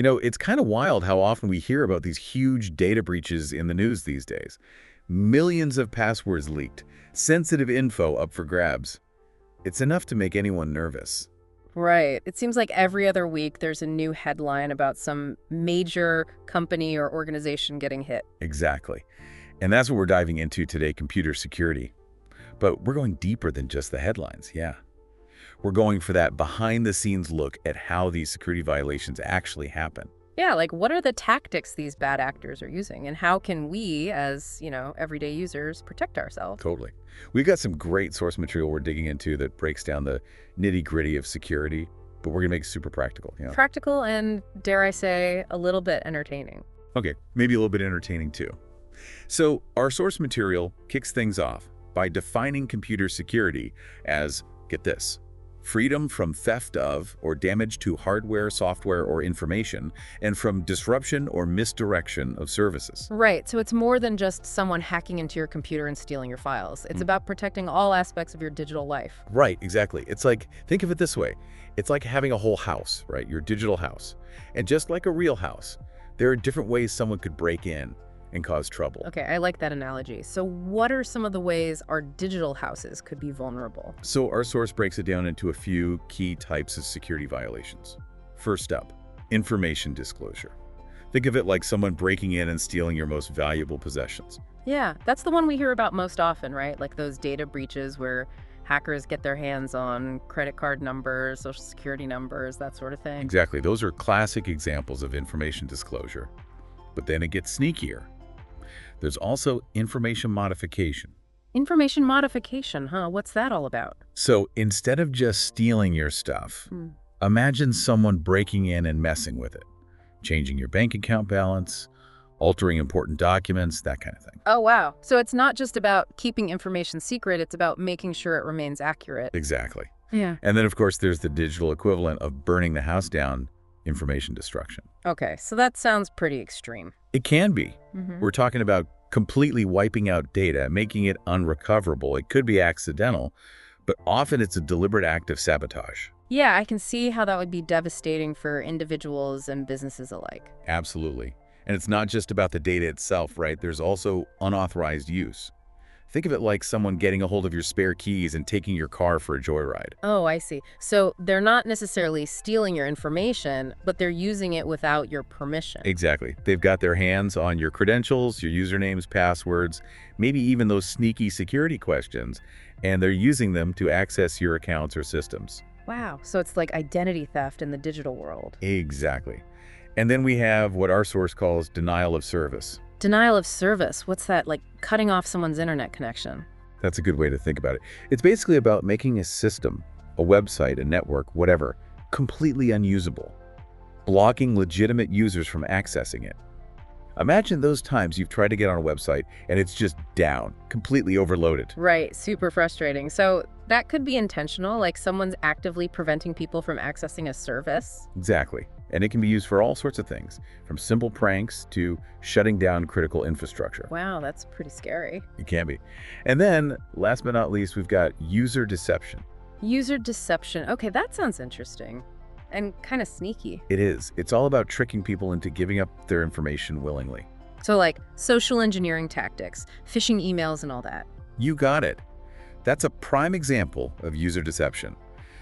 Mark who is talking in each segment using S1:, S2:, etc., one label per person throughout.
S1: It's kind of wild how often we hear about these huge data breaches in the news these days. Millions of passwords leaked, sensitive info up for grabs. It's enough to make anyone nervous.
S2: Right. It seems like every other week there's a new headline about some major company or organization getting hit.
S1: Exactly. And that's what we're diving into today, computer security. But we're going deeper than just the headlines, yeah. We're going for that behind-the-scenes look at how these security violations actually happen.
S2: Yeah, like what are the tactics these bad actors are using, and how can we, as, everyday users, protect ourselves?
S1: Totally. We've got some great source material we're digging into that breaks down the nitty-gritty of security, but we're going to make it super practical.
S2: Practical and, dare I say, a little bit entertaining.
S1: Okay, maybe a little bit entertaining too. So our source material kicks things off by defining computer security as, get this, freedom from theft of or damage to hardware, software, or information, and from disruption or misdirection of services.
S2: Right, so it's more than just someone hacking into your computer and stealing your files. It's about protecting all aspects of your digital life.
S1: Right, exactly. It's like, think of it this way. It's like having a whole house, right? Your digital house. And just like a real house, there are different ways someone could break in and cause trouble.
S2: Okay, I like that analogy. So what are some of the ways our digital houses could be vulnerable?
S1: So our source breaks it down into a few key types of security violations. First up, information disclosure. Think of it like someone breaking in and stealing your most valuable possessions.
S2: Yeah, that's the one we hear about most often, right? Like those data breaches where hackers get their hands on credit card numbers, social security numbers, that sort of thing.
S1: Exactly. Those are classic examples of information disclosure. But then it gets sneakier. There's also information modification.
S2: Information modification, huh? What's that all about?
S1: So instead of just stealing your stuff, imagine someone breaking in and messing with it, changing your bank account balance, altering important documents, that kind of thing.
S2: Oh, wow. So it's not just about keeping information secret, it's about making sure it remains accurate.
S1: Exactly.
S2: Yeah.
S1: And then, of course, there's the digital equivalent of burning the house down, information destruction.
S2: Okay, so that sounds pretty extreme.
S1: It can be. We're talking about completely wiping out data, making it unrecoverable. It could be accidental, but often it's a deliberate act of sabotage.
S2: Yeah, I can see how that would be devastating for individuals and businesses alike.
S1: Absolutely. And it's not just about the data itself, right? There's also unauthorized use. Think of it like someone getting a hold of your spare keys and taking your car for a joyride.
S2: Oh, I see. So they're not necessarily stealing your information, but they're using it without your permission.
S1: Exactly. They've got their hands on your credentials, your usernames, passwords, maybe even those sneaky security questions, and they're using them to access your accounts or systems.
S2: Wow. So it's like identity theft in the digital world.
S1: Exactly. And then we have what our source calls denial of service.
S2: Denial of service. What's that? Like cutting off someone's internet connection?
S1: That's a good way to think about it. It's basically about making a system, a website, a network, whatever, completely unusable, blocking legitimate users from accessing it. Imagine those times you've tried to get on a website and it's just down, completely overloaded.
S2: Right. Super frustrating. So that could be intentional, like someone's actively preventing people from accessing a service.
S1: Exactly. And it can be used for all sorts of things, from simple pranks to shutting down critical infrastructure.
S2: Wow, that's pretty scary.
S1: It can be. And then, last but not least, we've got user deception.
S2: User deception. Okay, that sounds interesting and kind of sneaky.
S1: It is. It's all about tricking people into giving up their information willingly.
S2: So like social engineering tactics, phishing emails and all that.
S1: You got it. That's a prime example of user deception.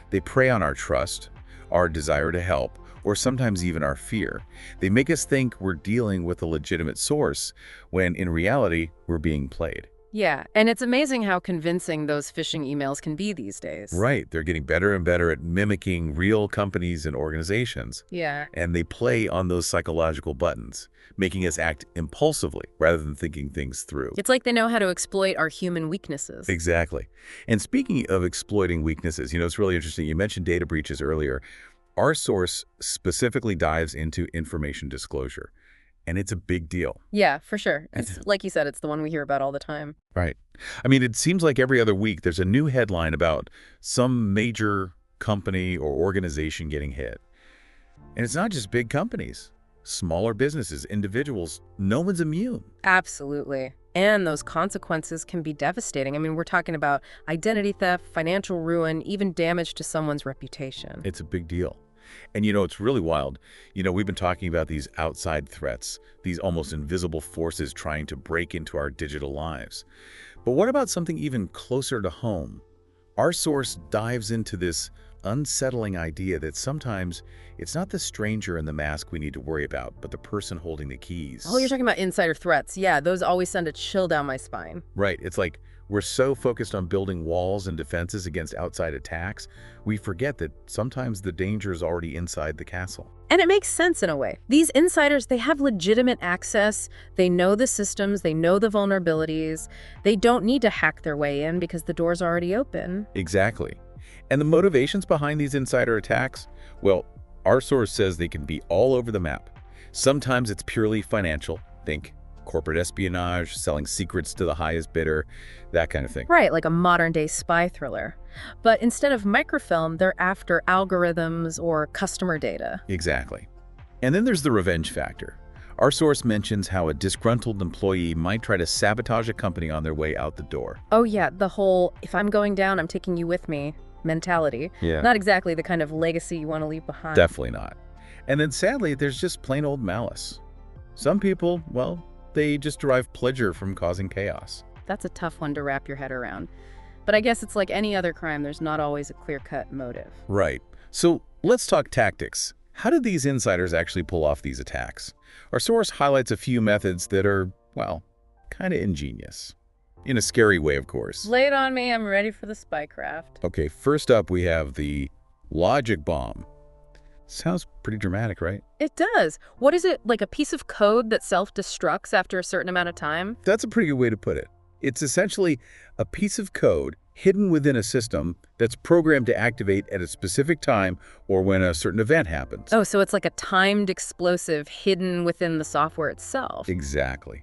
S1: They prey on our trust, our desire to help, or sometimes even our fear. They make us think we're dealing with a legitimate source, when in reality, we're being played.
S2: Yeah, and it's amazing how convincing those phishing emails can be these days.
S1: Right. They're getting better and better at mimicking real companies and organizations.
S2: Yeah.
S1: And they play on those psychological buttons, making us act impulsively rather than thinking things through.
S2: It's like they know how to exploit our human weaknesses.
S1: Exactly. And speaking of exploiting weaknesses, it's really interesting. You mentioned data breaches earlier. Our source specifically dives into information disclosure, and it's a big deal.
S2: Yeah, for sure. It's like you said, it's the one we hear about all the time.
S1: Right. I mean, it seems like every other week there's a new headline about some major company or organization getting hit. And it's not just big companies. Smaller businesses, individuals, no one's immune.
S2: Absolutely. And those consequences can be devastating. I mean, we're talking about identity theft, financial ruin, even damage to someone's reputation.
S1: It's a big deal. And it's really wild. We've been talking about these outside threats, these almost invisible forces trying to break into our digital lives. But what about something even closer to home? Our source dives into this unsettling idea that sometimes it's not the stranger in the mask we need to worry about, but the person holding the keys.
S2: Oh, you're talking about insider threats. Yeah, those always send a chill down my spine.
S1: Right. It's like we're so focused on building walls and defenses against outside attacks, we forget that sometimes the danger is already inside the castle.
S2: And it makes sense in a way. These insiders, they have legitimate access. They know the systems. They know the vulnerabilities. They don't need to hack their way in because the door's already open.
S1: Exactly. And the motivations behind these insider attacks? Well, our source says they can be all over the map. Sometimes it's purely financial. Think corporate espionage, selling secrets to the highest bidder, that kind of thing.
S2: Right, like a modern-day spy thriller. But instead of microfilm, they're after algorithms or customer data.
S1: Exactly. And then there's the revenge factor. Our source mentions how a disgruntled employee might try to sabotage a company on their way out the door.
S2: Oh yeah, the whole, if I'm going down, I'm taking you with me mentality.
S1: Yeah.
S2: Not exactly the kind of legacy you want to leave behind.
S1: Definitely not. And then sadly, there's just plain old malice. Some people, well, they just derive pleasure from causing chaos.
S2: That's a tough one to wrap your head around. But I guess it's like any other crime, there's not always a clear-cut motive.
S1: Right. So let's talk tactics. How did these insiders actually pull off these attacks? Our source highlights a few methods that are, well, kind of ingenious. In a scary way, of course.
S2: Lay it on me, I'm ready for the spycraft.
S1: Okay, first up we have the logic bomb. Sounds pretty dramatic, right?
S2: It does. What is it, like a piece of code that self-destructs after a certain amount of time?
S1: That's a pretty good way to put it. It's essentially a piece of code hidden within a system that's programmed to activate at a specific time or when a certain event happens.
S2: Oh, so it's like a timed explosive hidden within the software itself.
S1: Exactly.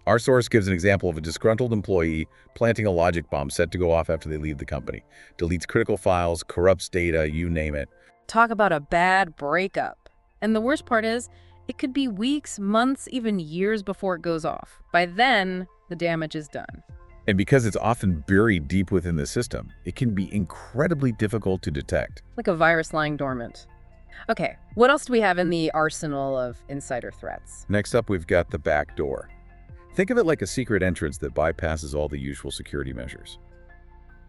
S1: Our source gives an example of a disgruntled employee planting a logic bomb set to go off after they leave the company. Deletes critical files, corrupts data, you name it.
S2: Talk about a bad breakup. And the worst part is, it could be weeks, months, even years before it goes off. By then, the damage is done.
S1: And because it's often buried deep within the system, it can be incredibly difficult to detect.
S2: Like a virus lying dormant. Okay, what else do we have in the arsenal of insider threats?
S1: Next up, we've got the back door. Think of it like a secret entrance that bypasses all the usual security measures.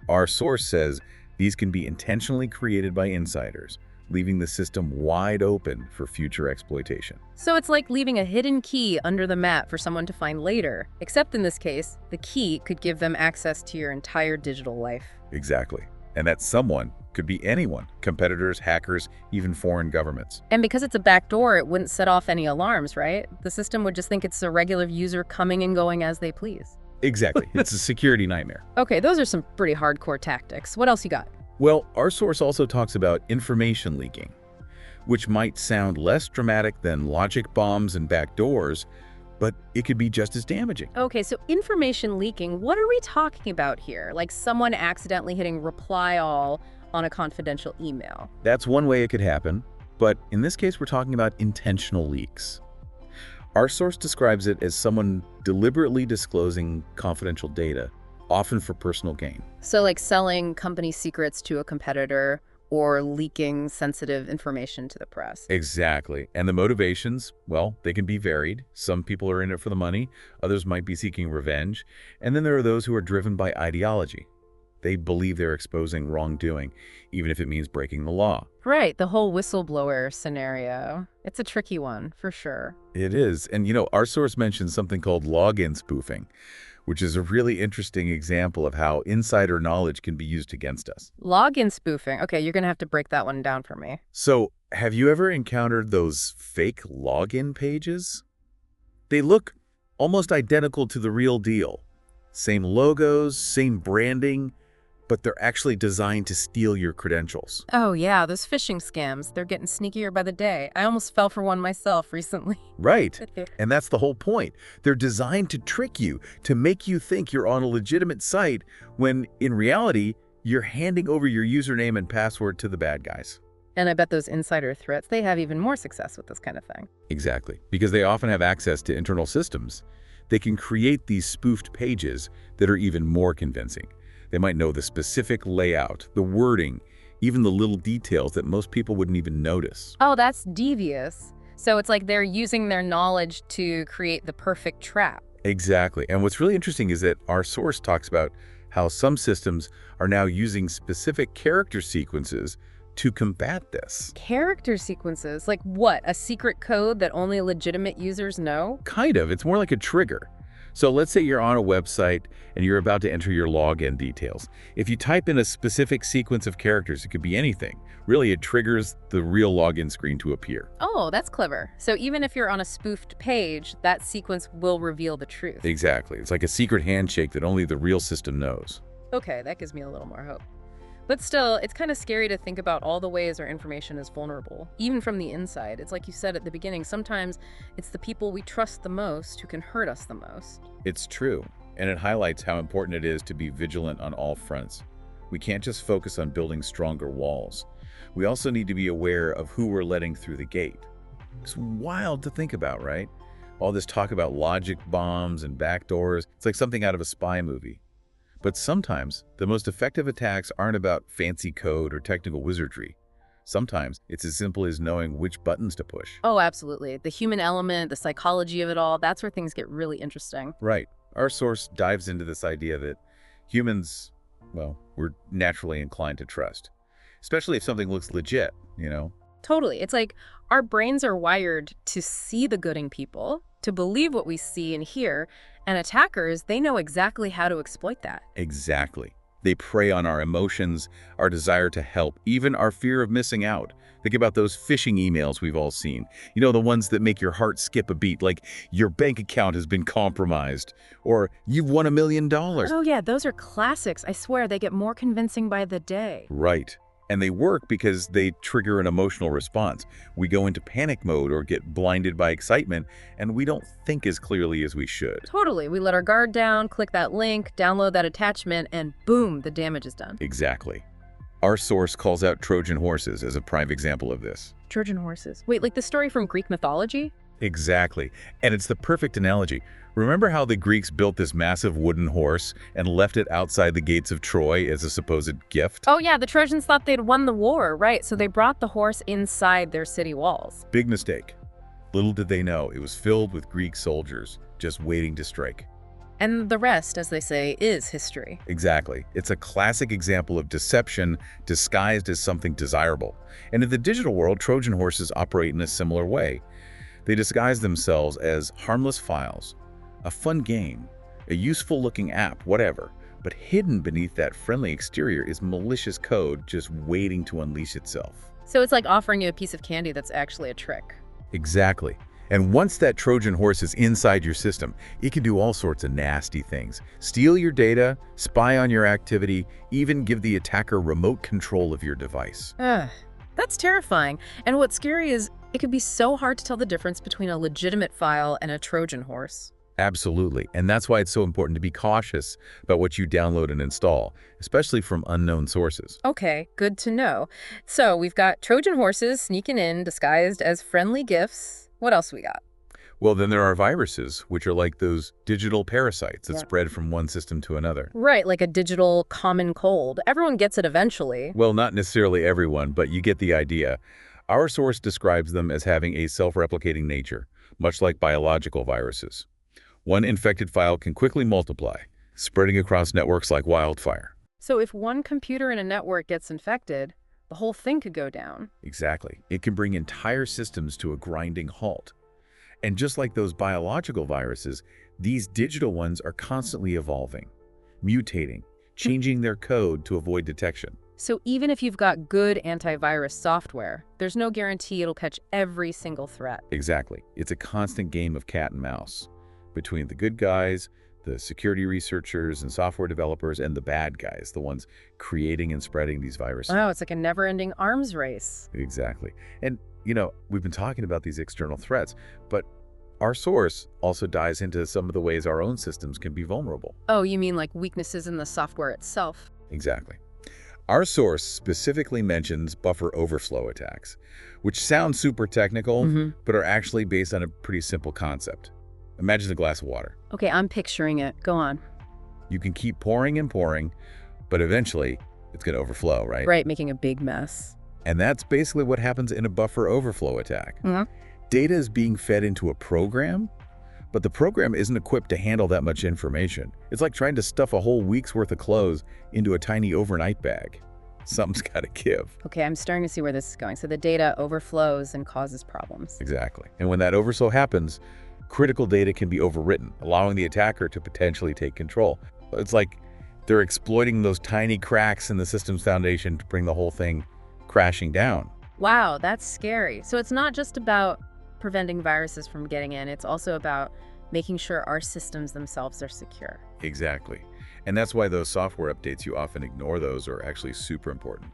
S1: Our source says these can be intentionally created by insiders, leaving the system wide open for future exploitation.
S2: So it's like leaving a hidden key under the mat for someone to find later, except in this case, the key could give them access to your entire digital life.
S1: Exactly. And that someone could be anyone, competitors, hackers, even foreign governments.
S2: And because it's a backdoor, it wouldn't set off any alarms, right? The system would just think it's a regular user coming and going as they please.
S1: Exactly. It's a security nightmare.
S2: Okay, those are some pretty hardcore tactics. What else you got?
S1: Well, our source also talks about information leaking, which might sound less dramatic than logic bombs and backdoors, but it could be just as damaging.
S2: Okay, so information leaking, what are we talking about here? Like someone accidentally hitting reply all on a confidential email.
S1: That's one way it could happen, but in this case, we're talking about intentional leaks. Our source describes it as someone deliberately disclosing confidential data, often for personal gain.
S2: So like selling company secrets to a competitor or leaking sensitive information to the press.
S1: Exactly. And the motivations, well, they can be varied. Some people are in it for the money, others might be seeking revenge, and then there are those who are driven by ideology. They believe they're exposing wrongdoing, even if it means breaking the law.
S2: Right, the whole whistleblower scenario. It's a tricky one, for sure.
S1: It is. And our source mentions something called login spoofing, which is a really interesting example of how insider knowledge can be used against us.
S2: Login spoofing. Okay, you're going to have to break that one down for me.
S1: So, have you ever encountered those fake login pages? They look almost identical to the real deal. Same logos, same branding, but they're actually designed to steal your credentials.
S2: Oh yeah, those phishing scams. They're getting sneakier by the day. I almost fell for one myself recently.
S1: Right. And that's the whole point. They're designed to trick you, to make you think you're on a legitimate site, when in reality, you're handing over your username and password to the bad guys.
S2: And I bet those insider threats, they have even more success with this kind of thing.
S1: Exactly. Because they often have access to internal systems. They can create these spoofed pages that are even more convincing. They might know the specific layout, the wording, even the little details that most people wouldn't even notice.
S2: Oh, that's devious. So it's like they're using their knowledge to create the perfect trap.
S1: Exactly. And what's really interesting is that our source talks about how some systems are now using specific character sequences to combat this.
S2: Character sequences? Like what? A secret code that only legitimate users know?
S1: Kind of. It's more like a trigger. So let's say you're on a website and you're about to enter your login details. If you type in a specific sequence of characters, it could be anything. Really, it triggers the real login screen to appear.
S2: Oh, that's clever. So even if you're on a spoofed page, that sequence will reveal the truth.
S1: Exactly. It's like a secret handshake that only the real system knows.
S2: Okay, that gives me a little more hope. But still, it's kind of scary to think about all the ways our information is vulnerable, even from the inside. It's like you said at the beginning, sometimes it's the people we trust the most who can hurt us the most.
S1: It's true, and it highlights how important it is to be vigilant on all fronts. We can't just focus on building stronger walls. We also need to be aware of who we're letting through the gate. It's wild to think about, right? All this talk about logic bombs and backdoors, it's like something out of a spy movie. But sometimes, the most effective attacks aren't about fancy code or technical wizardry. Sometimes, it's as simple as knowing which buttons to push.
S2: Oh, absolutely. The human element, the psychology of it all, that's where things get really interesting.
S1: Right. Our source dives into this idea that humans, well, we're naturally inclined to trust. Especially if something looks legit, you know?
S2: Totally. It's like our brains are wired to see the good in people, to believe what we see and hear, and attackers, they know exactly how to exploit that.
S1: Exactly. They prey on our emotions, our desire to help, even our fear of missing out. Think about those phishing emails we've all seen. You know, the ones that make your heart skip a beat, like your bank account has been compromised, or you've won $1 million.
S2: Oh yeah, those are classics. I swear, they get more convincing by the day.
S1: Right. And they work because they trigger an emotional response. We go into panic mode or get blinded by excitement, and we don't think as clearly as we should.
S2: Totally. We let our guard down, click that link, download that attachment, and boom, the damage is done.
S1: Exactly. Our source calls out Trojan horses as a prime example of this.
S2: Trojan horses. Wait, like the story from Greek mythology?
S1: Exactly. And it's the perfect analogy. Remember how the Greeks built this massive wooden horse and left it outside the gates of Troy as a supposed gift?
S2: Oh yeah, the Trojans thought they'd won the war, right? So they brought the horse inside their city walls.
S1: Big mistake. Little did they know it was filled with Greek soldiers just waiting to strike.
S2: And the rest, as they say, is history.
S1: Exactly. It's a classic example of deception disguised as something desirable. And in the digital world, Trojan horses operate in a similar way. They disguise themselves as harmless files, a fun game, a useful-looking app, whatever. But hidden beneath that friendly exterior is malicious code just waiting to unleash itself.
S2: So it's like offering you a piece of candy that's actually a trick.
S1: Exactly. And once that Trojan horse is inside your system, it can do all sorts of nasty things. Steal your data, spy on your activity, even give the attacker remote control of your device.
S2: That's terrifying. And what's scary is it could be so hard to tell the difference between a legitimate file and a Trojan horse.
S1: Absolutely. And that's why it's so important to be cautious about what you download and install, especially from unknown sources.
S2: Okay, good to know. So we've got Trojan horses sneaking in, disguised as friendly gifts. What else we got?
S1: Well, then there are viruses, which are like those digital parasites that spread from one system to another.
S2: Right, like a digital common cold. Everyone gets it eventually.
S1: Well, not necessarily everyone, but you get the idea. Our source describes them as having a self-replicating nature, much like biological viruses. One infected file can quickly multiply, spreading across networks like wildfire.
S2: So if one computer in a network gets infected, the whole thing could go down.
S1: Exactly. It can bring entire systems to a grinding halt. And just like those biological viruses, these digital ones are constantly evolving, mutating, changing their code to avoid detection.
S2: So even if you've got good antivirus software, there's no guarantee it'll catch every single threat.
S1: Exactly. It's a constant game of cat and mouse between the good guys, the security researchers and software developers, and the bad guys, the ones creating and spreading these viruses.
S2: Oh, it's like a never-ending arms race.
S1: Exactly. And, you know, we've been talking about these external threats, but our source also dives into some of the ways our own systems can be vulnerable.
S2: Oh, you mean like weaknesses in the software itself?
S1: Exactly. Our source specifically mentions buffer overflow attacks, which sound super technical, but are actually based on a pretty simple concept. Imagine a glass of water.
S2: Okay, I'm picturing it. Go on.
S1: You can keep pouring and pouring, but eventually It's going to overflow, right?
S2: Right, making a big mess.
S1: And that's basically what happens in a buffer overflow attack.
S2: Mhm.
S1: Data is being fed into a program, but the program isn't equipped to handle that much information. It's like trying to stuff a whole week's worth of clothes into a tiny overnight bag. Something's got to give.
S2: Okay, I'm starting to see where this is going. So the data overflows and causes problems.
S1: Exactly. And when that overflow happens, critical data can be overwritten, allowing the attacker to potentially take control. It's like they're exploiting those tiny cracks in the system's foundation to bring the whole thing crashing down.
S2: Wow, that's scary. So it's not just about preventing viruses from getting in, it's also about making sure our systems themselves are secure.
S1: Exactly. And that's why those software updates, you often ignore those, are actually super important.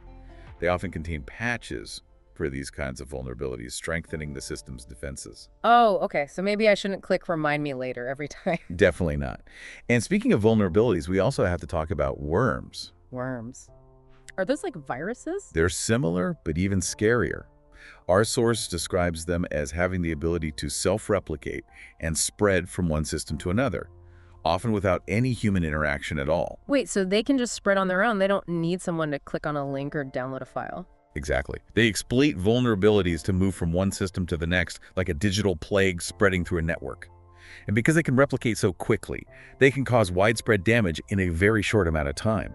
S1: They often contain patches for these kinds of vulnerabilities, strengthening the system's defenses.
S2: Oh, okay. So maybe I shouldn't click remind me later every time.
S1: Definitely not. And speaking of vulnerabilities, we also have to talk about worms.
S2: Worms. Are those like viruses?
S1: They're similar, but even scarier. Our source describes them as having the ability to self-replicate and spread from one system to another, often without any human interaction at all.
S2: Wait, so they can just spread on their own? They don't need someone to click on a link or download a file?
S1: Exactly. They exploit vulnerabilities to move from one system to the next, like a digital plague spreading through a network. And because they can replicate so quickly, they can cause widespread damage in a very short amount of time.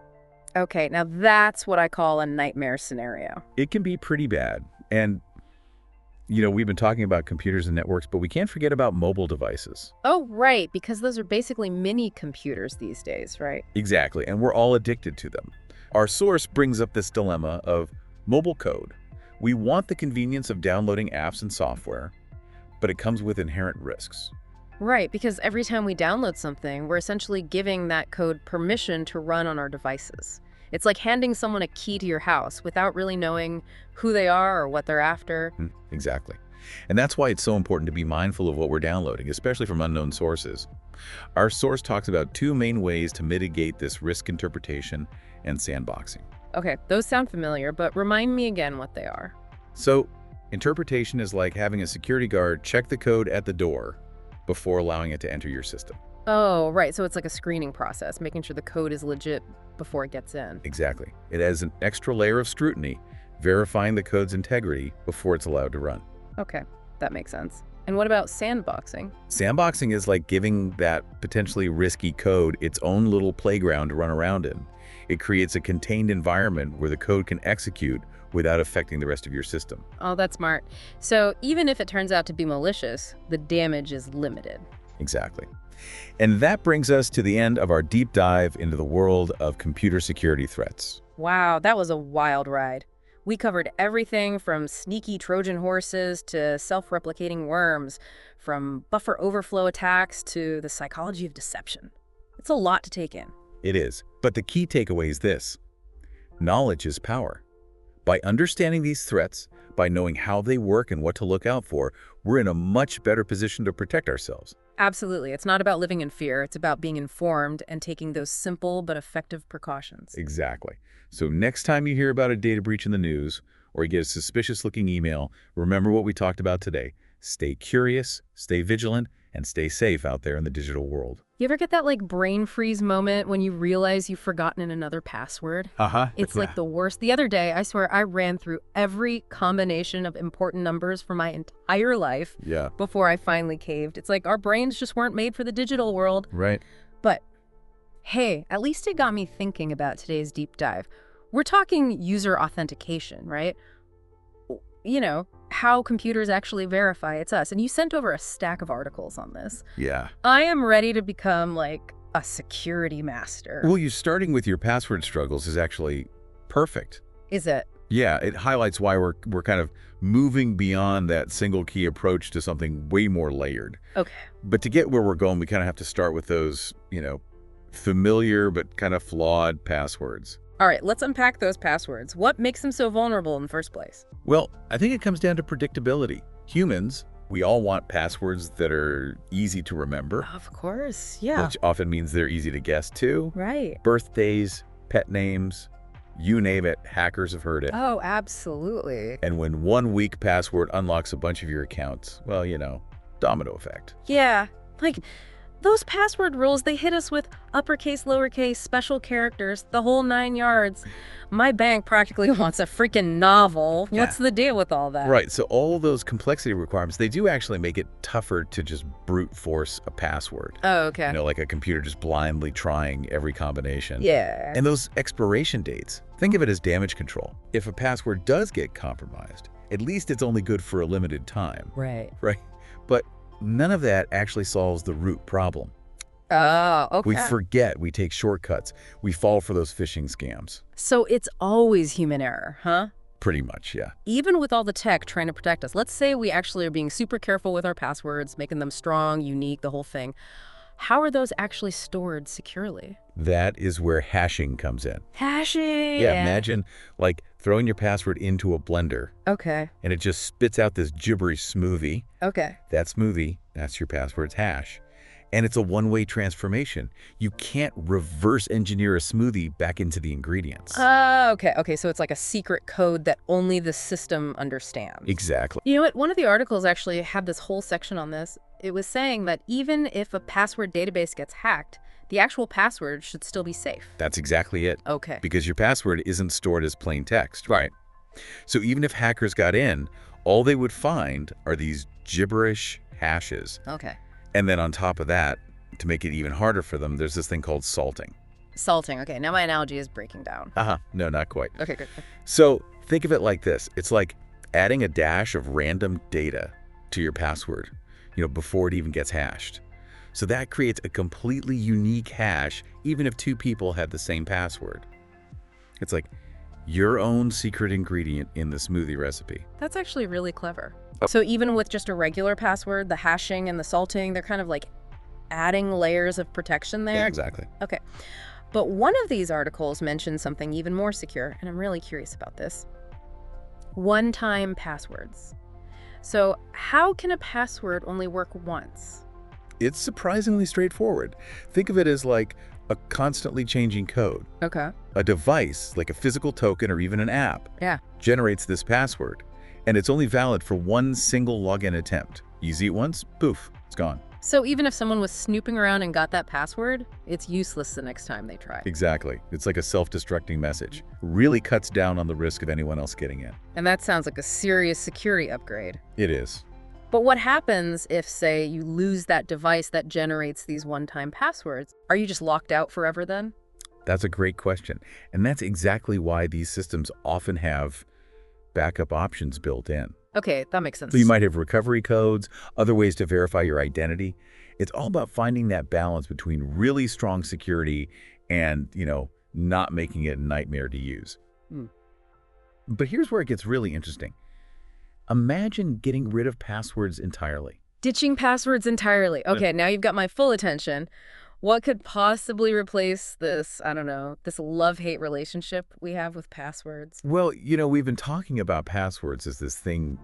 S2: Okay, now that's what I call a nightmare scenario.
S1: It can be pretty bad. And, we've been talking about computers and networks, but we can't forget about mobile devices.
S2: Oh, right, because those are basically mini computers these days, right?
S1: Exactly, and we're all addicted to them. Our source brings up this dilemma of mobile code. We want the convenience of downloading apps and software, but it comes with inherent risks.
S2: Right, because every time we download something, we're essentially giving that code permission to run on our devices. It's like handing someone a key to your house without really knowing who they are or what they're after.
S1: Exactly. And that's why it's so important to be mindful of what we're downloading, especially from unknown sources. Our source talks about two main ways to mitigate this risk interpretation and sandboxing.
S2: Okay, those sound familiar, but remind me again what they are.
S1: So, interpretation is like having a security guard check the code at the door before allowing it to enter your system.
S2: Oh, right, so it's like a screening process, making sure the code is legit before it gets in.
S1: Exactly. It adds an extra layer of scrutiny, verifying the code's integrity before it's allowed to run.
S2: Okay, that makes sense. And what about sandboxing?
S1: Sandboxing is like giving that potentially risky code its own little playground to run around in. It creates a contained environment where the code can execute without affecting the rest of your system.
S2: Oh, that's smart. So even if it turns out to be malicious, the damage is limited.
S1: Exactly. And that brings us to the end of our deep dive into the world of computer security threats.
S2: Wow, that was a wild ride. We covered everything from sneaky Trojan horses to self-replicating worms, from buffer overflow attacks to the psychology of deception. It's a lot to take in.
S1: It is. But the key takeaway is this: knowledge is power. By understanding these threats, by knowing how they work and what to look out for, we're in a much better position to protect ourselves.
S2: Absolutely. It's not about living in fear. It's about being informed and taking those simple but effective precautions.
S1: Exactly. So next time you hear about a data breach in the news or you get a suspicious-looking email, remember what we talked about today. Stay curious, stay vigilant, and stay safe out there in the digital world.
S2: You ever get that brain freeze moment when you realize you've forgotten another password? It's like the worst. The other day, I swear I ran through every combination of important numbers for my entire life before I finally caved. It's like our brains just weren't made for the digital world.
S1: Right.
S2: But hey, at least it got me thinking about today's deep dive. We're talking user authentication, right? How computers actually verify it's us. And you sent over a stack of articles on this.
S1: Yeah.
S2: I am ready to become a security master.
S1: Well, you starting with your password struggles is actually perfect.
S2: Is it?
S1: Yeah, it highlights why we're kind of moving beyond that single key approach to something way more layered.
S2: Okay.
S1: But to get where we're going, we kind of have to start with those, familiar but kind of flawed passwords.
S2: All right, let's unpack those passwords. What makes them so vulnerable in the first place?
S1: Well, I think it comes down to predictability. Humans, we all want passwords that are easy to remember.
S2: Of course, yeah.
S1: Which often means they're easy to guess too.
S2: Right.
S1: Birthdays, pet names, you name it, hackers have heard it.
S2: Oh, absolutely.
S1: And when one weak password unlocks a bunch of your accounts, well, domino effect.
S2: Yeah, Those password rules, they hit us with uppercase, lowercase, special characters, the whole 9 yards. My bank practically wants a freaking novel.
S1: Yeah.
S2: What's the deal with all that?
S1: Right, so all those complexity requirements, they do actually make it tougher to just brute force a password.
S2: Oh, okay.
S1: You know, like a computer just blindly trying every combination.
S2: Yeah.
S1: And those expiration dates, think of it as damage control. If a password does get compromised, at least it's only good for a limited time.
S2: Right.
S1: Right? But none of that actually solves the root problem.
S2: Oh, okay.
S1: We forget, we take shortcuts, we fall for those phishing scams.
S2: So it's always human error, huh?
S1: Pretty much, yeah.
S2: Even with all the tech trying to protect us, let's say we actually are being super careful with our passwords, making them strong, unique, the whole thing. How are those actually stored securely?
S1: That is where hashing comes in.
S2: Hashing!
S1: Yeah, imagine like throwing your password into a blender
S2: Okay.
S1: and it just spits out this gibberish smoothie.
S2: Okay.
S1: That smoothie, that's your password's hash. And it's a one-way transformation. You can't reverse engineer a smoothie back into the ingredients.
S2: Okay. Okay, so it's like a secret code that only the system understands.
S1: Exactly.
S2: You know what? One of the articles actually had this whole section on this. It was saying that even if a password database gets hacked, the actual password should still be safe.
S1: That's exactly it.
S2: Okay.
S1: Because your password isn't stored as plain text. Right. So even if hackers got in, all they would find are these gibberish hashes.
S2: Okay.
S1: And then on top of that, to make it even harder for them, there's this thing called salting.
S2: Salting. Okay, now my analogy is breaking down.
S1: No, not quite.
S2: Okay, good.
S1: So think of it like this. It's like adding a dash of random data to your password, before it even gets hashed. So that creates a completely unique hash, even if two people had the same password. It's like your own secret ingredient in the smoothie recipe.
S2: That's actually really clever. So even with just a regular password, the hashing and the salting, they're kind of like adding layers of protection there.
S1: Yeah, exactly.
S2: Okay. But one of these articles mentioned something even more secure, and I'm really curious about this. One-time passwords. So how can a password only work once?
S1: It's surprisingly straightforward. Think of it as like a constantly changing code.
S2: Okay.
S1: A device, like a physical token or even an app,
S2: Yeah.
S1: generates this password, and it's only valid for one single login attempt. You see it once, poof, it's gone.
S2: So even if someone was snooping around and got that password, it's useless the next time they try.
S1: Exactly. It's like a self-destructing message. Really cuts down on the risk of anyone else getting in.
S2: And that sounds like a serious security upgrade.
S1: It is.
S2: But what happens if, say, you lose that device that generates these one-time passwords? Are you just locked out forever then?
S1: That's a great question. And that's exactly why these systems often have backup options built in.
S2: Okay, that makes sense.
S1: So you might have recovery codes, other ways to verify your identity. It's all about finding that balance between really strong security and, not making it a nightmare to use. But here's where it gets really interesting. Imagine getting rid of passwords entirely.
S2: Ditching passwords entirely. Okay, now you've got my full attention. What could possibly replace this, I don't know, this love-hate relationship we have with passwords?
S1: Well, we've been talking about passwords as this thing,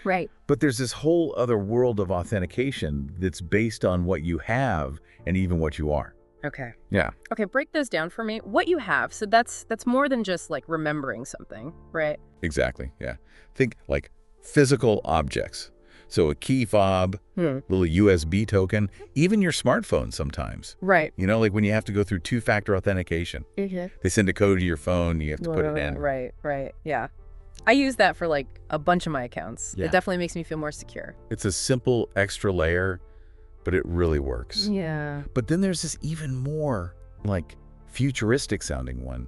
S2: Right.
S1: but there's this whole other world of authentication that's based on what you have and even what you are.
S2: Okay.
S1: Yeah.
S2: Okay, break those down for me. What you have, so that's more than just like remembering something, right?
S1: Exactly, yeah. Think like physical objects. So a key fob, little USB token, even your smartphone sometimes.
S2: Right.
S1: Like when you have to go through two-factor authentication. They send a code to your phone, you have to put it in.
S2: Right, yeah. I use that for like a bunch of my accounts.
S1: Yeah.
S2: It definitely makes me feel more secure.
S1: It's a simple extra layer, but it really works.
S2: Yeah.
S1: But then there's this even more like futuristic sounding one,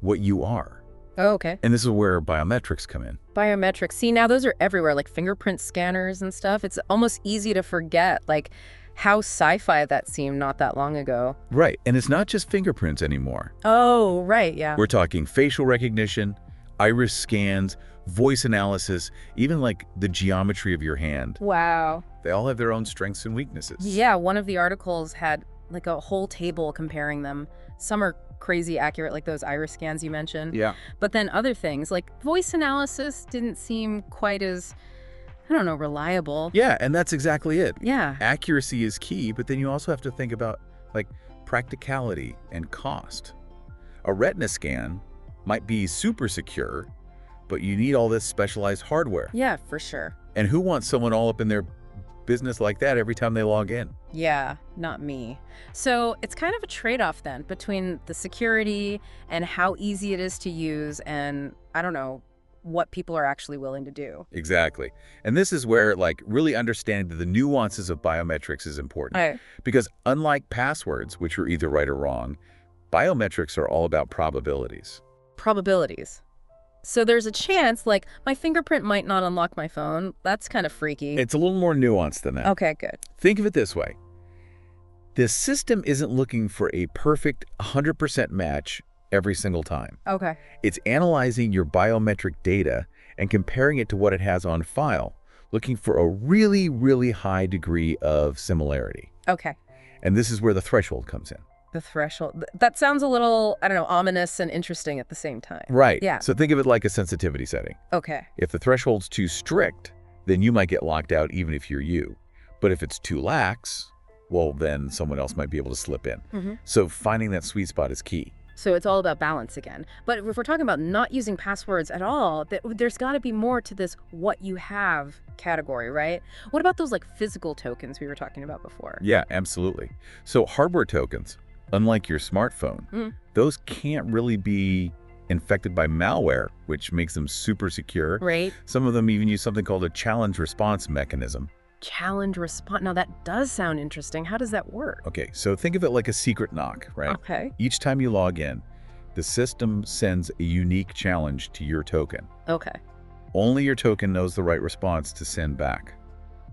S1: what you are.
S2: Oh, okay.
S1: And this is where biometrics come in.
S2: Biometrics. See, now those are everywhere, like fingerprint scanners and stuff. It's almost easy to forget, like how sci-fi that seemed not that long ago.
S1: Right. And it's not just fingerprints anymore.
S2: Oh, right, yeah.
S1: We're talking facial recognition, iris scans, voice analysis, even like the geometry of your hand.
S2: Wow.
S1: They all have their own strengths and weaknesses.
S2: Yeah, one of the articles had like a whole table comparing them. Some are crazy accurate, like those iris scans you mentioned.
S1: Yeah.
S2: But then other things, like voice analysis didn't seem quite as, I don't know, reliable.
S1: Yeah, and that's exactly it.
S2: Yeah.
S1: Accuracy is key, but then you also have to think about like practicality and cost. A retina scan might be super secure, but you need all this specialized hardware.
S2: Yeah, for sure.
S1: And who wants someone all up in their business like that every time they log in.
S2: Yeah, not me. So it's kind of a trade-off then between the security and how easy it is to use and, I don't know, what people are actually willing to do.
S1: Exactly. And this is where, like, really understanding the nuances of biometrics is important.
S2: Right.
S1: Because unlike passwords, which are either right or wrong, biometrics are all about probabilities.
S2: Probabilities. So there's a chance, like, my fingerprint might not unlock my phone. That's kind of freaky.
S1: It's a little more nuanced than that.
S2: Okay, good.
S1: Think of it this way. The system isn't looking for a perfect 100% match every single time.
S2: Okay.
S1: It's analyzing your biometric data and comparing it to what it has on file, looking for a really, really high degree of similarity.
S2: Okay.
S1: And this is where the threshold comes in.
S2: The threshold. That sounds a little, I don't know, ominous and interesting at the same time.
S1: Right.
S2: Yeah.
S1: So think of it like a sensitivity setting.
S2: Okay.
S1: If the threshold's too strict, then you might get locked out even if you're you. But if it's too lax, well, then someone else might be able to slip in. So finding that sweet spot is key.
S2: So it's all about balance again. But if we're talking about not using passwords at all, there's got to be more to this what you have category, right? What about those like physical tokens we were talking about before?
S1: Yeah, absolutely. So hardware tokens, unlike your smartphone, those can't really be infected by malware, which makes them super secure.
S2: Right.
S1: Some of them even use something called a challenge response mechanism.
S2: Challenge response. Now that does sound interesting. How does that work?
S1: Okay, so think of it like a secret knock, right?
S2: Okay.
S1: Each time you log in, the system sends a unique challenge to your token.
S2: Okay.
S1: Only your token knows the right response to send back.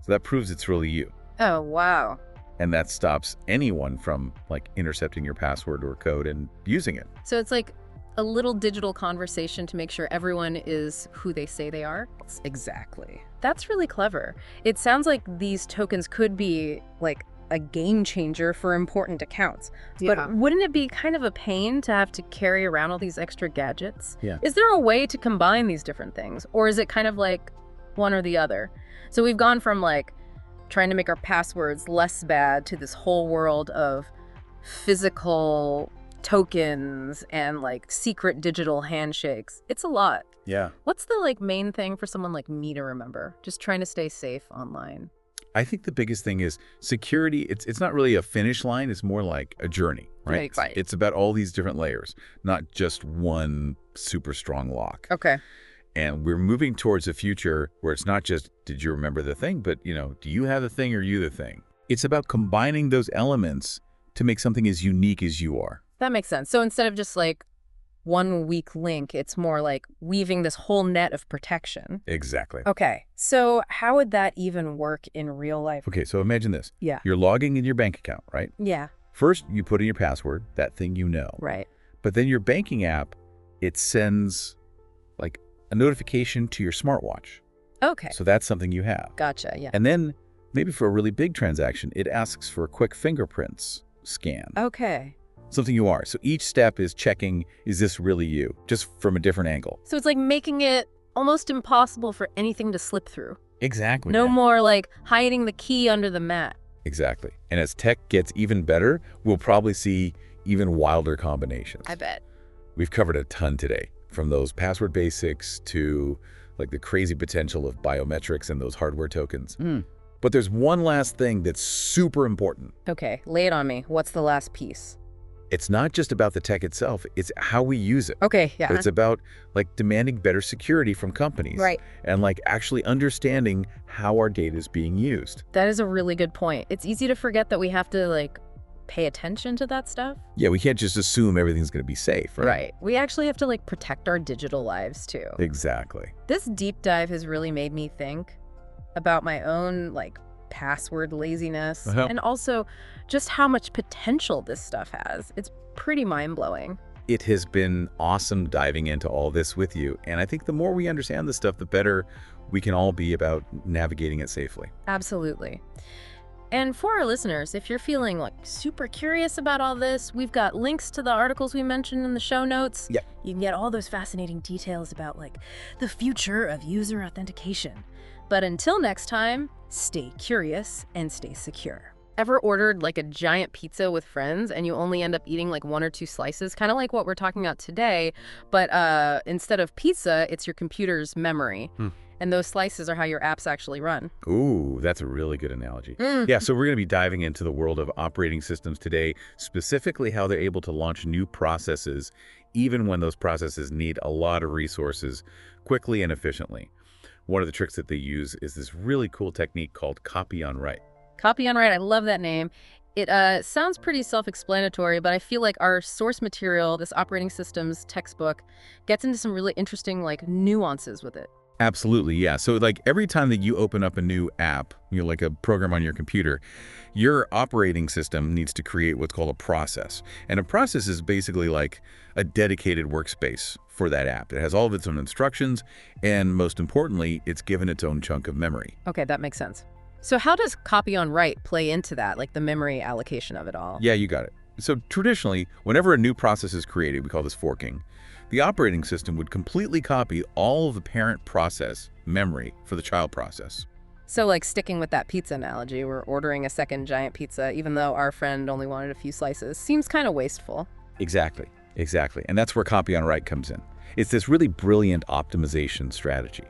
S1: So that proves it's really you.
S2: Oh, wow.
S1: And that stops anyone from like intercepting your password or code and using it.
S2: So it's like a little digital conversation to make sure everyone is who they say they are?
S1: Exactly.
S2: That's really clever. It sounds like these tokens could be like a game changer for important accounts.
S3: Yeah.
S2: But wouldn't it be kind of a pain to have to carry around all these extra gadgets?
S1: Yeah.
S2: Is there a way to combine these different things? Or is it kind of like one or the other? So we've gone from like trying to make our passwords less bad to this whole world of physical tokens and like secret digital handshakes. It's a lot.
S1: Yeah.
S2: What's the like main thing for someone like me to remember? Just trying to stay safe online.
S1: I think the biggest thing is security. It's not really a finish line. It's more like a journey, right?
S2: Right.
S1: It's about all these different layers, not just one super strong lock.
S2: Okay.
S1: And we're moving towards a future where it's not just, did you remember the thing? But, you know, do you have the thing or you the thing? It's about combining those elements to make something as unique as you are.
S2: That makes sense. So instead of just like one weak link, it's more like weaving this whole net of protection.
S1: Exactly.
S2: Okay. So how would that even work in real life?
S1: Okay, so imagine this.
S2: Yeah.
S1: You're logging in your bank account, right?
S2: Yeah.
S1: First, you put in your password, that thing you know.
S2: Right.
S1: But then your banking app, it sends like a notification to your smartwatch.
S2: Okay.
S1: So that's something you have.
S2: Gotcha. Yeah.
S1: And then maybe for a really big transaction, it asks for a quick fingerprints scan.
S2: Okay.
S1: Something you are. So each step is checking, is this really you? Just from a different angle.
S2: So it's like making it almost impossible for anything to slip through.
S1: Exactly.
S2: No more like hiding the key under the mat.
S1: Exactly. And as tech gets even better, we'll probably see even wilder combinations.
S2: I bet.
S1: We've covered a ton today, from those password basics to like the crazy potential of biometrics and those hardware tokens. But there's one last thing that's super important.
S2: Okay. Lay it on me. What's the last piece?
S1: It's not just about the tech itself, it's how we use it.
S2: Okay. Yeah.
S1: It's about like demanding better security from companies.
S2: Right.
S1: And like actually understanding how our data is being used.
S2: That is a really good point. It's easy to forget that we have to like pay attention to that stuff.
S1: Yeah, we can't just assume everything's going to be safe, right?
S2: Right. We actually have to like protect our digital lives too.
S1: Exactly.
S2: This deep dive has really made me think about my own like password laziness and also just how much potential this stuff has. It's pretty mind-blowing.
S1: It has been awesome diving into all this with you. And I think the more we understand this stuff, the better we can all be about navigating it safely.
S2: Absolutely. And for our listeners, if you're feeling like super curious about all this, we've got links to the articles we mentioned in the show notes.
S1: Yeah.
S2: You can get all those fascinating details about like the future of user authentication. But until next time, stay curious and stay secure. Ever ordered like a giant pizza with friends and you only end up eating like 1 or 2 slices? Kind of like what we're talking about today, but instead of pizza, it's your computer's memory. And those slices are how your apps actually run.
S1: Ooh, that's a really good analogy. Yeah, so we're going to be diving into the world of operating systems today, specifically how they're able to launch new processes, even when those processes need a lot of resources, quickly and efficiently. One of the tricks that they use is this really cool technique called copy on write.
S2: Copy on write, I love that name. It sounds pretty self-explanatory, but I feel like our source material, this operating systems textbook, gets into some really interesting nuances with it.
S1: Absolutely, yeah. So like every time that you open up a new app, like a program on your computer, your operating system needs to create what's called a process. And a process is basically like a dedicated workspace for that app. It has all of its own instructions, and most importantly, it's given its own chunk of memory.
S2: Okay, that makes sense. So how does copy on write play into that, like the memory allocation of it all?
S1: Yeah, you got it. So traditionally, whenever a new process is created, we call this forking, the operating system would completely copy all of the parent process memory for the child process.
S2: So like sticking with that pizza analogy, we're ordering a second giant pizza, even though our friend only wanted a few slices. Seems kind of wasteful.
S1: Exactly. And that's where copy on write comes in. It's this really brilliant optimization strategy.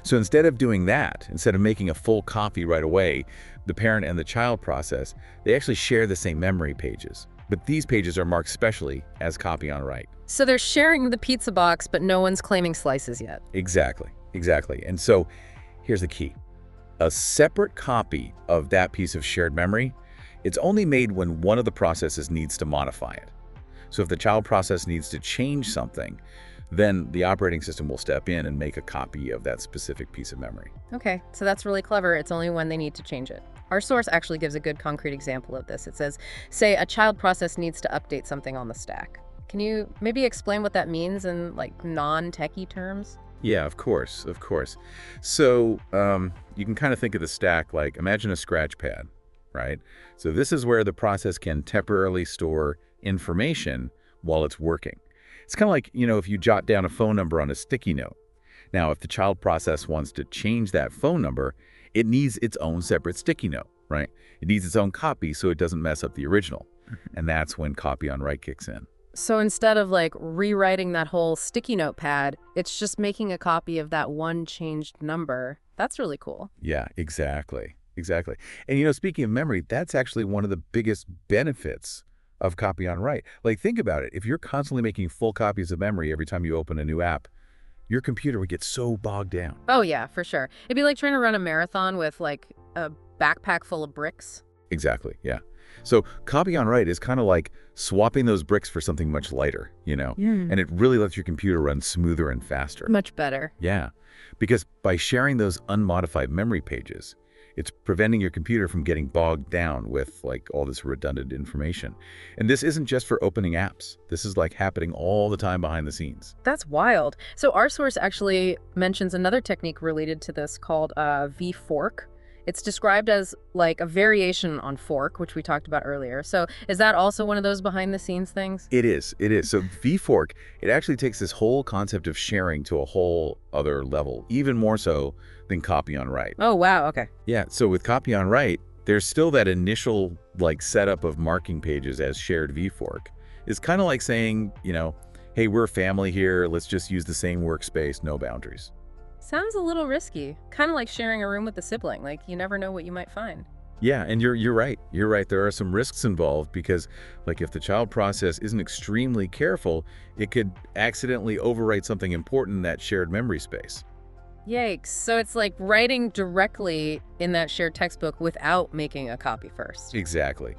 S1: So instead of doing that, instead of making a full copy right away, the parent and the child process, they actually share the same memory pages. But these pages are marked specially as copy on write.
S2: So they're sharing the pizza box, but no one's claiming slices yet.
S1: Exactly. And so here's the key. A separate copy of that piece of shared memory, it's only made when one of the processes needs to modify it. So if the child process needs to change something, then the operating system will step in and make a copy of that specific piece of memory.
S2: Okay, so that's really clever. It's only when they need to change it. Our source actually gives a good concrete example of this. It says, say a child process needs to update something on the stack. Can you maybe explain what that means in non-techie terms?
S1: Yeah, of course. So you can kind of think of the stack like, imagine a scratch pad, right? So this is where the process can temporarily store information while it's working. It's kind of like, if you jot down a phone number on a sticky note. Now, if the child process wants to change that phone number, it needs its own separate sticky note, right? It needs its own copy so it doesn't mess up the original. And that's when copy on write kicks in.
S2: So instead of rewriting that whole sticky note pad, it's just making a copy of that one changed number. That's really cool.
S1: Yeah, exactly. And speaking of memory, that's actually one of the biggest benefits of copy on write. Think about it. If you're constantly making full copies of memory every time you open a new app, your computer would get so bogged down.
S2: Oh yeah, for sure. It'd be like trying to run a marathon with a backpack full of bricks.
S1: Exactly, yeah. So copy on write is kind of like swapping those bricks for something much lighter, And it really lets your computer run smoother and faster.
S2: Much better.
S1: Yeah, because by sharing those unmodified memory pages, it's preventing your computer from getting bogged down with all this redundant information. And this isn't just for opening apps. This is happening all the time behind the scenes.
S2: That's wild. So our source actually mentions another technique related to this called vfork. It's described as a variation on fork, which we talked about earlier. So is that also one of those behind the scenes things?
S1: It is. So vfork, it actually takes this whole concept of sharing to a whole other level, even more so than copy on write.
S2: Oh, wow. Okay.
S1: Yeah. So with copy on write, there's still that initial setup of marking pages as shared vfork. It's kind of like saying, hey, we're a family here. Let's just use the same workspace, no boundaries.
S2: Sounds a little risky. Kind of like sharing a room with a sibling. You never know what you might find.
S1: Yeah, and you're right. There are some risks involved because if the child process isn't extremely careful, it could accidentally overwrite something important in that shared memory space.
S2: Yikes. So it's like writing directly in that shared textbook without making a copy first.
S1: Exactly.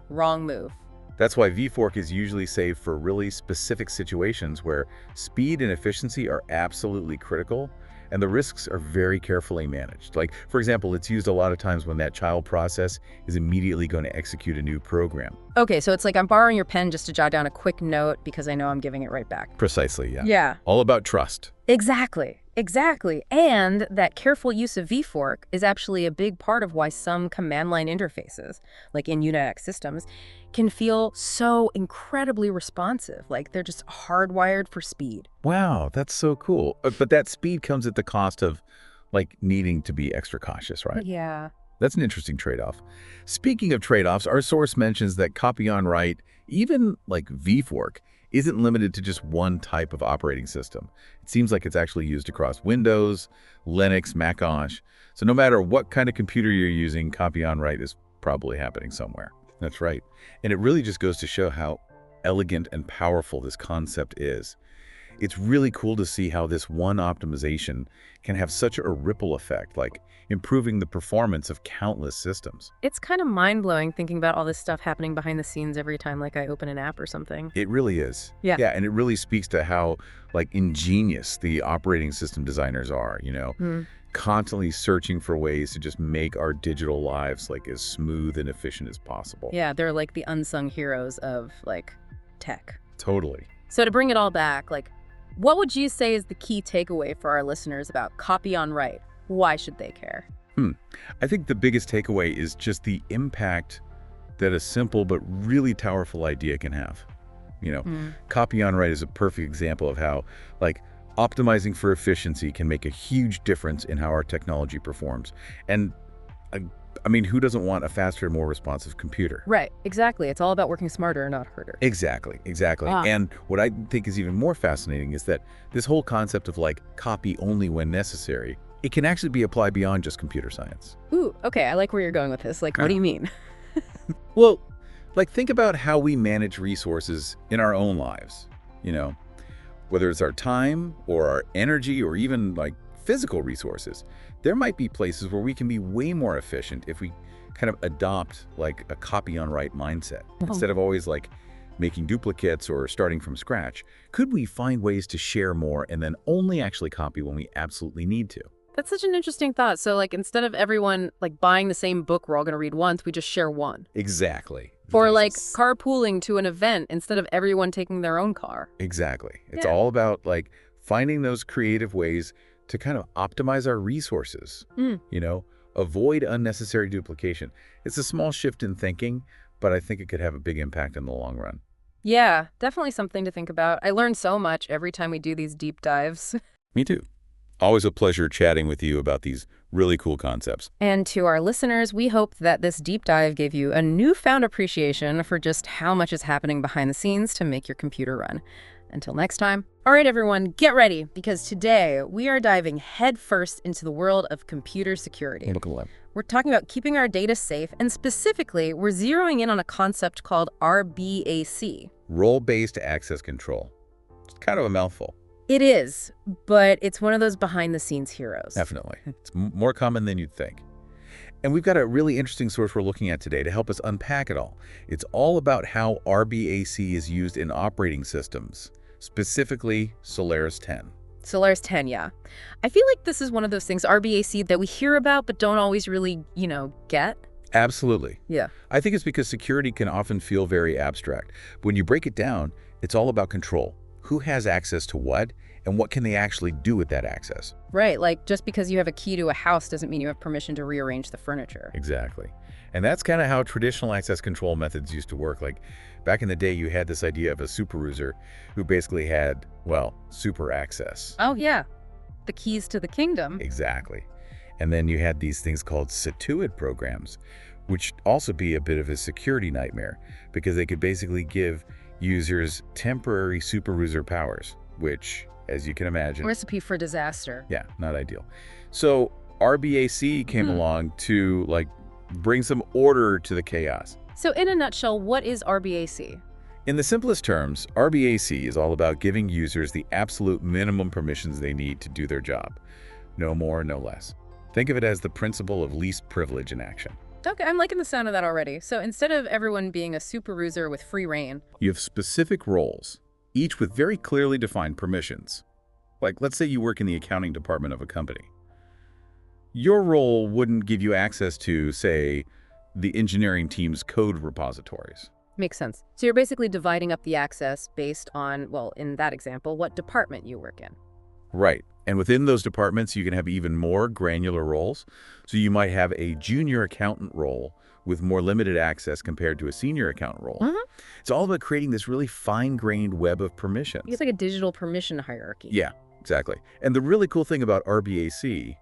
S2: Wrong move.
S1: That's why vfork is usually saved for really specific situations where speed and efficiency are absolutely critical and the risks are very carefully managed. For example, it's used a lot of times when that child process is immediately going to execute a new program.
S2: Okay, so it's like I'm borrowing your pen just to jot down a quick note because I know I'm giving it right back.
S1: Precisely, yeah.
S2: Yeah.
S1: All about trust.
S2: Exactly. And that careful use of vfork is actually a big part of why some command line interfaces, like in Unix systems, can feel so incredibly responsive. They're just hardwired for speed.
S1: Wow, that's so cool. But that speed comes at the cost of needing to be extra cautious, right?
S2: Yeah.
S1: That's an interesting trade-off. Speaking of trade-offs, our source mentions that copy on write, even vfork, isn't limited to just one type of operating system. It seems like it's actually used across Windows, Linux, Mac OS. So no matter what kind of computer you're using, copy on write is probably happening somewhere. That's right. And it really just goes to show how elegant and powerful this concept is. It's really cool to see how this one optimization can have such a ripple effect, like improving the performance of countless systems.
S2: It's kind of mind-blowing thinking about all this stuff happening behind the scenes every time like I open an app or something.
S1: It really is.
S2: Yeah.
S1: Yeah, and it really speaks to how like ingenious the operating system designers are, constantly searching for ways to just make our digital lives like as smooth and efficient as possible.
S2: Yeah, they're like the unsung heroes of like tech.
S1: Totally.
S2: So to bring it all back, like what would you say is the key takeaway for our listeners about copy on write? Why should they care?
S1: I think the biggest takeaway is just the impact that a simple but really powerful idea can have. Copy on write is a perfect example of how, like, optimizing for efficiency can make a huge difference in how our technology performs. And I mean, who doesn't want a faster, more responsive computer?
S2: Right, exactly. It's all about working smarter, not harder.
S1: Exactly. And what I think is even more fascinating is that this whole concept of like copy only when necessary, it can actually be applied beyond just computer science.
S2: Ooh, okay, I like where you're going with this. Like, what do you mean?
S1: Well, like think about how we manage resources in our own lives, whether it's our time or our energy or even like physical resources. There might be places where we can be way more efficient if we kind of adopt like a copy on write mindset. Instead of always like making duplicates or starting from scratch, could we find ways to share more and then only actually copy when we absolutely need to?
S2: That's such an interesting thought. So like instead of everyone like buying the same book we're all going to read once, we just share one.
S1: Exactly.
S2: Or like carpooling to an event instead of everyone taking their own car.
S1: Exactly. It's all about like finding those creative ways to kind of optimize our resources, avoid unnecessary duplication. It's a small shift in thinking, but I think it could have a big impact in the long run.
S2: Yeah, definitely something to think about. I learn so much every time we do these deep dives.
S1: Me too. Always a pleasure chatting with you about these really cool concepts.
S2: And to our listeners, we hope that this deep dive gave you a newfound appreciation for just how much is happening behind the scenes to make your computer run. Until next time. All right, everyone, get ready, because today we are diving headfirst into the world of computer security. We're talking about keeping our data safe, and specifically, we're zeroing in on a concept called RBAC.
S1: Role-based access control. It's kind of a mouthful.
S2: It is, but it's one of those behind-the-scenes heroes.
S1: Definitely. It's more common than you'd think. And we've got a really interesting source we're looking at today to help us unpack it all. It's all about how RBAC is used in operating systems, specifically Solaris 10.
S2: Solaris 10, yeah. I feel like this is one of those things, RBAC, that we hear about but don't always really, get.
S1: Absolutely.
S2: Yeah.
S1: I think it's because security can often feel very abstract. When you break it down, it's all about control. Who has access to what, and what can they actually do with that access?
S2: Right, like just because you have a key to a house doesn't mean you have permission to rearrange the furniture.
S1: Exactly. And that's kind of how traditional access control methods used to work. Like back in the day, you had this idea of a super user who basically had, well, super access.
S2: Oh, yeah. The keys to the kingdom.
S1: Exactly. And then you had these things called Situid programs, which also be a bit of a security nightmare because they could basically give users temporary super user powers, which, as you can imagine,
S2: recipe for disaster.
S1: Yeah, not ideal. So RBAC came along to like bring some order to the chaos.
S2: So in a nutshell, what is RBAC?
S1: In the simplest terms, RBAC is all about giving users the absolute minimum permissions they need to do their job. No more, no less. Think of it as the principle of least privilege in action.
S2: Okay, I'm liking the sound of that already. So instead of everyone being a super user with free reign,
S1: you have specific roles, each with very clearly defined permissions. Like, let's say you work in the accounting department of a company. Your role wouldn't give you access to, say, the engineering team's code repositories.
S2: Makes sense. So you're basically dividing up the access based on, well, in that example, what department you work in.
S1: Right. And within those departments, you can have even more granular roles. So you might have a junior accountant role with more limited access compared to a senior accountant role. It's all about creating this really fine-grained web of permissions.
S2: It's like a digital permission hierarchy.
S1: Yeah, exactly. And the really cool thing about RBAC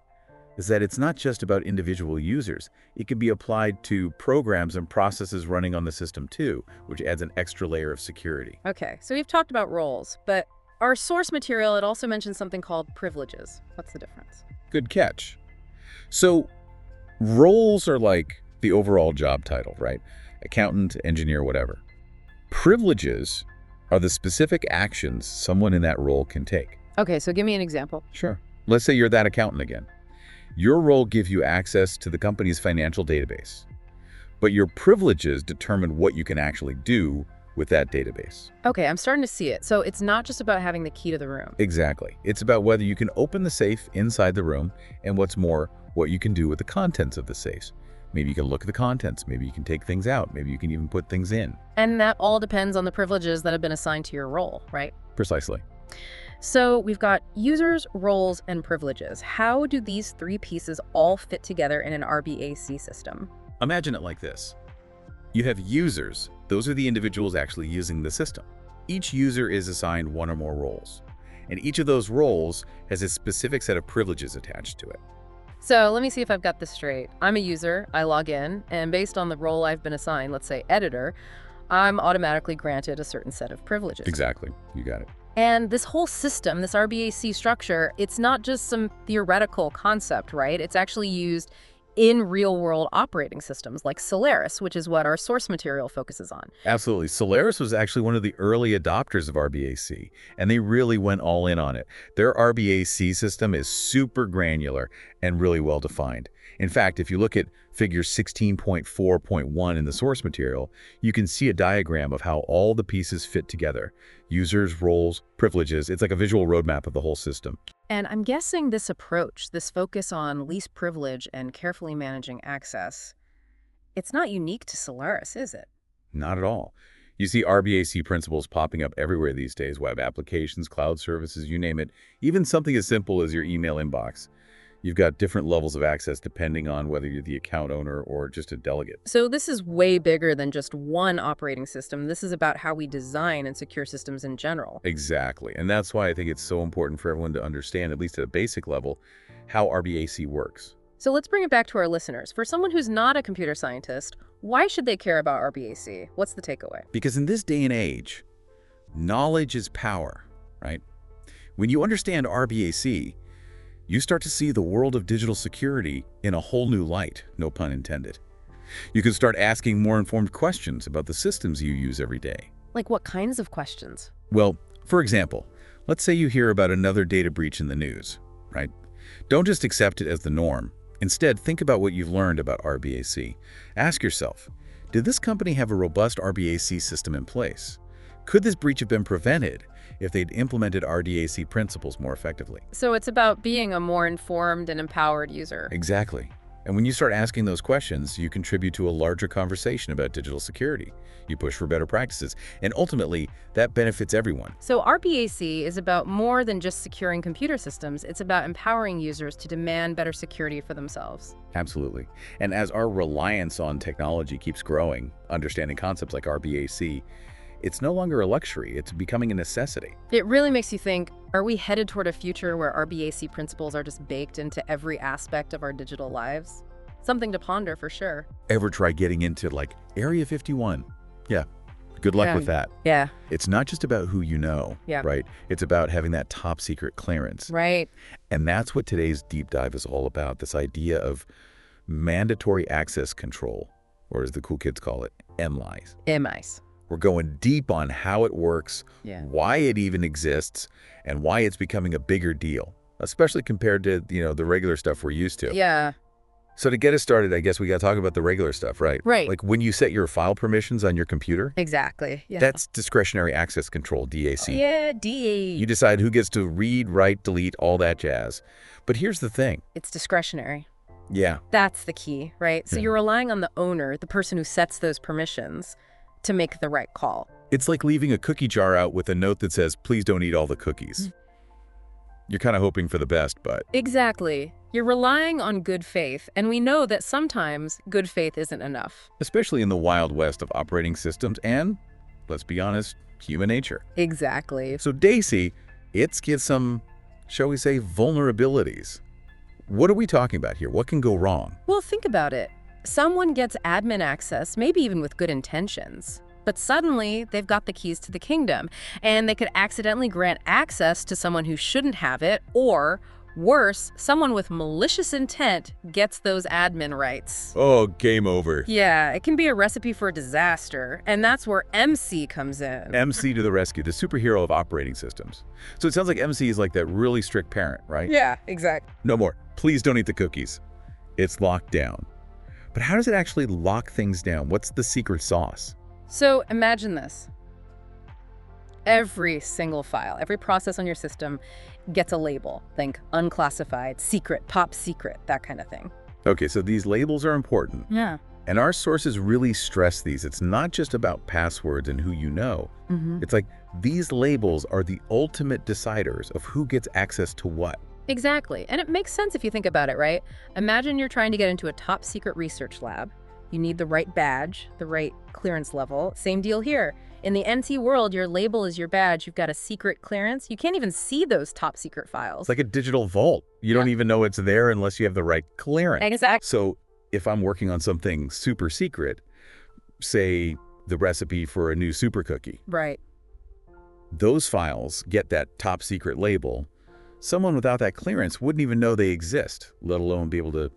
S1: is that it's not just about individual users. It can be applied to programs and processes running on the system too, which adds an extra layer of security.
S2: Okay, so we've talked about roles, but our source material, it also mentions something called privileges. What's the difference?
S1: Good catch. So roles are like the overall job title, right? Accountant, engineer, whatever. Privileges are the specific actions someone in that role can take.
S2: Okay, so give me an example.
S1: Sure. Let's say you're that accountant again. Your role gives you access to the company's financial database, but your privileges determine what you can actually do with that database.
S2: Okay, I'm starting to see it. So it's not just about having the key to the room.
S1: Exactly. It's about whether you can open the safe inside the room, and what's more, what you can do with the contents of the safes. Maybe you can look at the contents, maybe you can take things out, maybe you can even put things in.
S2: And that all depends on the privileges that have been assigned to your role, right?
S1: Precisely.
S2: So we've got users, roles, and privileges. How do these three pieces all fit together in an RBAC system?
S1: Imagine it like this. You have users. Those are the individuals actually using the system. Each user is assigned one or more roles, and each of those roles has a specific set of privileges attached to it.
S2: So let me see if I've got this straight. I'm a user, I log in, and based on the role I've been assigned, let's say editor, I'm automatically granted a certain set of privileges.
S1: Exactly. You got it.
S2: And this whole system, this RBAC structure, it's not just some theoretical concept, right? It's actually used in real-world operating systems like Solaris, which is what our source material focuses on.
S1: Absolutely. Solaris was actually one of the early adopters of RBAC, and they really went all in on it. Their RBAC system is super granular and really well defined. In fact, if you look at figure 16.4.1 in the source material, you can see a diagram of how all the pieces fit together. Users, roles, privileges. It's like a visual roadmap of the whole system.
S2: And I'm guessing this approach, this focus on least privilege and carefully managing access, it's not unique to Solaris, is it?
S1: Not at all. You see RBAC principles popping up everywhere these days, web applications, cloud services, you name it. Even something as simple as your email inbox. You've got different levels of access depending on whether you're the account owner or just a delegate.
S2: So this is way bigger than just one operating system. This is about how we design and secure systems in general.
S1: Exactly. And that's why I think it's so important for everyone to understand, at least at a basic level, how RBAC works.
S2: So let's bring it back to our listeners. For someone who's not a computer scientist, why should they care about RBAC? What's the takeaway?
S1: Because in this day and age, knowledge is power, right? When you understand RBAC, you start to see the world of digital security in a whole new light, no pun intended. You can start asking more informed questions about the systems you use every day.
S2: Like what kinds of questions?
S1: Well, for example, let's say you hear about another data breach in the news, right? Don't just accept it as the norm. Instead, think about what you've learned about RBAC. Ask yourself, did this company have a robust RBAC system in place? Could this breach have been prevented if they'd implemented RBAC principles more effectively?
S2: So it's about being a more informed and empowered user.
S1: Exactly. And when you start asking those questions, you contribute to a larger conversation about digital security. You push for better practices, and ultimately, that benefits everyone.
S2: So RBAC is about more than just securing computer systems. It's about empowering users to demand better security for themselves.
S1: Absolutely. And as our reliance on technology keeps growing, understanding concepts like RBAC, it's no longer a luxury, it's becoming a necessity.
S2: It really makes you think, are we headed toward a future where RBAC principles are just baked into every aspect of our digital lives? Something to ponder for sure.
S1: Ever try getting into like Area 51? Yeah, good luck with that.
S2: Yeah.
S1: It's not just about who you know, right? It's about having that top secret clearance.
S2: Right.
S1: And that's what today's deep dive is all about, this idea of mandatory access control, or as the cool kids call it, MLIs.
S2: MIs.
S1: We're going deep on how it works, why it even exists, and why it's becoming a bigger deal, especially compared to, the regular stuff we're used to.
S2: Yeah.
S1: So to get us started, I guess we got to talk about the regular stuff, right?
S2: Right.
S1: Like when you set your file permissions on your computer.
S2: Exactly. Yeah.
S1: That's discretionary access control, DAC.
S2: Yeah, DA.
S1: You decide who gets to read, write, delete, all that jazz. But here's the thing.
S2: It's discretionary.
S1: Yeah.
S2: That's the key, right? So you're relying on the owner, the person who sets those permissions, to make the right call.
S1: It's like leaving a cookie jar out with a note that says, please don't eat all the cookies. You're kind of hoping for the best, but...
S2: Exactly. You're relying on good faith, and we know that sometimes good faith isn't enough.
S1: Especially in the wild west of operating systems and, let's be honest, human nature.
S2: Exactly.
S1: So DAC, it's got some, shall we say, vulnerabilities. what are we talking about here? What can go wrong?
S2: Well, think about it. Someone gets admin access, maybe even with good intentions. But suddenly, they've got the keys to the kingdom, and they could accidentally grant access to someone who shouldn't have it, or worse, someone with malicious intent gets those admin rights.
S1: Oh, game over.
S2: Yeah, it can be a recipe for disaster, and that's where MC comes in.
S1: MC to the rescue, the superhero of operating systems. So it sounds like MC is like that really strict parent, right?
S2: Yeah, exactly.
S1: No more. Please don't eat the cookies. It's locked down. But how does it actually lock things down? What's the secret sauce?
S2: So imagine this. Every single file, every process on your system gets a label. Think unclassified, secret, top secret, that kind of thing.
S1: Okay, so these labels are important.
S2: Yeah.
S1: And our sources really stress these. It's not just about passwords and who you know. It's like these labels are the ultimate deciders of who gets access to what.
S2: Exactly. And it makes sense if you think about it, right? Imagine you're trying to get into a top secret research lab. You need the right badge, the right clearance level. Same deal here. In the NC world, your label is your badge. You've got a secret clearance. You can't even see those top secret files.
S1: It's like a digital vault. You don't even know it's there unless you have the right clearance.
S2: Exactly.
S1: So if I'm working on something super secret, say the recipe for a new super cookie,
S2: Right.
S1: those files get that top secret label. Someone without that clearance wouldn't even know they exist, let alone be able to,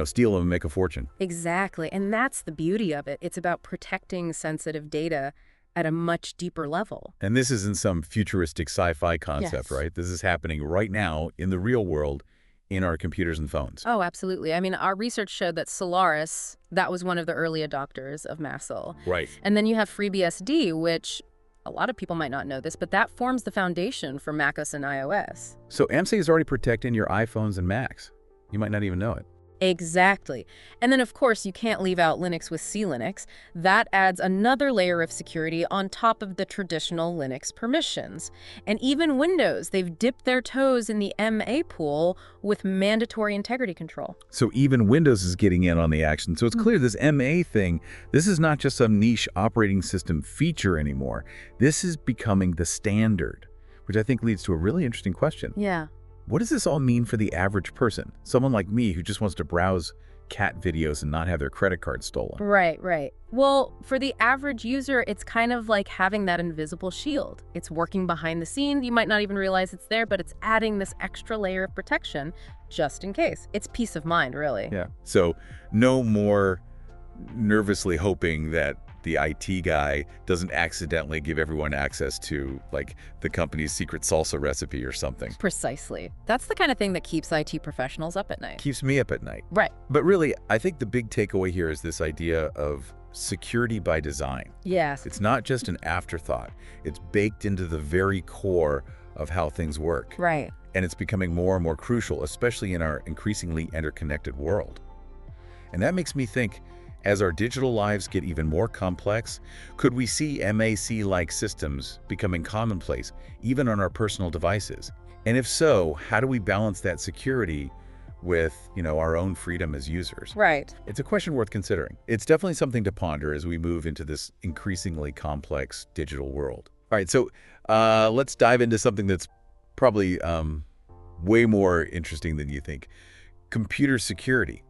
S1: steal them and make a fortune.
S2: Exactly. And that's the beauty of it. It's about protecting sensitive data at a much deeper level.
S1: And this isn't some futuristic sci-fi concept,
S2: Yes.
S1: right? This is happening right now in the real world in our computers and phones.
S2: Oh, absolutely. I mean, our research showed that Solaris, that was one of the early adopters of Massel.
S1: Right.
S2: And then you have FreeBSD, which a lot of people might not know this, but that forms the foundation for macOS and iOS.
S1: So MC is already protecting your iPhones and Macs. You might not even know it.
S2: Exactly. And then, of course, you can't leave out Linux with C-Linux. That adds another layer of security on top of the traditional Linux permissions. And even Windows, they've dipped their toes in the MA pool with mandatory integrity control.
S1: So even Windows is getting in on the action. So it's clear this MA thing, this is not just some niche operating system feature anymore. This is becoming the standard, which I think leads to a really interesting question.
S2: Yeah.
S1: What does this all mean for the average person? Someone like me who just wants to browse cat videos and not have their credit card stolen.
S2: Right, right. Well, for the average user, it's kind of like having that invisible shield. It's working behind the scenes. You might not even realize it's there, but it's adding this extra layer of protection just in case. It's peace of mind, really.
S1: Yeah. So no more nervously hoping that the IT guy doesn't accidentally give everyone access to, like, the company's secret salsa recipe or something.
S2: Precisely. That's the kind of thing that keeps IT professionals up at night.
S1: Keeps me up at night.
S2: Right.
S1: But really, I think the big takeaway here is this idea of security by design.
S2: Yes.
S1: It's not just an afterthought. It's baked into the very core of how things work.
S2: Right.
S1: And it's becoming more and more crucial, especially in our increasingly interconnected world. And that makes me think, as our digital lives get even more complex, could we see MAC-like systems becoming commonplace, even on our personal devices? And if so, how do we balance that security with, our own freedom as users?
S2: Right.
S1: It's a question worth considering. It's definitely something to ponder as we move into this increasingly complex digital world. All right, so let's dive into something that's probably way more interesting than you think. Computer security.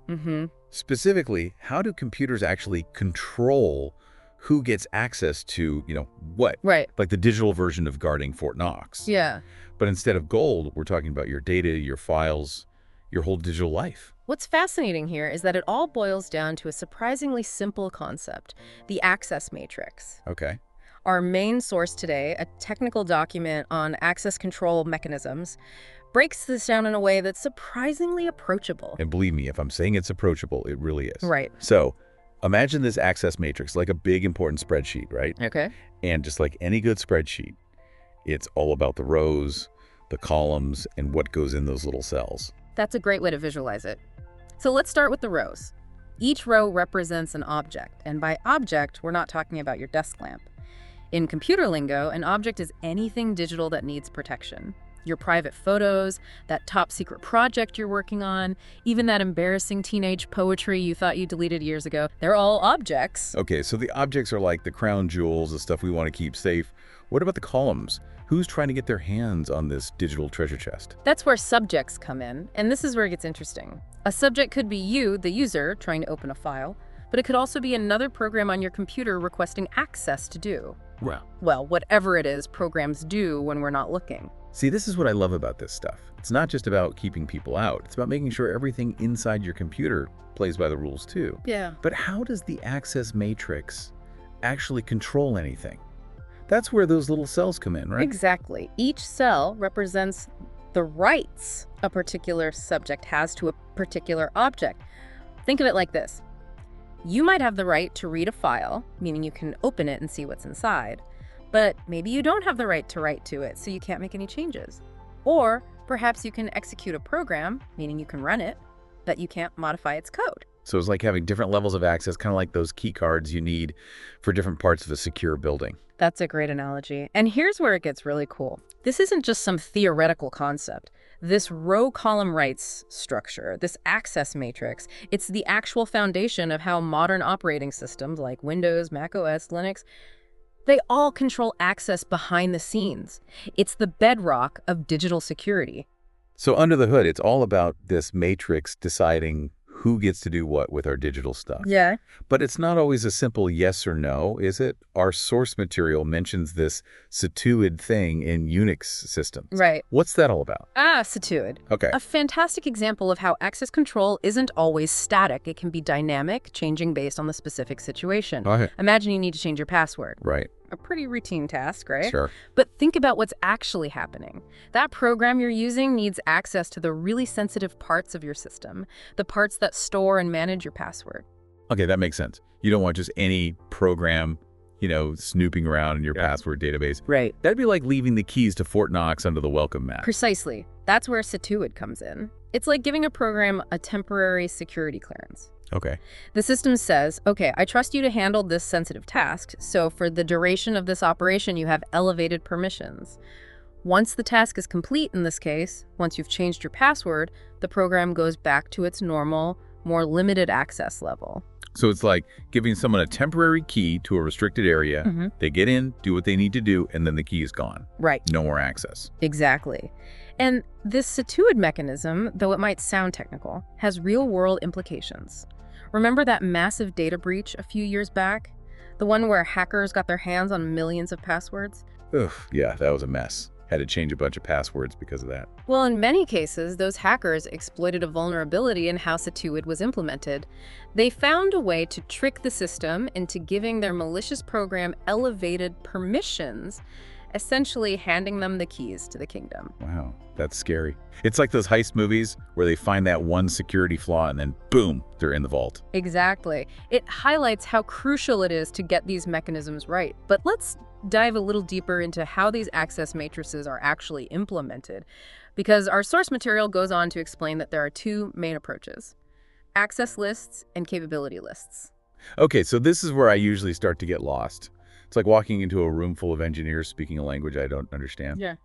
S1: Specifically, how do computers actually control who gets access to, what?
S2: Right.
S1: Like the digital version of guarding Fort Knox.
S2: Yeah.
S1: But instead of gold, we're talking about your data, your files, your whole digital life.
S2: What's fascinating here is that it all boils down to a surprisingly simple concept, the access matrix.
S1: Okay.
S2: Our main source today, a technical document on access control mechanisms, breaks this down in a way that's surprisingly approachable.
S1: And believe me, if I'm saying it's approachable, it really is.
S2: Right.
S1: So imagine this access matrix like a big important spreadsheet, right?
S2: Okay.
S1: And just like any good spreadsheet, it's all about the rows, the columns, and what goes in those little cells.
S2: That's a great way to visualize it. So let's start with the rows. Each row represents an object, and by object, we're not talking about your desk lamp. In computer lingo, an object is anything digital that needs protection. Your private photos, that top secret project you're working on, even that embarrassing teenage poetry you thought you deleted years ago, they're all objects.
S1: Okay, so the objects are like the crown jewels, the stuff we want to keep safe. What about the columns? Who's trying to get their hands on this digital treasure chest?
S2: That's where subjects come in, and this is where it gets interesting. A subject could be you, the user, trying to open a file, but it could also be another program on your computer requesting access to do. Well, whatever it is programs do when we're not looking.
S1: See, this is what I love about this stuff. It's not just about keeping people out. It's about making sure everything inside your computer plays by the rules too.
S2: Yeah.
S1: But how does the access matrix actually control anything? That's where those little cells come in, right?
S2: Exactly. Each cell represents the rights a particular subject has to a particular object. Think of it like this. You might have the right to read a file, meaning you can open it and see what's inside, but maybe you don't have the right to write to it, so you can't make any changes. Or perhaps you can execute a program, meaning you can run it, but you can't modify its code.
S1: So it's like having different levels of access, kind of like those key cards you need for different parts of a secure building.
S2: That's a great analogy. And here's where it gets really cool. This isn't just some theoretical concept. This row-column rights structure, this access matrix, it's the actual foundation of how modern operating systems like Windows, Mac OS, Linux, they all control access behind the scenes. It's the bedrock of digital security.
S1: So under the hood, it's all about this matrix deciding who gets to do what with our digital stuff.
S2: Yeah.
S1: But it's not always a simple yes or no, is it? Our source material mentions this C191 thing in Unix systems.
S2: Right.
S1: What's that all about?
S2: C191.
S1: Okay.
S2: A fantastic example of how access control isn't always static. It can be dynamic, changing based on the specific situation.
S1: Okay.
S2: Imagine you need to change your password.
S1: Right.
S2: A pretty routine task, right?
S1: Sure.
S2: But think about what's actually happening. That program you're using needs access to the really sensitive parts of your system, the parts that store and manage your password.
S1: Okay, that makes sense. You don't want just any program, snooping around in your password database.
S2: Right.
S1: That'd be like leaving the keys to Fort Knox under the welcome mat.
S2: Precisely. That's where C191 comes in. It's like giving a program a temporary security clearance.
S1: Okay.
S2: The system says, okay, I trust you to handle this sensitive task, so for the duration of this operation, you have elevated permissions. Once the task is complete in this case, once you've changed your password, the program goes back to its normal, more limited access level.
S1: So it's like giving someone a temporary key to a restricted area.
S2: Mm-hmm.
S1: They get in, do what they need to do, and then the key is gone.
S2: Right.
S1: No more access.
S2: Exactly. And this C191 mechanism, though it might sound technical, has real-world implications. Remember that massive data breach a few years back? The one where hackers got their hands on millions of passwords?
S1: Ugh, yeah, that was a mess. Had to change a bunch of passwords because of that.
S2: Well, in many cases, those hackers exploited a vulnerability in how C191 was implemented. They found a way to trick the system into giving their malicious program elevated permissions, essentially handing them the keys to the kingdom.
S1: Wow, that's scary. It's like those heist movies where they find that one security flaw and then boom, they're in the vault.
S2: Exactly. It highlights how crucial it is to get these mechanisms right. But let's dive a little deeper into how these access matrices are actually implemented, because our source material goes on to explain that there are two main approaches: access lists and capability lists.
S1: Okay, so this is where I usually start to get lost. It's like walking into a room full of engineers speaking a language I don't understand.
S2: Yeah.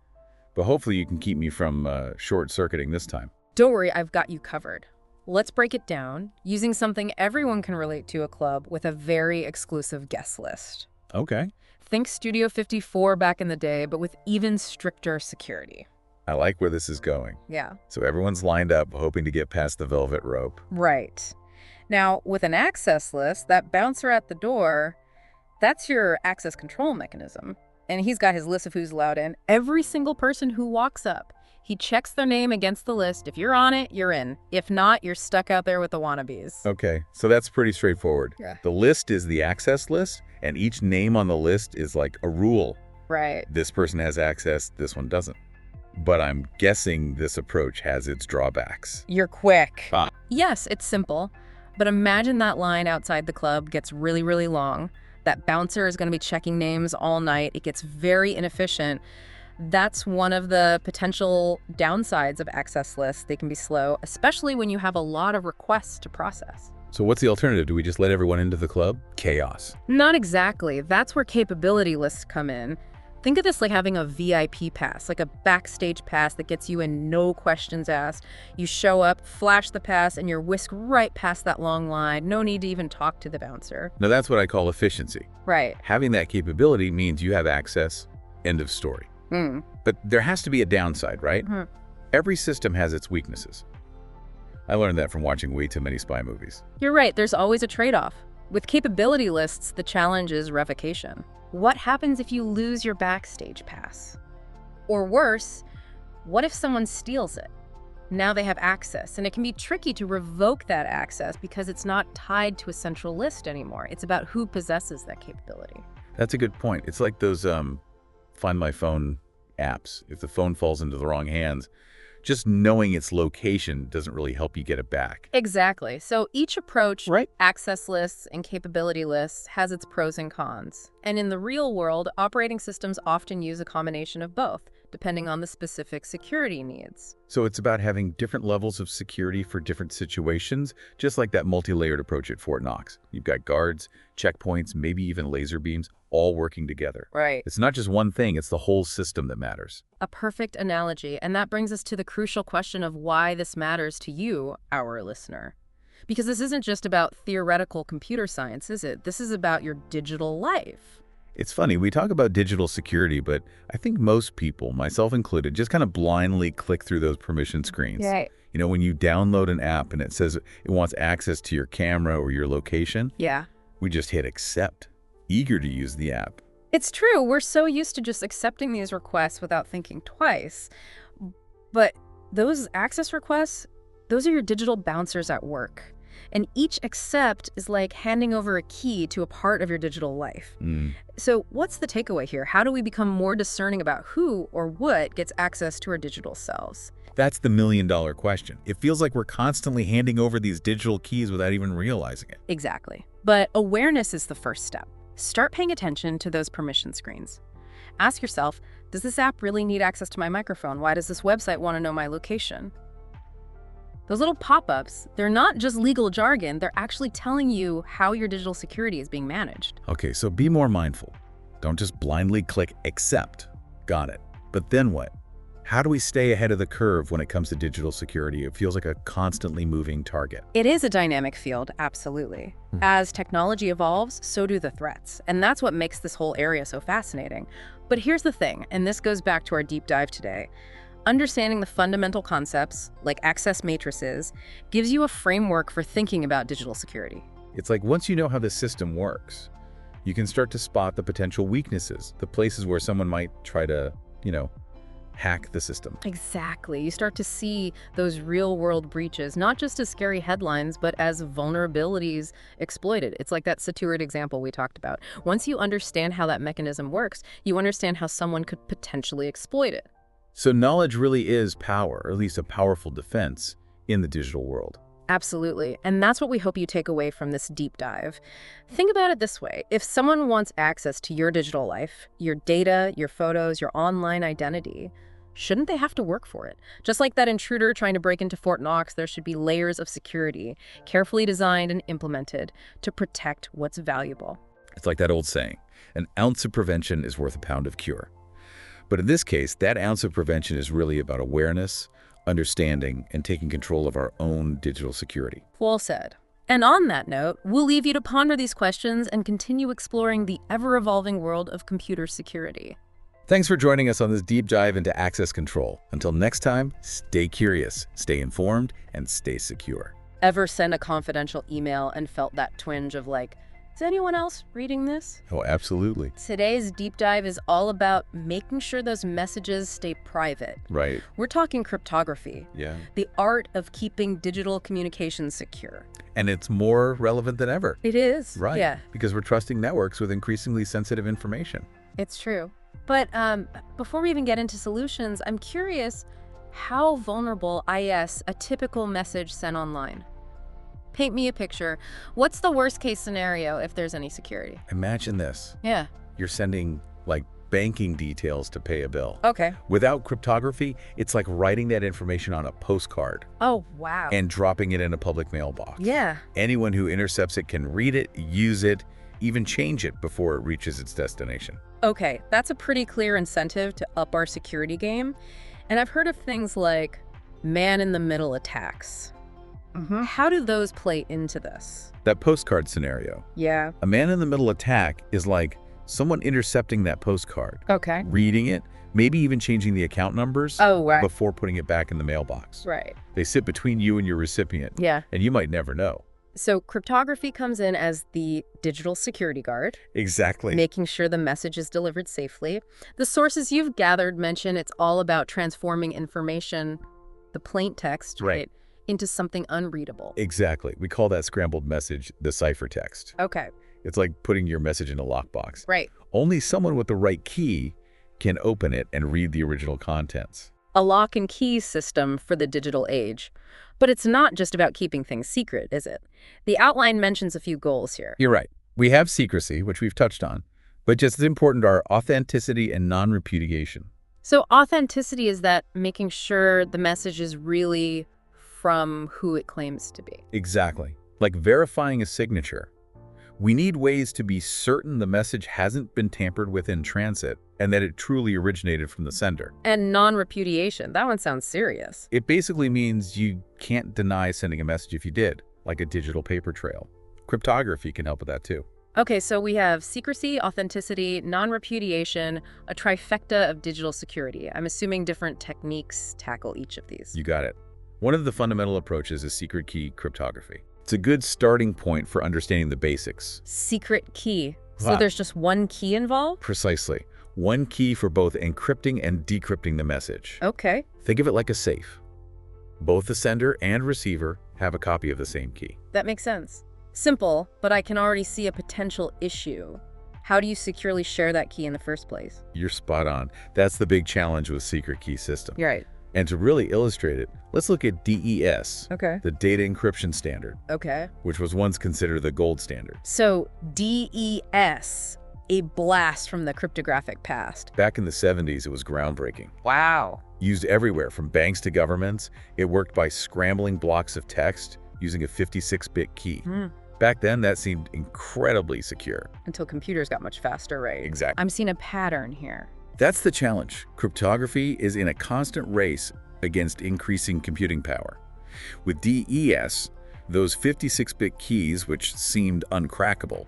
S1: But hopefully you can keep me from short-circuiting this time.
S2: Don't worry, I've got you covered. Let's break it down using something everyone can relate to, a club with a very exclusive guest list.
S1: Okay.
S2: Think Studio 54 back in the day, but with even stricter security.
S1: I like where this is going.
S2: Yeah.
S1: So everyone's lined up hoping to get past the velvet rope.
S2: Right. Now, with an access list, that bouncer at the door, that's your access control mechanism. And he's got his list of who's allowed in. Every single person who walks up, he checks their name against the list. If you're on it, you're in. If not, you're stuck out there with the wannabes.
S1: Okay, so that's pretty straightforward.
S2: Yeah.
S1: The list is the access list, and each name on the list is like a rule.
S2: Right.
S1: This person has access, this one doesn't. But I'm guessing this approach has its drawbacks.
S2: You're quick.
S1: Ah.
S2: Yes, it's simple. But imagine that line outside the club gets really, really long. That bouncer is going to be checking names all night. It gets very inefficient. That's one of the potential downsides of access lists. They can be slow, especially when you have a lot of requests to process.
S1: So what's the alternative? Do we just let everyone into the club? Chaos.
S2: Not exactly. That's where capability lists come in. Think of this like having a VIP pass, like a backstage pass that gets you in, no questions asked. You show up, flash the pass, and you're whisked right past that long line. No need to even talk to the bouncer.
S1: Now that's what I call efficiency.
S2: Right.
S1: Having that capability means you have access, end of story.
S2: Hmm.
S1: But there has to be a downside, right?
S2: Mhm.
S1: Every system has its weaknesses. I learned that from watching way too many spy movies.
S2: You're right, there's always a trade-off. With capability lists, the challenge is revocation. What happens if you lose your backstage pass? Or worse, what if someone steals it? Now they have access, and it can be tricky to revoke that access because it's not tied to a central list anymore. It's about who possesses that capability.
S1: That's a good point. It's like those Find My Phone apps. If the phone falls into the wrong hands, just knowing its location doesn't really help you get it back.
S2: Exactly. So each approach,
S1: Right.
S2: access lists and capability lists, has its pros and cons. And in the real world, operating systems often use a combination of both, depending on the specific security needs.
S1: So it's about having different levels of security for different situations, just like that multi-layered approach at Fort Knox. You've got guards, checkpoints, maybe even laser beams, all working together.
S2: Right.
S1: It's not just one thing, it's the whole system that matters.
S2: A perfect analogy, and that brings us to the crucial question of why this matters to you, our listener. Because this isn't just about theoretical computer science, is it? This is about your digital life.
S1: It's funny, we talk about digital security, but I think most people, myself included, just kind of blindly click through those permission screens.
S2: Right.
S1: You know, when you download an app and it says it wants access to your camera or your location,
S2: Yeah.
S1: we just hit accept, eager to use the app.
S2: It's true. We're so used to just accepting these requests without thinking twice. But those access requests, those are your digital bouncers at work. And each accept is like handing over a key to a part of your digital life. So what's the takeaway here? How do we become more discerning about who or what gets access to our digital selves?
S1: That's the million-dollar question. It feels like we're constantly handing over these digital keys without even realizing it.
S2: Exactly. But awareness is the first step. Start paying attention to those permission screens. Ask yourself, does this app really need access to my microphone? Why does this website want to know my location? Those little pop-ups, they're not just legal jargon, they're actually telling you how your digital security is being managed.
S1: Okay, so be more mindful. Don't just blindly click accept. Got it. But then what? How do we stay ahead of the curve when it comes to digital security? It feels like a constantly moving target.
S2: It is a dynamic field, absolutely. As technology evolves, so do the threats. And that's what makes this whole area so fascinating. But here's the thing, and this goes back to our deep dive today. Understanding the fundamental concepts, like access matrices, gives you a framework for thinking about digital security.
S1: It's like once you know how the system works, you can start to spot the potential weaknesses, the places where someone might try to, hack the system.
S2: Exactly. You start to see those real-world breaches, not just as scary headlines, but as vulnerabilities exploited. It's like that Saturid example we talked about. Once you understand how that mechanism works, you understand how someone could potentially exploit it.
S1: So knowledge really is power, or at least a powerful defense in the digital world.
S2: Absolutely. And that's what we hope you take away from this deep dive. Think about it this way. If someone wants access to your digital life, your data, your photos, your online identity, shouldn't they have to work for it? Just like that intruder trying to break into Fort Knox, there should be layers of security, carefully designed and implemented to protect what's valuable.
S1: It's like that old saying, an ounce of prevention is worth a pound of cure. But in this case, that ounce of prevention is really about awareness, understanding, and taking control of our own digital security.
S2: Well said. And on that note, we'll leave you to ponder these questions and continue exploring the ever-evolving world of computer security.
S1: Thanks for joining us on this deep dive into access control. Until next time, stay curious, stay informed, and stay secure.
S2: Ever sent a confidential email and felt that twinge of like, is anyone else reading this?
S1: Oh, absolutely.
S2: Today's deep dive is all about making sure those messages stay private.
S1: Right.
S2: We're talking cryptography,
S1: Yeah.
S2: the art of keeping digital communications secure.
S1: And it's more relevant than ever.
S2: It is.
S1: Right.
S2: Yeah,
S1: Because we're trusting networks with increasingly sensitive information.
S2: it's true. But before we even get into solutions, I'm curious, how vulnerable is a typical message sent online? Paint me a picture. What's the worst case scenario if there's any security?
S1: Imagine this.
S2: Yeah.
S1: You're sending, banking details to pay a bill.
S2: Okay.
S1: Without cryptography, it's like writing that information on a postcard
S2: Oh, wow.
S1: and dropping it in a public mailbox.
S2: Yeah.
S1: Anyone who intercepts it can read it, use it, even change it before it reaches its destination.
S2: Okay, that's a pretty clear incentive to up our security game. And I've heard of things like man-in-the-middle attacks. How do those play into this?
S1: That postcard scenario,
S2: Yeah.
S1: a man-in-the-middle attack is like Someone intercepting that postcard,
S2: Okay.
S1: reading it, maybe even changing the account numbers
S2: Oh, right.
S1: before putting it back in the mailbox.
S2: Right.
S1: They sit between you and your recipient,
S2: Yeah.
S1: and you might never know.
S2: So cryptography comes in as the digital security guard,
S1: Exactly.
S2: making sure the message is delivered safely. The sources you've gathered mention it's all about transforming information, the plain text,
S1: Right.
S2: into something unreadable.
S1: Exactly. We call that scrambled message the ciphertext.
S2: Okay.
S1: It's like putting your message in a lockbox.
S2: Right.
S1: Only someone with the right key can open it and read the original contents.
S2: A lock and key system for the digital age. But it's not just about keeping things secret, is it? The outline mentions a few goals here.
S1: You're right. We have secrecy, which we've touched on, but just as important are authenticity and non-repudiation.
S2: So authenticity is that making sure the message is really from who it claims to be.
S1: Exactly. Like verifying a signature. We need ways to be certain the message hasn't been tampered with in transit and that it truly originated from the sender.
S2: And non-repudiation, that one sounds serious.
S1: It basically means you can't deny sending a message if you did, like a digital paper trail. Cryptography can help with that too.
S2: Okay, so we have secrecy, authenticity, non-repudiation, a trifecta of digital security. I'm assuming different techniques tackle each of these.
S1: You got it. One of the fundamental approaches is secret key cryptography. It's a good starting point for understanding the basics.
S2: Secret key. So
S1: Wow.
S2: there's just one key involved?
S1: Precisely. One key for both encrypting and decrypting the message.
S2: Okay.
S1: Think of it like a safe. Both the sender and receiver have a copy of the same key.
S2: That makes sense. Simple, but I can already see a potential issue. How do you securely share that key in the first place?
S1: You're spot on. That's the big challenge with secret key system.
S2: You're right.
S1: And to really illustrate it, let's look at DES,
S2: Okay.
S1: the data encryption standard,
S2: Okay.
S1: which was once considered the gold standard.
S2: So DES, a blast from the cryptographic past.
S1: Back in the 70s, it was groundbreaking.
S2: Wow.
S1: Used everywhere, from banks to governments, it worked by scrambling blocks of text using a 56-bit key. Back then, that seemed incredibly secure.
S2: Until computers got much faster, right?
S1: Exactly.
S2: I'm seeing a pattern here.
S1: That's the challenge. Cryptography is in a constant race against increasing computing power. With DES, those 56-bit keys, which seemed uncrackable,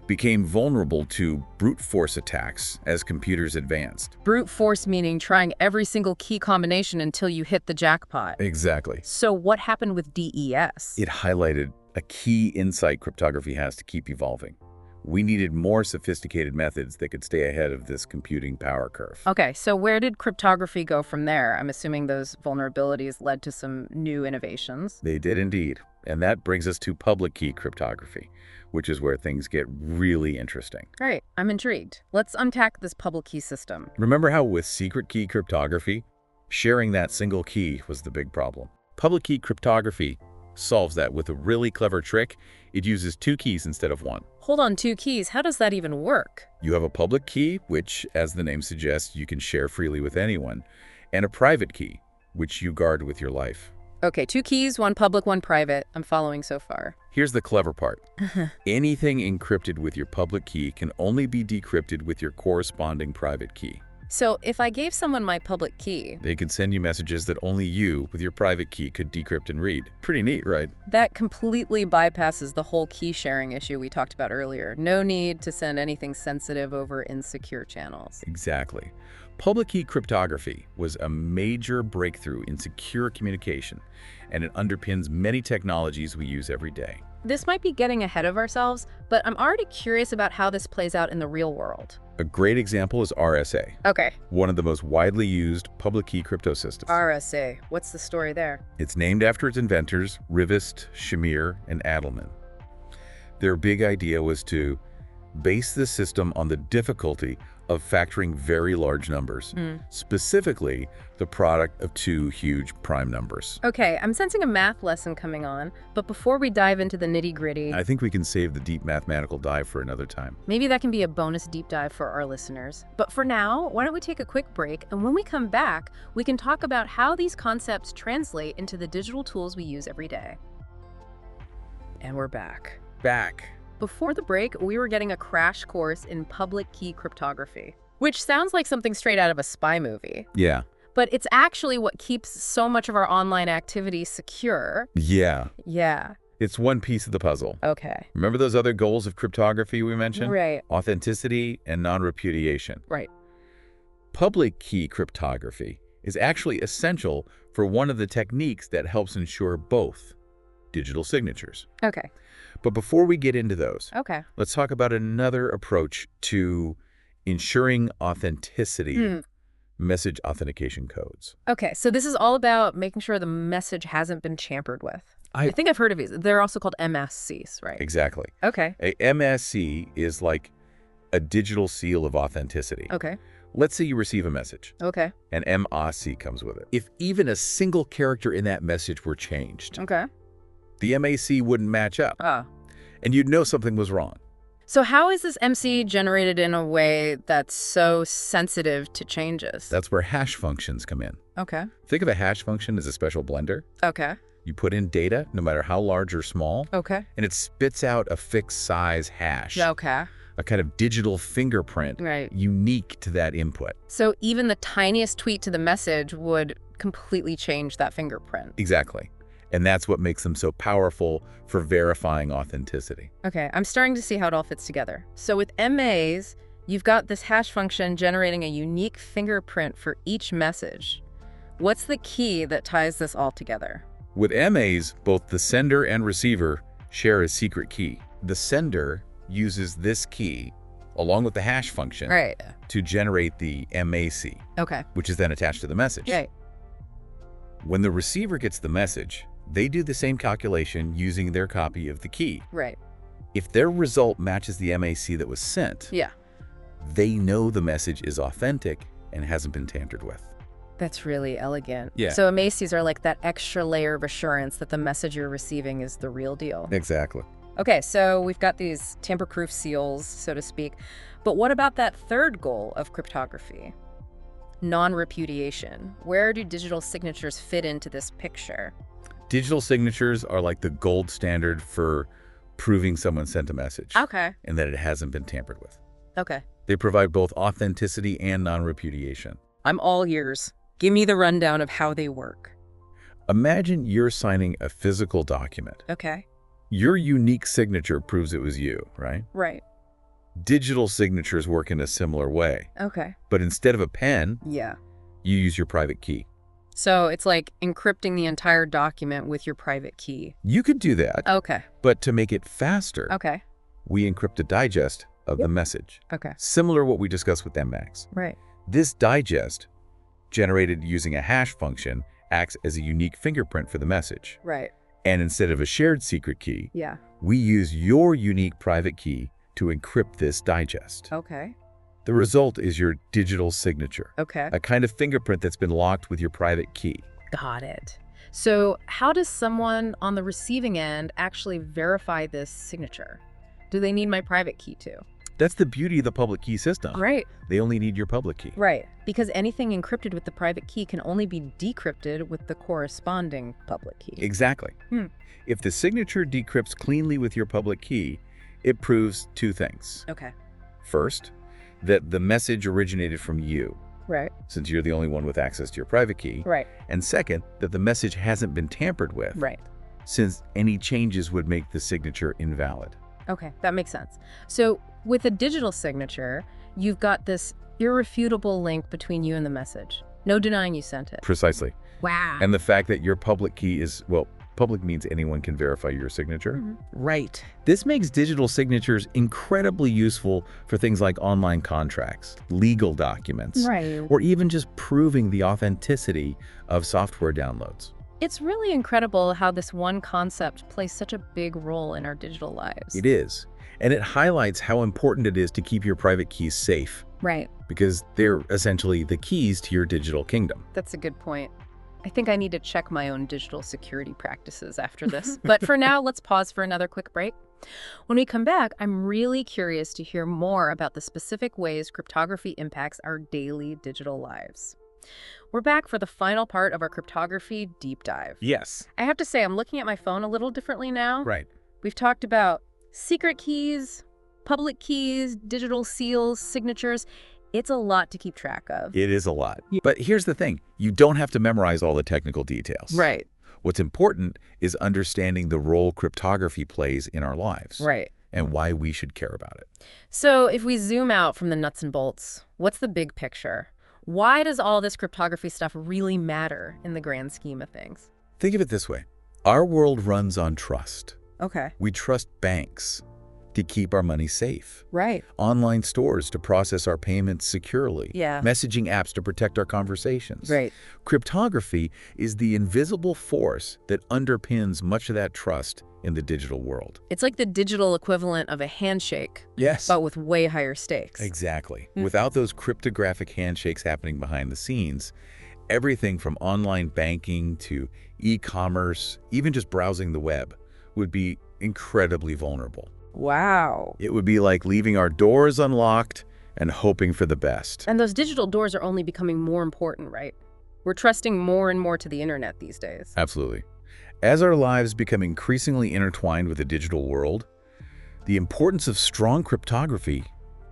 S1: became vulnerable to brute force attacks as computers advanced.
S2: Brute force meaning trying every single key combination until you hit the jackpot.
S1: Exactly.
S2: So what happened with DES?
S1: It highlighted a key insight cryptography has to keep evolving. We needed more sophisticated methods that could stay ahead of this computing power curve.
S2: Okay, so where did cryptography go from there? I'm assuming those vulnerabilities led to some new innovations.
S1: They did indeed. And that brings us to public key cryptography, which is where things get really interesting.
S2: Right, I'm intrigued. Let's unpack this public key system.
S1: Remember how with secret key cryptography, sharing that single key was the big problem? Public key cryptography solves that with a really clever trick. It uses two keys instead of one.
S2: Hold on, two keys. How does that even work?
S1: You have a public key, which, as the name suggests, you can share freely with anyone, and a private key, which you guard with your life.
S2: Okay, two keys, one public, one private. I'm following so far.
S1: Here's the clever part. Anything encrypted with your public key can only be decrypted with your corresponding private key.
S2: So if I gave someone my public key,
S1: They can send you messages that only you, with your private key, could decrypt and read. Pretty neat, right?
S2: that completely bypasses the whole key sharing issue we talked about earlier. No need to send anything sensitive over insecure channels.
S1: Exactly. Public key cryptography was a major breakthrough in secure communication, and it underpins many technologies we use every day.
S2: This might be getting ahead of ourselves, but I'm already curious about how this plays out in the real world.
S1: A great example is RSA,
S2: Okay.
S1: one of the most widely used public key crypto systems.
S2: RSA. What's the story there?
S1: It's named after its inventors, Rivest, Shamir, and Adelman. Their big idea was to base the system on the difficulty of factoring very large numbers, specifically the product of two huge prime numbers.
S2: Okay, I'm sensing a math lesson coming on, but before we dive into the nitty-gritty,
S1: I think we can save the deep mathematical dive for another time.
S2: maybe that can be a bonus deep dive for our listeners. But for now, why don't we take a quick break, and when we come back, we can talk about how these concepts translate into the digital tools we use every day. And we're back. Before the break, we were getting a crash course in public key cryptography, which sounds like something straight out of a spy movie.
S1: Yeah.
S2: But it's actually what keeps so much of our online activity secure.
S1: Yeah.
S2: Yeah.
S1: It's one piece of the puzzle.
S2: Okay.
S1: Remember those other goals of cryptography we mentioned?
S2: Right.
S1: Authenticity and non-repudiation.
S2: Right.
S1: Public key cryptography is actually essential for one of the techniques that helps ensure both digital signatures.
S2: Okay.
S1: But before we get into those,
S2: Okay.
S1: let's talk about another approach to ensuring authenticity, message authentication codes.
S2: Okay, so this is all about making sure the message hasn't been tampered with. I think I've heard of these. They're also called MSCs, right?
S1: Exactly.
S2: Okay.
S1: A MSC is like a digital seal of authenticity.
S2: Okay.
S1: Let's say you receive a message.
S2: Okay.
S1: An MAC comes with it. If even a single character in that message were changed,
S2: Okay.
S1: the MAC wouldn't match up,
S2: Ah.
S1: and you'd know something was wrong.
S2: So how is this MC generated in a way that's so sensitive to changes?
S1: That's where hash functions come in.
S2: Okay.
S1: Think of a hash function as a special blender.
S2: Okay.
S1: You put in data, no matter how large or small,
S2: Okay.
S1: and it spits out a fixed size hash,
S2: Okay.
S1: a kind of digital fingerprint
S2: Right.
S1: unique to that input.
S2: So even the tiniest tweet to the message would completely change that fingerprint.
S1: Exactly. And that's what makes them so powerful for verifying authenticity.
S2: Okay, I'm starting to see how it all fits together. So with MAs, you've got this hash function generating a unique fingerprint for each message. What's the key that ties this all together?
S1: With MAs, both the sender and receiver share a secret key. The sender uses this key, along with the hash function,
S2: Right.
S1: to generate the MAC,
S2: Okay.
S1: which is then attached to the message.
S2: Right.
S1: When the receiver gets the message, they do the same calculation using their copy of the key.
S2: Right.
S1: If their result matches the MAC that was sent,
S2: Yeah.
S1: they know the message is authentic and hasn't been tampered with.
S2: That's really elegant.
S1: Yeah.
S2: So MACs are like that extra layer of assurance that the message you're receiving is the real deal.
S1: Exactly.
S2: Okay, so we've got these tamper-proof seals, so to speak. But what about that third goal of cryptography? Non-repudiation. Where do digital signatures fit into this picture?
S1: Digital signatures are like the gold standard for proving someone sent a message
S2: Okay.
S1: and that it hasn't been tampered with.
S2: Okay.
S1: They provide both authenticity and non-repudiation.
S2: I'm all ears. Give me the rundown of how they work.
S1: Imagine you're signing a physical document.
S2: Okay.
S1: Your unique signature proves it was you, right?
S2: Right.
S1: Digital signatures work in a similar way,
S2: Okay.
S1: but instead of a pen,
S2: Yeah.
S1: you use your private key.
S2: So it's like encrypting the entire document with your private key.
S1: You could do that,
S2: Okay.
S1: but to make it faster,
S2: Okay.
S1: we encrypt a digest of the message,
S2: Okay.
S1: similar to what we discussed with MMAX.
S2: Right.
S1: This digest, generated using a hash function, acts as a unique fingerprint for the message.
S2: Right.
S1: And instead of a shared secret key,
S2: Yeah.
S1: we use your unique private key to encrypt this digest.
S2: Okay.
S1: The result is your digital signature,
S2: Okay.
S1: a kind of fingerprint that's been locked with your private key.
S2: Got it. So how does someone on the receiving end actually verify this signature? Do they need my private key too?
S1: That's the beauty of the public key system.
S2: Right.
S1: They only need your public key.
S2: Right. Because anything encrypted with the private key can only be decrypted with the corresponding public key.
S1: Exactly. If the signature decrypts cleanly with your public key, it proves two things.
S2: Okay.
S1: First, that the message originated from you,
S2: Right.
S1: since you're the only one with access to your private key.
S2: Right.
S1: And second, that the message hasn't been tampered with,
S2: Right.
S1: since any changes would make the signature invalid.
S2: Okay, that makes sense. So with a digital signature, you've got this irrefutable link between you and the message. No denying you sent it.
S1: Precisely.
S2: Wow.
S1: And the fact that your public key is, well, public means anyone can verify your signature.
S2: Right.
S1: This makes digital signatures incredibly useful for things like online contracts, legal documents,
S2: Right.
S1: or even just proving the authenticity of software downloads.
S2: It's really incredible how this one concept plays such a big role in our digital lives.
S1: It is. And it highlights how important it is to keep your private keys safe,
S2: Right.
S1: because they're essentially the keys to your digital kingdom.
S2: That's a good point. I think I need to check my own digital security practices after this. But for now, let's pause for another quick break. When we come back, I'm really curious to hear more about the specific ways cryptography impacts our daily digital lives. We're back for the final part of our cryptography deep dive.
S1: Yes.
S2: I have to say, I'm looking at my phone a little differently now.
S1: Right.
S2: We've talked about secret keys, public keys, digital seals, signatures. It's a lot to keep track of.
S1: It is a lot. But here's the thing. You don't have to memorize all the technical details.
S2: Right.
S1: What's important is understanding the role cryptography plays in our lives
S2: Right.
S1: and why we should care about it.
S2: So if we zoom out from the nuts and bolts, what's the big picture? Why does all this cryptography stuff really matter in the grand scheme of things?
S1: Think of it this way. Our world runs on trust.
S2: Okay.
S1: We trust banks to keep our money safe,
S2: Right.
S1: online stores to process our payments securely,
S2: Yeah.
S1: messaging apps to protect our conversations.
S2: Right.
S1: Cryptography is the invisible force that underpins much of that trust in the digital world.
S2: It's like the digital equivalent of a handshake,
S1: Yes.
S2: but with way higher stakes.
S1: Exactly. Without those cryptographic handshakes happening behind the scenes, everything from online banking to e-commerce, even just browsing the web, would be incredibly vulnerable.
S2: Wow.
S1: It would be like leaving our doors unlocked and hoping for the best.
S2: And those digital doors are only becoming more important, right? We're trusting more and more to the internet these days.
S1: Absolutely. As our lives become increasingly intertwined with the digital world, the importance of strong cryptography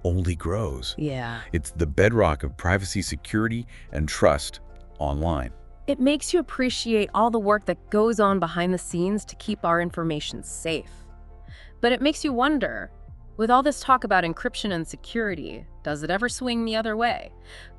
S1: only grows.
S2: Yeah.
S1: It's the bedrock of privacy, security, and trust online.
S2: It makes you appreciate all the work that goes on behind the scenes to keep our information safe. But it makes you wonder, with all this talk about encryption and security, does it ever swing the other way?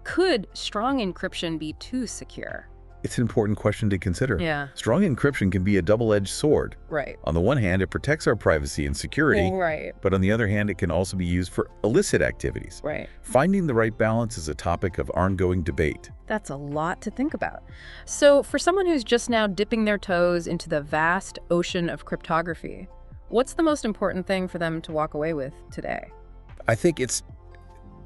S2: Could strong encryption be too secure?
S1: It's an important question to consider.
S2: Yeah.
S1: Strong encryption can be a double-edged sword.
S2: Right.
S1: On the one hand, it protects our privacy and security,
S2: Right.
S1: but on the other hand, it can also be used for illicit activities.
S2: Right.
S1: Finding the right balance is a topic of ongoing debate.
S2: That's a lot to think about. So for someone who's just now dipping their toes into the vast ocean of cryptography, what's the most important thing for them to walk away with today?
S1: I think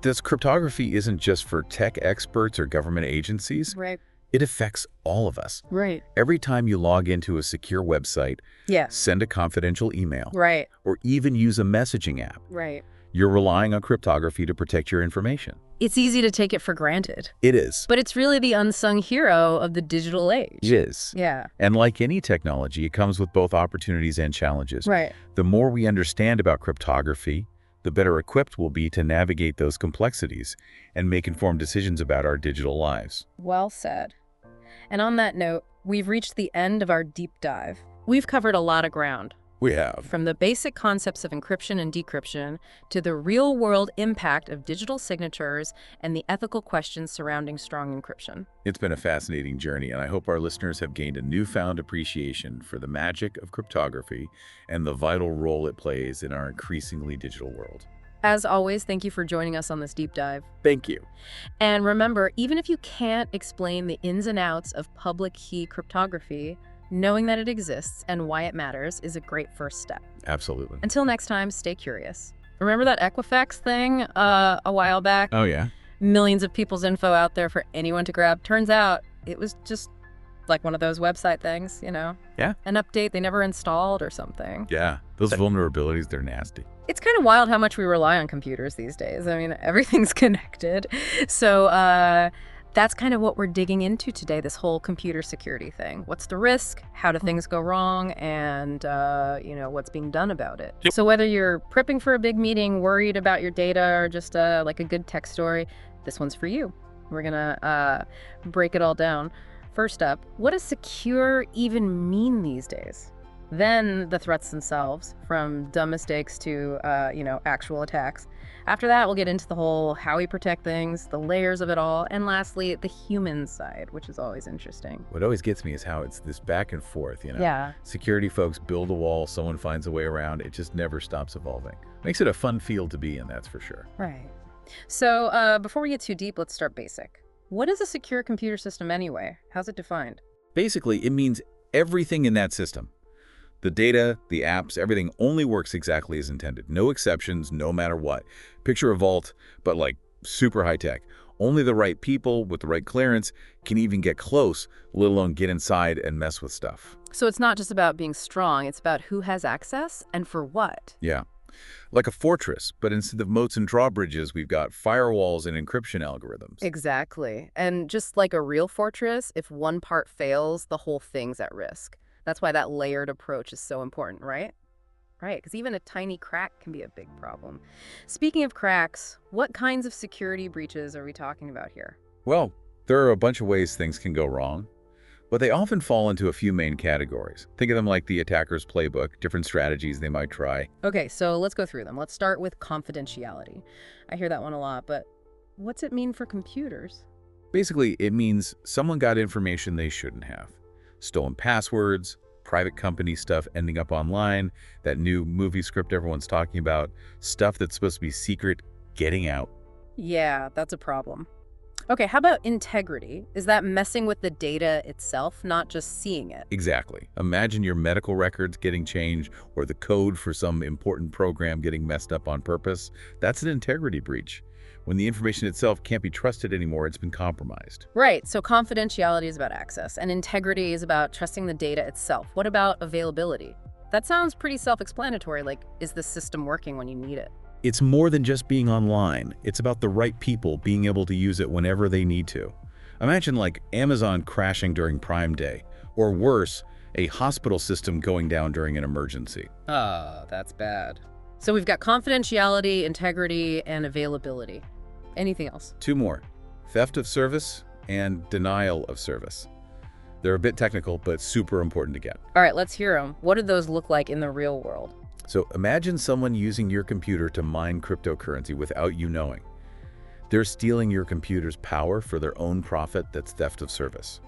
S1: this cryptography isn't just for tech experts or government agencies.
S2: Right.
S1: It affects all of us.
S2: Right.
S1: Every time you log into a secure website,
S2: Yes.
S1: send a confidential email,
S2: Right.
S1: or even use a messaging app,
S2: Right.
S1: you're relying on cryptography to protect your information.
S2: It's easy to take it for granted,
S1: It is.
S2: but it's really the unsung hero of the digital age.
S1: It is.
S2: Yeah.
S1: And like any technology, it comes with both opportunities and challenges.
S2: Right.
S1: The more we understand about cryptography, the better equipped we'll be to navigate those complexities and make informed decisions about our digital lives.
S2: Well said. And on that note, we've reached the end of our deep dive. We've covered a lot of ground,
S1: We have.
S2: from the basic concepts of encryption and decryption to the real-world impact of digital signatures and the ethical questions surrounding strong encryption.
S1: It's been a fascinating journey, and I hope our listeners have gained a newfound appreciation for the magic of cryptography and the vital role it plays in our increasingly digital world.
S2: As always, thank you for joining us on this deep dive.
S1: Thank you.
S2: And remember, even if you can't explain the ins and outs of public key cryptography, knowing that it exists and why it matters is a great first step.
S1: Absolutely.
S2: Until next time, stay curious. Remember that Equifax thing a while back?
S1: Oh, yeah?
S2: Millions of people's info out there for anyone to grab. Turns out it was just like one of those website things, you know?
S1: Yeah.
S2: An update they never installed or something.
S1: Yeah. Those vulnerabilities, they're nasty.
S2: It's kind of wild how much we rely on computers these days. I mean, everything's connected. So that's kind of what we're digging into today, this whole computer security thing. What's the risk? How do things go wrong? And, what's being done about it?
S1: Yep.
S2: So whether you're prepping for a big meeting, worried about your data, or just like a good tech story, this one's for you. We're going to break it all down. First up, what does secure even mean these days? Then the threats themselves, from dumb mistakes to, actual attacks. After that, we'll get into the whole how we protect things, the layers of it all, and lastly, the human side, which is always interesting.
S1: What always gets me is how it's this back and forth, you know?
S2: Yeah.
S1: Security folks build a wall, someone finds a way around, it just never stops evolving. Makes it a fun field to be in, that's for sure.
S2: Right. So before we get too deep, let's start basic. What is a secure computer system anyway? How's it defined?
S1: Basically, it means everything in that system. The data, the apps, everything only works exactly as intended. No exceptions, no matter what. Picture a vault, but like super high tech. Only the right people with the right clearance can even get close, let alone get inside and mess with stuff.
S2: So it's not just about being strong, it's about who has access and for what.
S1: Yeah. Like a fortress, but instead of moats and drawbridges, we've got firewalls and encryption algorithms.
S2: Exactly. And just like a real fortress, if one part fails, the whole thing's at risk. That's why that layered approach is so important, right? Right, because even a tiny crack can be a big problem. Speaking of cracks, what kinds of security breaches are we talking about here?
S1: Well, there are a bunch of ways things can go wrong. But they often fall into a few main categories. Think of them like the attacker's playbook, different strategies they might try.
S2: Okay, so let's go through them. Let's start with confidentiality. I hear that one a lot, but what's it mean for computers?
S1: Basically, it means someone got information they shouldn't have. Stolen passwords, private company stuff ending up online, that new movie script everyone's talking about, stuff that's supposed to be secret getting out.
S2: Yeah, that's a problem. Okay, how about integrity? Is that messing with the data itself, not just seeing it?
S1: Exactly. Imagine your medical records getting changed or the code for some important program getting messed up on purpose. That's an integrity breach. When the information itself can't be trusted anymore, it's been compromised.
S2: Right, so confidentiality is about access, and integrity is about trusting the data itself. What about availability? That sounds pretty self-explanatory, like, is the system working when you need it?
S1: It's more than just being online. It's about the right people being able to use it whenever they need to. Imagine like Amazon crashing during Prime Day, or worse, a hospital system going down during an emergency.
S2: Ah, that's bad. So we've got confidentiality, integrity, and availability. Anything else?
S1: Two more: theft of service and denial of service. They're a bit technical, but super important to get.
S2: All right, let's hear them. What do those look like in the real world?
S1: So imagine someone using your computer to mine cryptocurrency without you knowing. They're stealing your computer's power for their own profit. That's theft of service.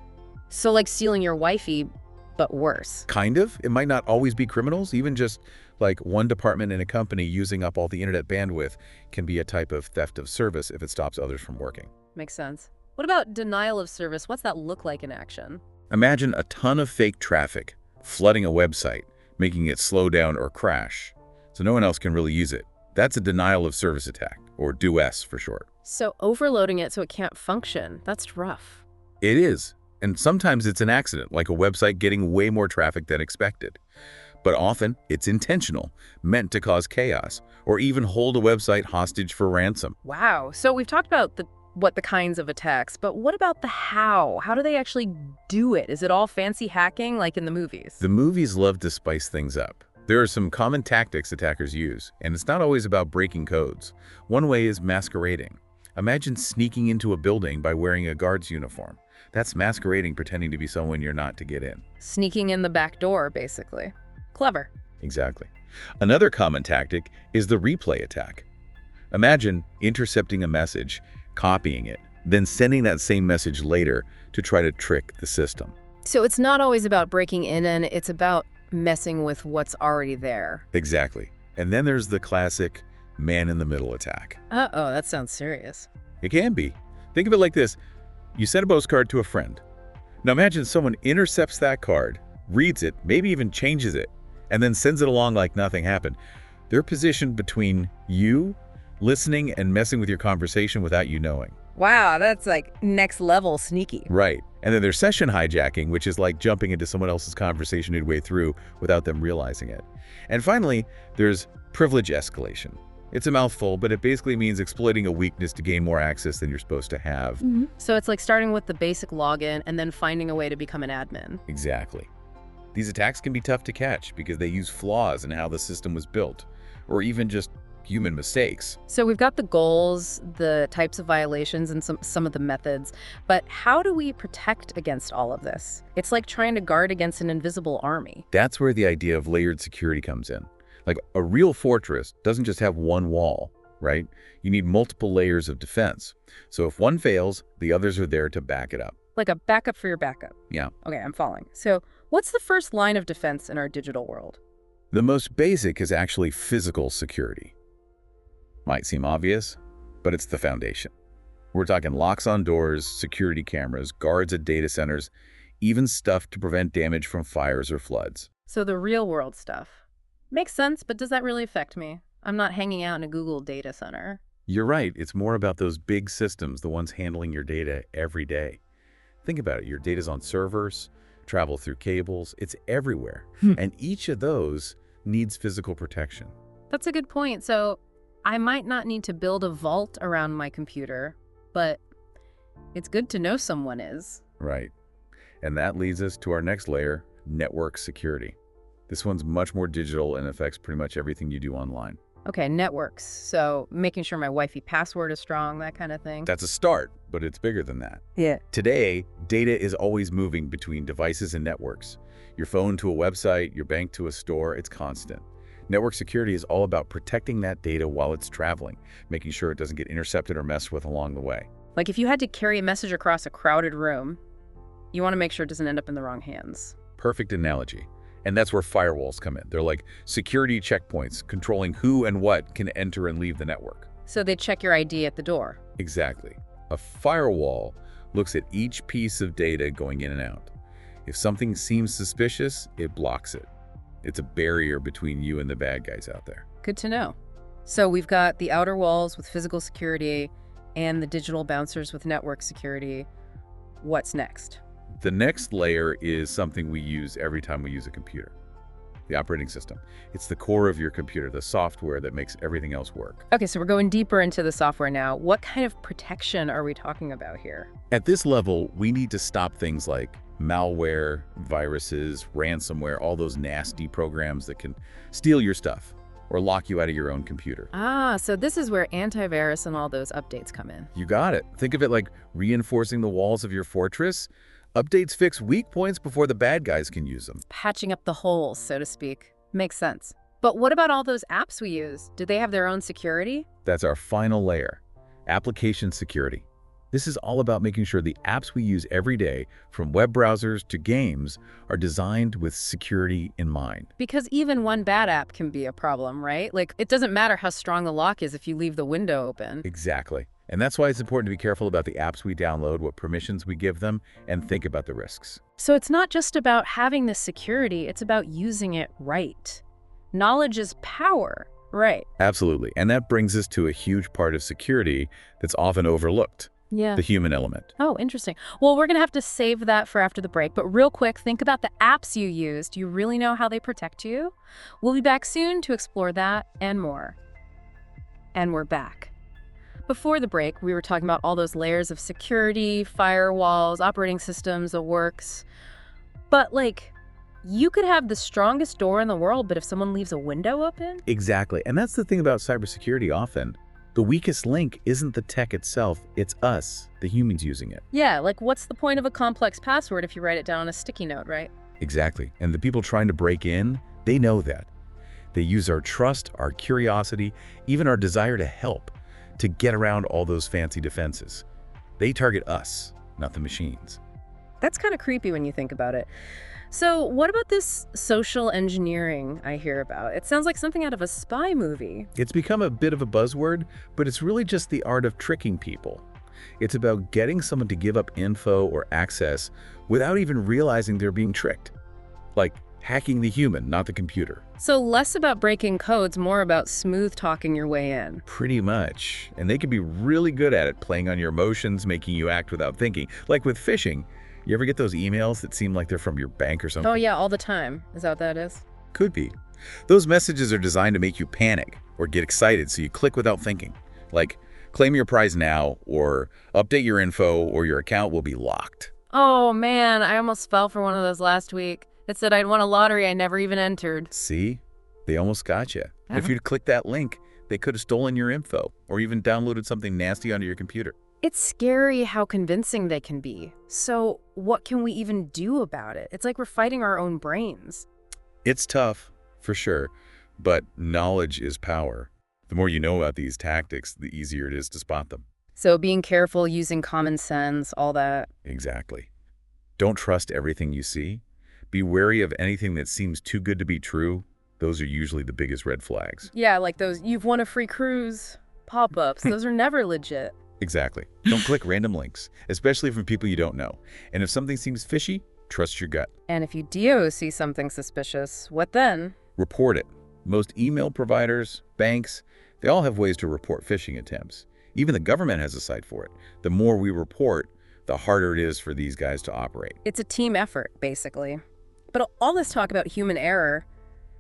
S2: So like stealing your Wi-Fi, but worse.
S1: Kind of. It might not always be criminals. Even just like one department in a company using up all the internet bandwidth can be a type of theft of service if it stops others from working.
S2: Makes sense. What about denial of service? What's that look like in action?
S1: Imagine a ton of fake traffic flooding a website, making it slow down or crash, so no one else can really use it. That's a denial of service attack, or DoS for short.
S2: So overloading it so it can't function. That's rough.
S1: It is, and sometimes it's an accident, like a website getting way more traffic than expected. But often, it's intentional, meant to cause chaos, or even hold a website hostage for ransom.
S2: Wow. So we've talked about what the kinds of attacks, but what about the how? How do they actually do it? Is it all fancy hacking like in the movies?
S1: The movies love to spice things up. There are some common tactics attackers use, and it's not always about breaking codes. One way is masquerading. Imagine sneaking into a building by wearing a guard's uniform. That's masquerading, pretending to be someone you're not to get in.
S2: Sneaking in the back door, basically. Clever.
S1: Exactly. Another common tactic is the replay attack. Imagine intercepting a message, copying it, then sending that same message later to try to trick the system.
S2: So it's not always about breaking in, and it's about messing with what's already there.
S1: Exactly. And then there's the classic man-in-the-middle attack.
S2: Uh-oh, that sounds serious.
S1: It can be. Think of it like this. You send a postcard to a friend. Now imagine someone intercepts that card, reads it, maybe even changes it, and then sends it along like nothing happened. They're positioned between you listening and messing with your conversation without you knowing.
S2: Wow, that's like next level sneaky.
S1: Right. And then there's session hijacking, which is like jumping into someone else's conversation midway through without them realizing it. And finally, there's privilege escalation. It's a mouthful, but it basically means exploiting a weakness to gain more access than you're supposed to have.
S2: So it's like starting with the basic login and then finding a way to become an admin.
S1: Exactly. These attacks can be tough to catch because they use flaws in how the system was built, or even just human mistakes.
S2: So we've got the goals, the types of violations, and some of the methods, but how do we protect against all of this? It's like trying to guard against an invisible army.
S1: That's where the idea of layered security comes in. Like a real fortress doesn't just have one wall, right? You need multiple layers of defense. So if one fails, the others are there to back it up.
S2: Like a backup for your backup.
S1: Yeah.
S2: Okay, I'm following. So what's the first line of defense in our digital world?
S1: The most basic is actually physical security. Might seem obvious, but it's the foundation. We're talking locks on doors, security cameras, guards at data centers, even stuff to prevent damage from fires or floods.
S2: So the real world stuff. Makes sense, but does that really affect me? I'm not hanging out in a Google data center.
S1: You're right. It's more about those big systems, the ones handling your data every day. Think about it. Your data's on servers, travel through cables. It's everywhere. And each of those needs physical protection.
S2: That's a good point. So I might not need to build a vault around my computer, but it's good to know someone is.
S1: Right. And that leads us to our next layer, network security. This one's much more digital and affects pretty much everything you do online.
S2: Okay, networks. So making sure my Wi-Fi password is strong, that kind of thing.
S1: That's a start, but it's bigger than that.
S2: Yeah.
S1: Today, data is always moving between devices and networks. Your phone to a website, your bank to a store, it's constant. Network security is all about protecting that data while it's traveling, making sure it doesn't get intercepted or messed with along the way.
S2: Like if you had to carry a message across a crowded room, you want to make sure it doesn't end up in the wrong hands.
S1: Perfect analogy. And that's where firewalls come in. They're like security checkpoints, controlling who and what can enter and leave the network.
S2: So they check your ID at the door.
S1: Exactly. A firewall looks at each piece of data going in and out. If something seems suspicious, it blocks it. It's a barrier between you and the bad guys out there.
S2: Good to know. So we've got the outer walls with physical security and the digital bouncers with network security. What's next?
S1: The next layer is something we use every time we use a computer. The operating system. It's the core of your computer, the software that makes everything else work.
S2: Okay, so we're going deeper into the software now. What kind of protection are we talking about here?
S1: At this level, we need to stop things like malware, viruses, ransomware, all those nasty programs that can steal your stuff or lock you out of your own computer.
S2: Ah, so this is where antivirus and all those updates come in.
S1: You got it. Think of it like reinforcing the walls of your fortress. Updates fix weak points before the bad guys can use them.
S2: Patching up the holes, so to speak. Makes sense. But what about all those apps we use? Do they have their own security?
S1: That's our final layer, application security. This is all about making sure the apps we use every day, from web browsers to games, are designed with security in mind.
S2: Because even one bad app can be a problem, right? Like, it doesn't matter how strong the lock is if you leave the window open.
S1: Exactly. And that's why it's important to be careful about the apps we download, what permissions we give them, and think about the risks.
S2: So it's not just about having this security, it's about using it right. Knowledge is power, right?
S1: Absolutely. And that brings us to a huge part of security that's often overlooked.
S2: Yeah.
S1: The human element.
S2: Oh, interesting. Well, we're going to have to save that for after the break. But real quick, think about the apps you use. Do you really know how they protect you? We'll be back soon to explore that and more. And we're back. Before the break, we were talking about all those layers of security, firewalls, operating systems, the works. But like, you could have the strongest door in the world, but if someone leaves a window open?
S1: Exactly. And that's the thing about cybersecurity often. The weakest link isn't the tech itself, it's us, the humans using it.
S2: Yeah, like what's the point of a complex password if you write it down on a sticky note, right?
S1: Exactly. And the people trying to break in, they know that. They use our trust, our curiosity, even our desire to help to get around all those fancy defenses. They target us, not the machines.
S2: That's kind of creepy when you think about it. So what about this social engineering I hear about? It sounds like something out of a spy movie.
S1: It's become a bit of a buzzword, but it's really just the art of tricking people. It's about getting someone to give up info or access without even realizing they're being tricked. Like hacking the human, not the computer.
S2: So less about breaking codes, more about smooth talking your way in.
S1: Pretty much. And they can be really good at it, playing on your emotions, making you act without thinking. Like with phishing. You ever get those emails that seem like they're from your bank or something?
S2: Oh yeah, all the time. Is that what that is?
S1: Could be. Those messages are designed to make you panic or get excited, so you click without thinking. Like, claim your prize now, or update your info, or your account will be locked.
S2: Oh man, I almost fell for one of those last week. It said I'd won a lottery I never even entered.
S1: See? They almost got you. If you'd clicked that link, they could have stolen your info, or even downloaded something nasty onto your computer.
S2: It's scary how convincing they can be. So what can we even do about it? It's like we're fighting our own brains.
S1: It's tough, for sure, but knowledge is power. The more you know about these tactics, the easier it is to spot them.
S2: So being careful, using common sense, all that.
S1: Exactly. Don't trust everything you see. Be wary of anything that seems too good to be true. Those are usually the biggest red flags.
S2: Yeah, like those "you've won a free cruise" pop-ups. Those are never legit.
S1: Exactly. Don't click random links, especially from people you don't know. And if something seems fishy, trust your gut.
S2: And if you do see something suspicious, what then?
S1: Report it. Most email providers, banks, they all have ways to report phishing attempts. Even the government has a site for it. The more we report, the harder it is for these guys to operate.
S2: It's a team effort, basically. But all this talk about human error,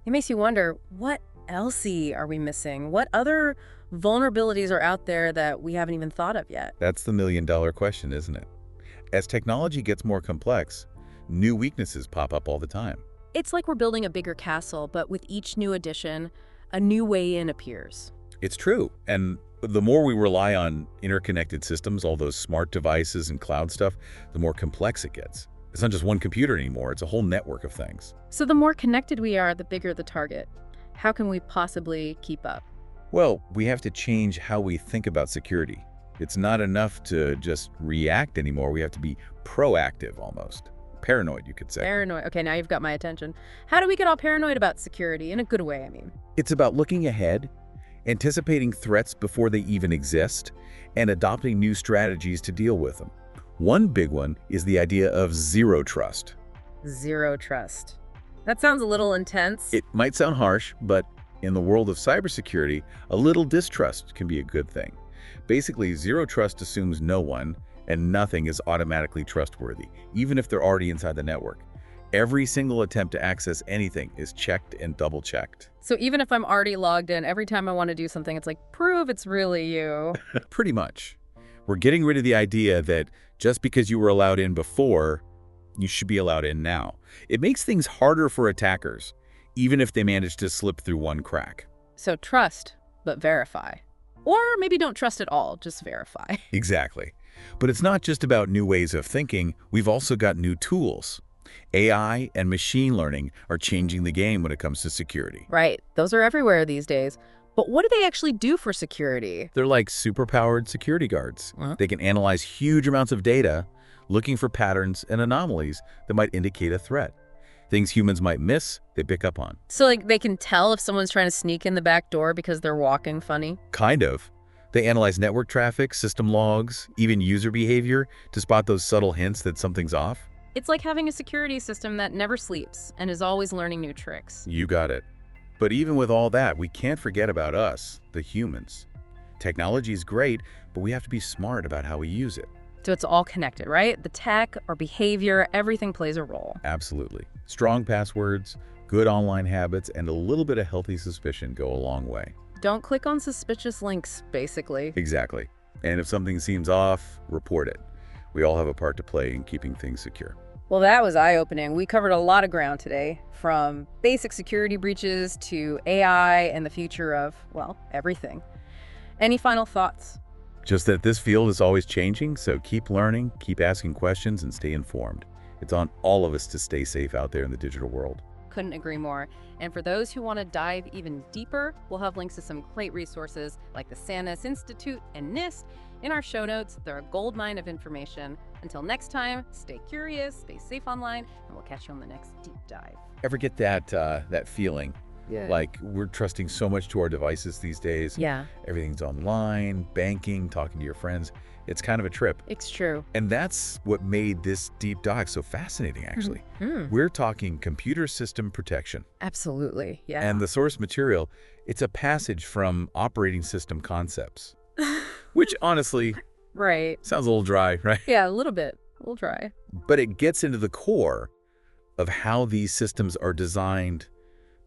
S2: it makes you wonder, what else are we missing? What other vulnerabilities are out there that we haven't even thought of yet?
S1: That's the million-dollar question, isn't it? As technology gets more complex, new weaknesses pop up all the time.
S2: It's like we're building a bigger castle, but with each new addition, a new way in appears.
S1: It's true. And the more we rely on interconnected systems, all those smart devices and cloud stuff, the more complex it gets. It's not just one computer anymore, it's a whole network of things.
S2: So the more connected we are, the bigger the target. How can we possibly keep up?
S1: Well, we have to change how we think about security. It's not enough to just react anymore. We have to be proactive almost. Paranoid, you could say.
S2: Paranoid. Okay, now you've got my attention. How do we get all paranoid about security? In a good way, I mean.
S1: It's about looking ahead, anticipating threats before they even exist, and adopting new strategies to deal with them. One big one is the idea of zero trust.
S2: Zero trust. That sounds a little intense.
S1: It might sound harsh, but in the world of cybersecurity, a little distrust can be a good thing. Basically, zero trust assumes no one and nothing is automatically trustworthy, even if they're already inside the network. Every single attempt to access anything is checked and double-checked.
S2: So even if I'm already logged in, every time I want to do something, it's like, prove it's really you.
S1: Pretty much. We're getting rid of the idea that just because you were allowed in before, you should be allowed in now. It makes things harder for attackers, even if they manage to slip through one crack.
S2: So trust, but verify. Or maybe don't trust at all, just verify.
S1: Exactly. But it's not just about new ways of thinking, we've also got new tools. AI and machine learning are changing the game when it comes to security.
S2: Right, those are everywhere these days. But what do they actually do for security?
S1: They're like superpowered security guards.
S2: Huh?
S1: They can analyze huge amounts of data, looking for patterns and anomalies that might indicate a threat. Things humans might miss, they pick up on.
S2: So like they can tell if someone's trying to sneak in the back door because they're walking funny?
S1: Kind of. They analyze network traffic, system logs, even user behavior to spot those subtle hints that something's off.
S2: It's like having a security system that never sleeps and is always learning new tricks.
S1: You got it. But even with all that, we can't forget about us, the humans. Technology is great, but we have to be smart about how we use it.
S2: So it's all connected, right? The tech, our behavior, everything plays a role.
S1: Absolutely. Strong passwords, good online habits, and a little bit of healthy suspicion go a long way.
S2: Don't click on suspicious links, basically.
S1: Exactly. And if something seems off, report it. We all have a part to play in keeping things secure.
S2: Well, that was eye-opening. We covered a lot of ground today, from basic security breaches to AI and the future of, well, everything. Any final thoughts?
S1: Just that this field is always changing, so keep learning, keep asking questions, and stay informed. It's on all of us to stay safe out there in the digital world.
S2: Couldn't agree more. And for those who want to dive even deeper, we'll have links to some great resources like the SANUS Institute and NIST in our show notes. They're a goldmine of information. Until next time, stay curious, stay safe online, and we'll catch you on the next deep dive.
S1: Ever get that feeling?
S2: Yeah.
S1: Like we're trusting so much to our devices these days.
S2: Yeah,
S1: Everything's online, banking, talking to your friends. It's kind of a trip.
S2: it's true.
S1: And that's what made this deep dive so fascinating, actually. We're talking computer system protection.
S2: Absolutely, yeah.
S1: And the source material, it's a passage from operating system concepts, which honestly
S2: Right.
S1: sounds a little dry, right?
S2: Yeah, a little bit. We'll try.
S1: But it gets into the core of how these systems are designed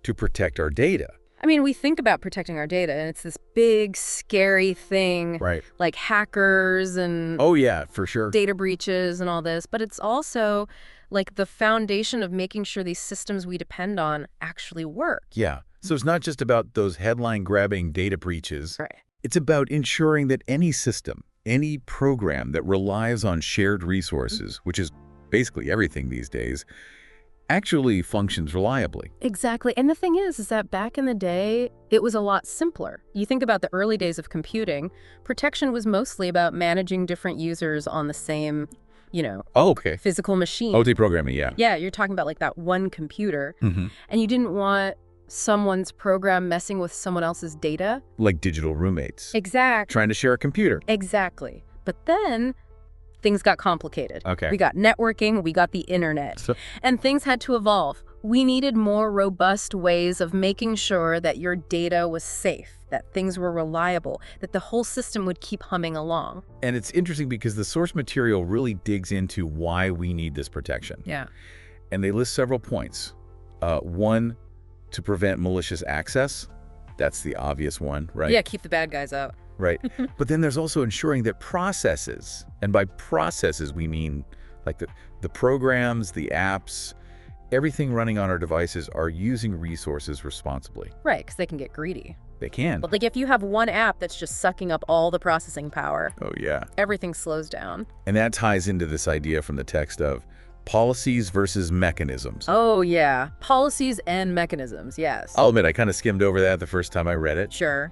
S1: to protect our data.
S2: I mean, we think about protecting our data, and it's this big, scary thing,
S1: Right.
S2: like hackers and
S1: Oh, yeah, for sure.
S2: data breaches and all this, but it's also like the foundation of making sure these systems we depend on actually work.
S1: Yeah. So it's not just about those headline-grabbing data breaches.
S2: Right.
S1: It's about ensuring that any system, any program that relies on shared resources, which is basically everything these days, actually functions reliably.
S2: Exactly. And the thing is that back in the day, it was a lot simpler. You think about the early days of computing, protection was mostly about managing different users on the same,
S1: Oh, okay.
S2: physical machine.
S1: OT programming, yeah.
S2: Yeah, you're talking about like that one computer,
S1: Mm-hmm.
S2: and you didn't want someone's program messing with someone else's data.
S1: Like digital roommates.
S2: Exactly.
S1: Trying to share a computer.
S2: Exactly. But then things got complicated.
S1: Okay.
S2: We got networking, we got the internet,
S1: So,
S2: and things had to evolve. We needed more robust ways of making sure that your data was safe, that things were reliable, that the whole system would keep humming along.
S1: and it's interesting because the source material really digs into why we need this protection.
S2: Yeah.
S1: And they list several points. One, to prevent malicious access. That's the obvious one, right?
S2: Yeah, keep the bad guys out.
S1: Right. But then there's also ensuring that processes, and by processes we mean like the programs, the apps, everything running on our devices are using resources responsibly.
S2: Right, because they can get greedy.
S1: They can.
S2: But like if you have one app that's just sucking up all the processing power,
S1: Oh, yeah.
S2: everything slows down.
S1: And that ties into this idea from the text of policies versus mechanisms.
S2: Oh, yeah. Policies and mechanisms, yes.
S1: I'll admit, I kind of skimmed over that the first time I read it.
S2: Sure.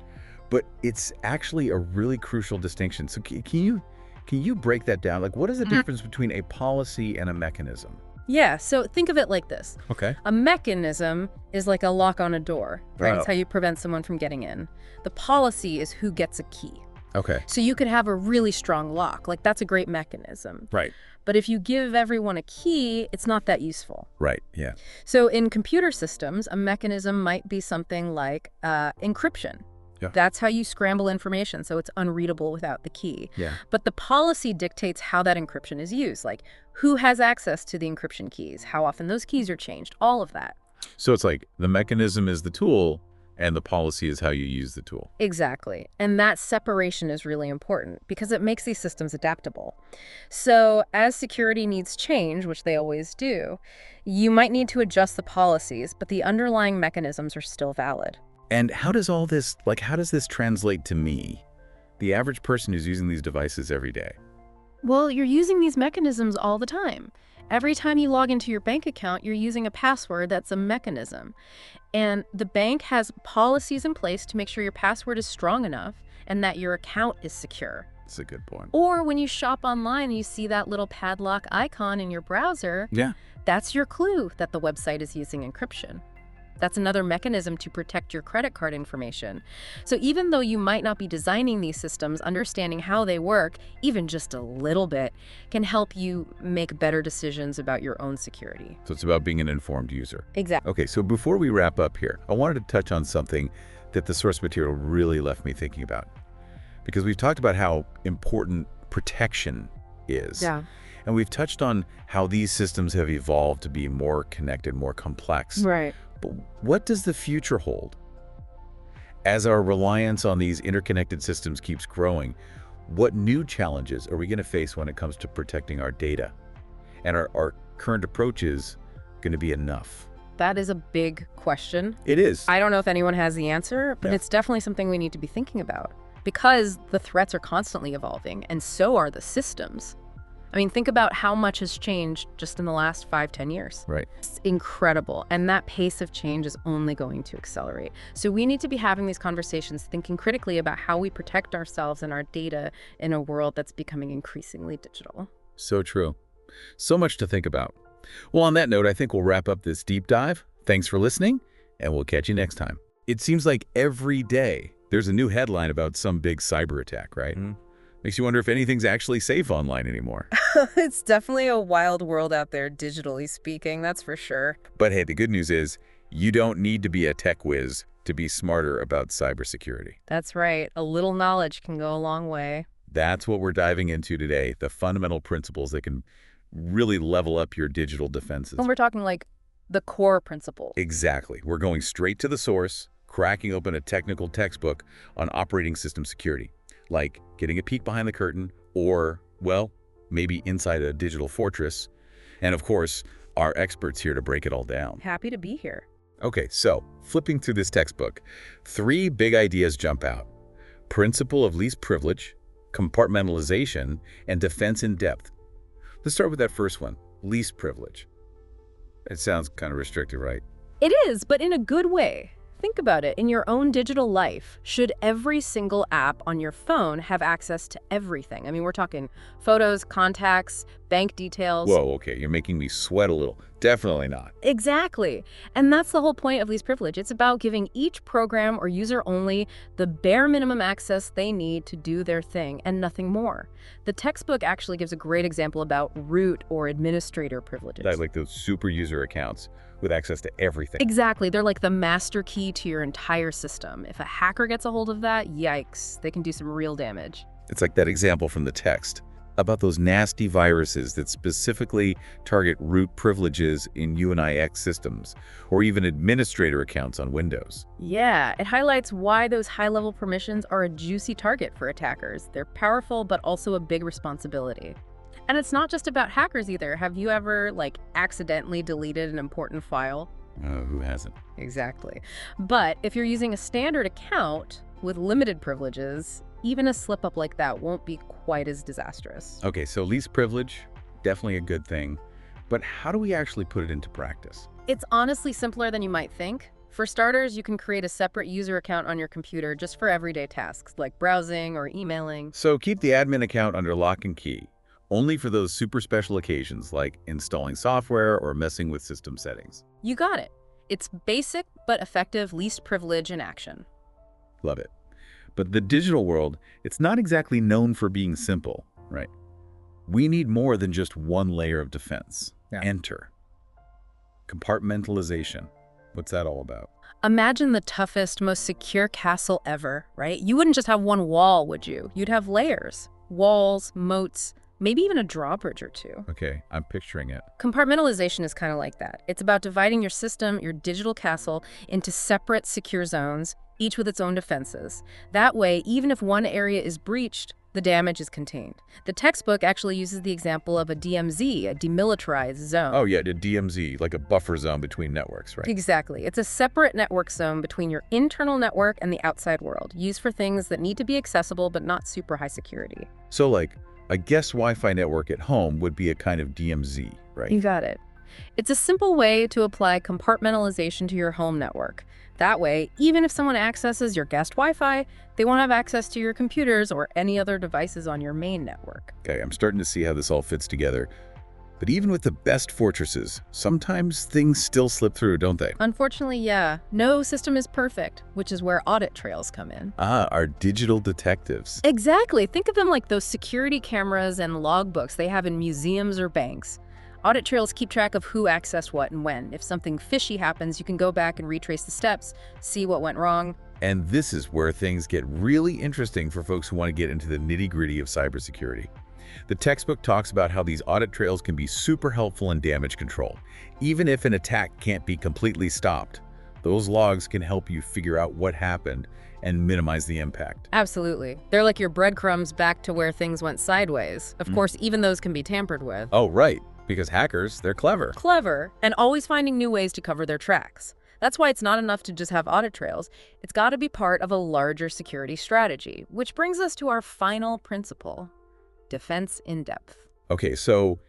S1: But it's actually a really crucial distinction. So can you break that down? Like, what is the difference between a policy and a mechanism?
S2: Yeah, so think of it like this.
S1: Okay.
S2: A mechanism is like a lock on a door, right?
S1: Oh.
S2: It's how you prevent someone from getting in. The policy is who gets a key.
S1: Okay.
S2: So you could have a really strong lock, like that's a great mechanism.
S1: Right.
S2: But if you give everyone a key, it's not that useful.
S1: Right. Yeah.
S2: So in computer systems, a mechanism might be something like encryption.
S1: Yeah.
S2: That's how you scramble information, so it's unreadable without the key.
S1: Yeah.
S2: But the policy dictates how that encryption is used, like who has access to the encryption keys, how often those keys are changed, all of that.
S1: So it's like the mechanism is the tool and the policy is how you use the tool.
S2: Exactly. And that separation is really important because it makes these systems adaptable. So as security needs change, which they always do, you might need to adjust the policies, but the underlying mechanisms are still valid.
S1: And how does all this, how does this translate to me, the average person who's using these devices every day?
S2: Well, you're using these mechanisms all the time. Every time you log into your bank account, you're using a password that's a mechanism. And the bank has policies in place to make sure your password is strong enough and that your account is secure.
S1: That's a good point.
S2: Or when you shop online and you see that little padlock icon in your browser,
S1: Yeah.
S2: that's your clue that the website is using encryption. That's another mechanism to protect your credit card information. So even though you might not be designing these systems, understanding how they work, even just a little bit, can help you make better decisions about your own security.
S1: So it's about being an informed user.
S2: Exactly.
S1: Okay, so before we wrap up here, I wanted to touch on something that the source material really left me thinking about. Because we've talked about how important protection is.
S2: Yeah.
S1: And we've touched on how these systems have evolved to be more connected, more complex.
S2: Right.
S1: But what does the future hold? As our reliance on these interconnected systems keeps growing, what new challenges are we going to face when it comes to protecting our data? And are our current approaches going to be enough?
S2: That is a big question.
S1: It is.
S2: I don't know if anyone has the answer, but
S1: Yeah.
S2: it's definitely something we need to be thinking about because the threats are constantly evolving and so are the systems. I mean, think about how much has changed just in the last 5-10 years.
S1: Right.
S2: It's incredible. And that pace of change is only going to accelerate. So we need to be having these conversations, thinking critically about how we protect ourselves and our data in a world that's becoming increasingly digital.
S1: So true. So much to think about. Well, on that note, I think we'll wrap up this deep dive. Thanks for listening, and we'll catch you next time. It seems like every day there's a new headline about some big cyber attack, right? Makes you wonder if anything's actually safe online anymore.
S2: It's definitely a wild world out there, digitally speaking, that's for sure.
S1: But hey, the good news is you don't need to be a tech whiz to be smarter about cybersecurity.
S2: That's right. A little knowledge can go a long way.
S1: That's what we're diving into today, the fundamental principles that can really level up your digital defenses.
S2: And we're talking like the core principles.
S1: Exactly. We're going straight to the source, cracking open a technical textbook on operating system security, like getting a peek behind the curtain or, well, maybe inside a digital fortress. And of course, our experts here to break it all down.
S2: Happy to be here.
S1: Okay, so flipping through this textbook, 3 big ideas jump out. Principle of least privilege, compartmentalization, and defense in depth. Let's start with that first one, least privilege. It sounds kind of restrictive, right?
S2: It is, but in a good way. Think about it. In your own digital life, should every single app on your phone have access to everything? I mean, we're talking photos, contacts, bank details.
S1: Whoa, okay, you're making me sweat a little. Definitely not.
S2: Exactly. And that's the whole point of least privilege. It's about giving each program or user only the bare minimum access they need to do their thing and nothing more. The textbook actually gives a great example about root or administrator privileges.
S1: Like those super user accounts with access to everything.
S2: Exactly. They're like the master key to your entire system. If a hacker gets a hold of that, yikes, they can do some real damage.
S1: It's like that example from the text about those nasty viruses that specifically target root privileges in UNIX systems, or even administrator accounts on Windows.
S2: Yeah, it highlights why those high-level permissions are a juicy target for attackers. They're powerful, but also a big responsibility. And it's not just about hackers either. Have you ever, like, accidentally deleted an important file?
S1: Who hasn't?
S2: Exactly. But if you're using a standard account with limited privileges, even a slip-up like that won't be quite as disastrous.
S1: Okay, so least privilege, definitely a good thing. But how do we actually put it into practice?
S2: It's honestly simpler than you might think. For starters, you can create a separate user account on your computer just for everyday tasks, like browsing or emailing.
S1: So keep the admin account under lock and key, only for those super special occasions like installing software or messing with system settings.
S2: You got it. It's basic but effective least privilege in action.
S1: Love it. But the digital world, it's not exactly known for being simple, right? We need more than just one layer of defense.
S3: Yeah.
S1: Enter compartmentalization. What's that all about?
S2: Imagine the toughest, most secure castle ever, right? You wouldn't just have one wall, would you? You'd have layers, walls, moats, maybe even a drawbridge or two.
S1: Okay, I'm picturing it.
S2: Compartmentalization is kind of like that. It's about dividing your system, your digital castle, into separate secure zones, each with its own defenses. That way, even if one area is breached, the damage is contained. The textbook actually uses the example of a DMZ, a demilitarized zone.
S1: Oh yeah, the DMZ, like a buffer zone between networks, right?
S2: Exactly. It's a separate network zone between your internal network and the outside world, used for things that need to be accessible but not super high security.
S1: So like, a guest Wi-Fi network at home would be a kind of DMZ, right?
S2: You got it. It's a simple way to apply compartmentalization to your home network. That way, even if someone accesses your guest Wi-Fi, they won't have access to your computers or any other devices on your main network.
S1: Okay, I'm starting to see how this all fits together. But even with the best fortresses, sometimes things still slip through, don't they?
S2: Unfortunately, yeah. No system is perfect, which is where audit trails come in.
S1: Ah, our digital detectives.
S2: Exactly. Think of them like those security cameras and logbooks they have in museums or banks. Audit trails keep track of who accessed what and when. If something fishy happens, you can go back and retrace the steps, see what went wrong.
S1: And this is where things get really interesting for folks who want to get into the nitty-gritty of cybersecurity. The textbook talks about how these audit trails can be super helpful in damage control. Even if an attack can't be completely stopped, those logs can help you figure out what happened and minimize the impact.
S2: Absolutely. They're like your breadcrumbs back to where things went sideways. Of course, even those can be tampered with.
S1: Oh, right. Because hackers, they're clever.
S2: Clever, and always finding new ways to cover their tracks. That's why it's not enough to just have audit trails. It's got to be part of a larger security strategy, which brings us to our final principle, defense in depth.
S1: Okay, so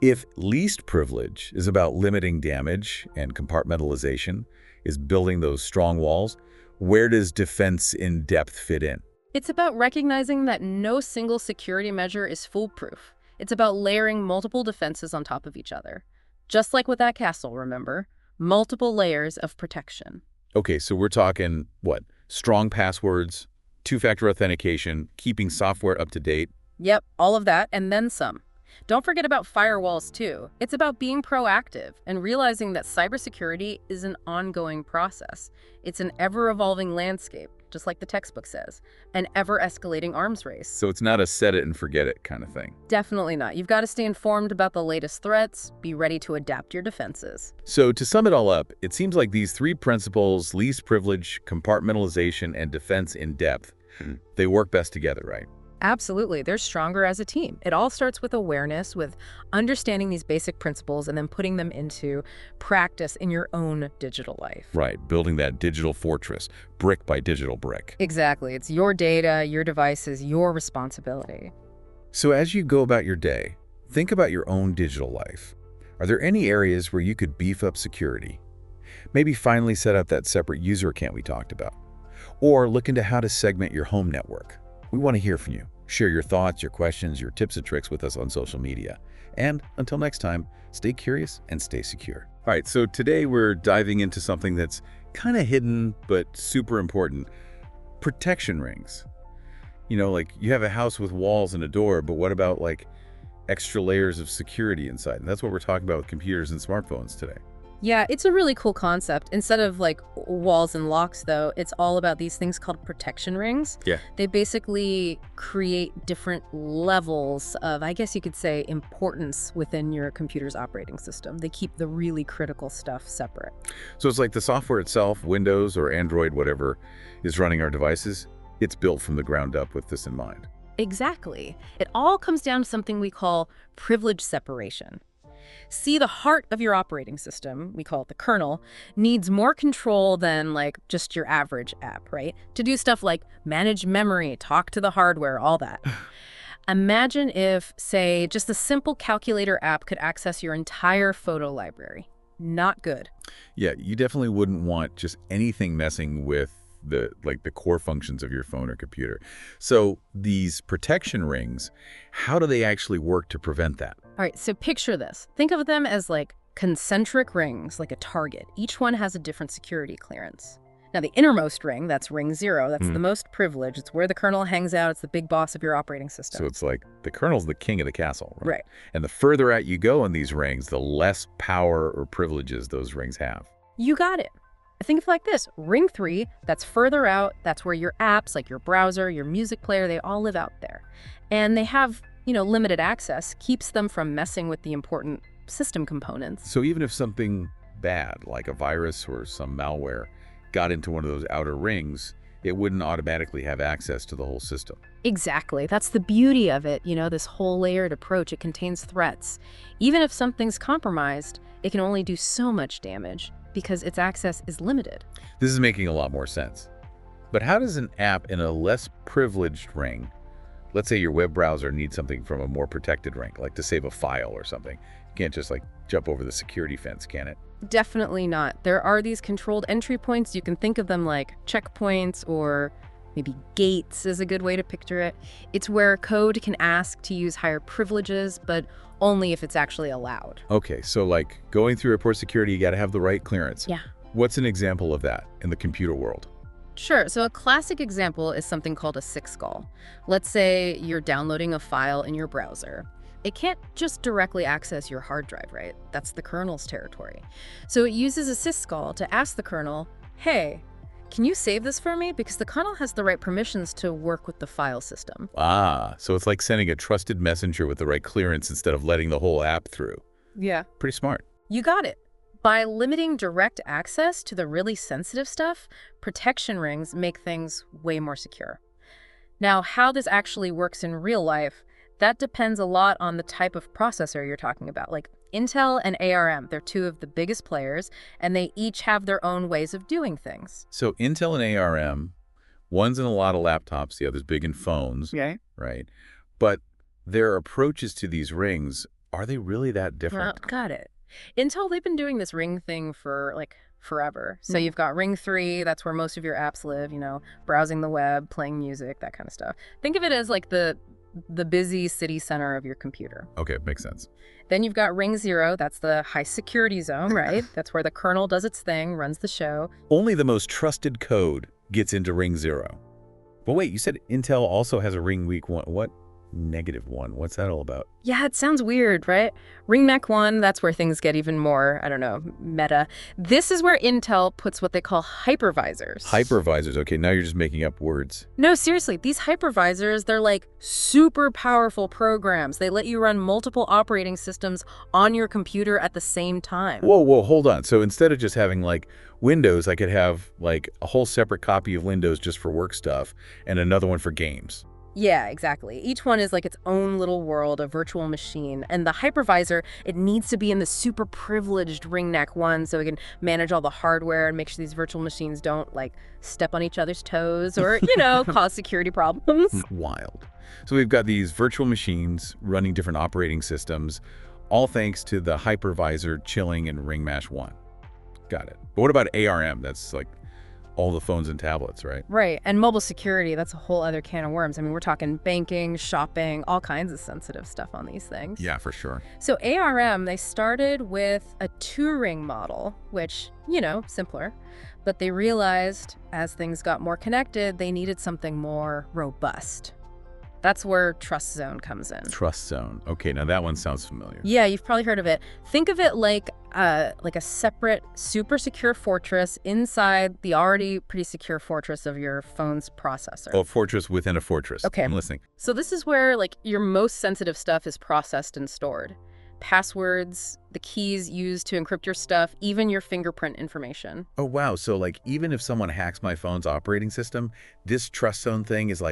S1: if least privilege is about limiting damage and compartmentalization is building those strong walls, where does defense in depth fit in?
S2: It's about recognizing that no single security measure is foolproof. It's about layering multiple defenses on top of each other. Just like with that castle, remember? Multiple layers of protection.
S1: Okay, so we're talking, what? Strong passwords, two-factor authentication, keeping software up to date.
S2: Yep, all of that, and then some. Don't forget about firewalls, too. It's about being proactive and realizing that cybersecurity is an ongoing process. It's an ever-evolving landscape, just like the textbook says, an ever-escalating arms race.
S1: So it's not a set it and forget it kind of thing.
S2: Definitely not. You've got to stay informed about the latest threats, be ready to adapt your defenses.
S1: So to sum it all up, it seems like these three principles, least privilege, compartmentalization, and defense in depth, they work best together, right?
S2: Absolutely. They're stronger as a team. It all starts with awareness, with understanding these basic principles and then putting them into practice in your own digital life.
S1: Right, building that digital fortress, brick by digital brick.
S2: Exactly. It's your data, your devices, your responsibility.
S1: So as you go about your day, think about your own digital life. Are there any areas where you could beef up security? Maybe finally set up that separate user account we talked about. Or look into how to segment your home network. We want to hear from you. Share your thoughts, your questions, your tips and tricks with us on social media. And until next time, stay curious and stay secure. All right, so today we're diving into something that's kind of hidden but super important. Protection rings. You know, like you have a house with walls and a door, but what about like extra layers of security inside? And that's what we're talking about with computers and smartphones today.
S2: Yeah, it's a really cool concept. Instead of like walls and locks, though, it's all about these things called protection rings.
S1: Yeah.
S2: They basically create different levels of, I guess you could say, importance within your computer's operating system. They keep the really critical stuff separate.
S1: So it's like the software itself, Windows or Android, whatever is running our devices, it's built from the ground up with this in mind.
S2: Exactly. It all comes down to something we call privilege separation. See, the heart of your operating system, we call it the kernel, needs more control than like just your average app, right? To do stuff like manage memory, talk to the hardware, all that. Imagine if, say, just a simple calculator app could access your entire photo library. Not good.
S1: Yeah, you definitely wouldn't want just anything messing with the core functions of your phone or computer. So these protection rings, how do they actually work to prevent that?
S2: All right, so picture this. Think of them as like concentric rings, like a target. Each one has a different security clearance. Now, the innermost ring, that's ring 0, that's the most privileged. It's where the kernel hangs out. It's the big boss of your operating system.
S1: So it's like the kernel's the king of the castle, right?
S2: Right.
S1: And the further out you go in these rings, the less power or privileges those rings have.
S2: You got it. Think of it like this. Ring 3, that's further out. That's where your apps, like your browser, your music player, they all live out there. And they have, limited access, keeps them from messing with the important system components.
S1: So even if something bad, like a virus or some malware, got into one of those outer rings, it wouldn't automatically have access to the whole system.
S2: Exactly. That's the beauty of it, this whole layered approach. It contains threats. Even if something's compromised, it can only do so much damage because its access is limited.
S1: This is making a lot more sense. But how does an app in a less privileged ring, let's say your web browser needs something from a more protected ring, like to save a file or something, you can't just jump over the security fence, can it?
S2: Definitely not. There are these controlled entry points. You can think of them like checkpoints, or maybe gates is a good way to picture it. It's where code can ask to use higher privileges, but only if it's actually allowed.
S1: Okay, so going through airport security, you got to have the right clearance.
S2: Yeah.
S1: What's an example of that in the computer world?
S2: Sure. So a classic example is something called a syscall. Let's say you're downloading a file in your browser. It can't just directly access your hard drive, right? That's the kernel's territory. So it uses a syscall to ask the kernel, hey, can you save this for me? Because the kernel has the right permissions to work with the file system.
S1: Ah, so it's like sending a trusted messenger with the right clearance instead of letting the whole app through.
S2: Yeah.
S1: Pretty smart.
S2: You got it. By limiting direct access to the really sensitive stuff, protection rings make things way more secure. Now, how this actually works in real life, that depends a lot on the type of processor you're talking about. Like Intel and ARM, they're two of the biggest players, and they each have their own ways of doing things.
S1: So Intel and ARM, one's in a lot of laptops, the other's big in phones,
S2: Okay.
S1: right? But their approaches to these rings, are they really that different?
S2: Got it. Intel, they've been doing this ring thing for forever. So you've got ring 3, that's where most of your apps live, browsing the web, playing music, that kind of stuff. Think of it as like the busy city center of your computer.
S1: Okay, makes sense.
S2: Then you've got ring 0, that's the high security zone, right? That's where the kernel does its thing, runs the show.
S1: Only the most trusted code gets into ring 0. But wait, you said Intel also has a ring weak 1. What? -1. What's that all about?
S2: Yeah, it sounds weird, right? Ring Mech 1, that's where things get even more, meta. This is where Intel puts what they call hypervisors.
S1: Hypervisors. Okay, now you're just making up words.
S2: No, seriously, these hypervisors, they're like super powerful programs. They let you run multiple operating systems on your computer at the same time.
S1: Whoa, hold on. So instead of just having Windows, I could have a whole separate copy of Windows just for work stuff and another one for games.
S2: Yeah, exactly. Each one is like its own little world, a virtual machine. And the hypervisor, it needs to be in the super privileged Ring Neck 1 so it can manage all the hardware and make sure these virtual machines don't step on each other's toes or, cause security problems.
S1: Wild. So we've got these virtual machines running different operating systems, all thanks to the hypervisor chilling in Ring Mash 1. Got it. But what about ARM? That's all the phones and tablets, right?
S2: Right. And mobile security, that's a whole other can of worms. I mean, we're talking banking, shopping, all kinds of sensitive stuff on these things.
S1: Yeah, for sure.
S2: So ARM, they started with a 2-ring model, which, simpler. But they realized as things got more connected, they needed something more robust. That's where Trust Zone comes in.
S1: Trust Zone. Okay, now that one sounds familiar.
S2: Yeah, you've probably heard of it. Think of it like a separate, super secure fortress inside the already pretty secure fortress of your phone's processor.
S1: Oh, a fortress within a fortress.
S2: Okay.
S1: I'm listening.
S2: So this is where your most sensitive stuff is processed and stored. Passwords, the keys used to encrypt your stuff, even your fingerprint information.
S1: Oh, wow. So even if someone hacks my phone's operating system, this Trust Zone thing is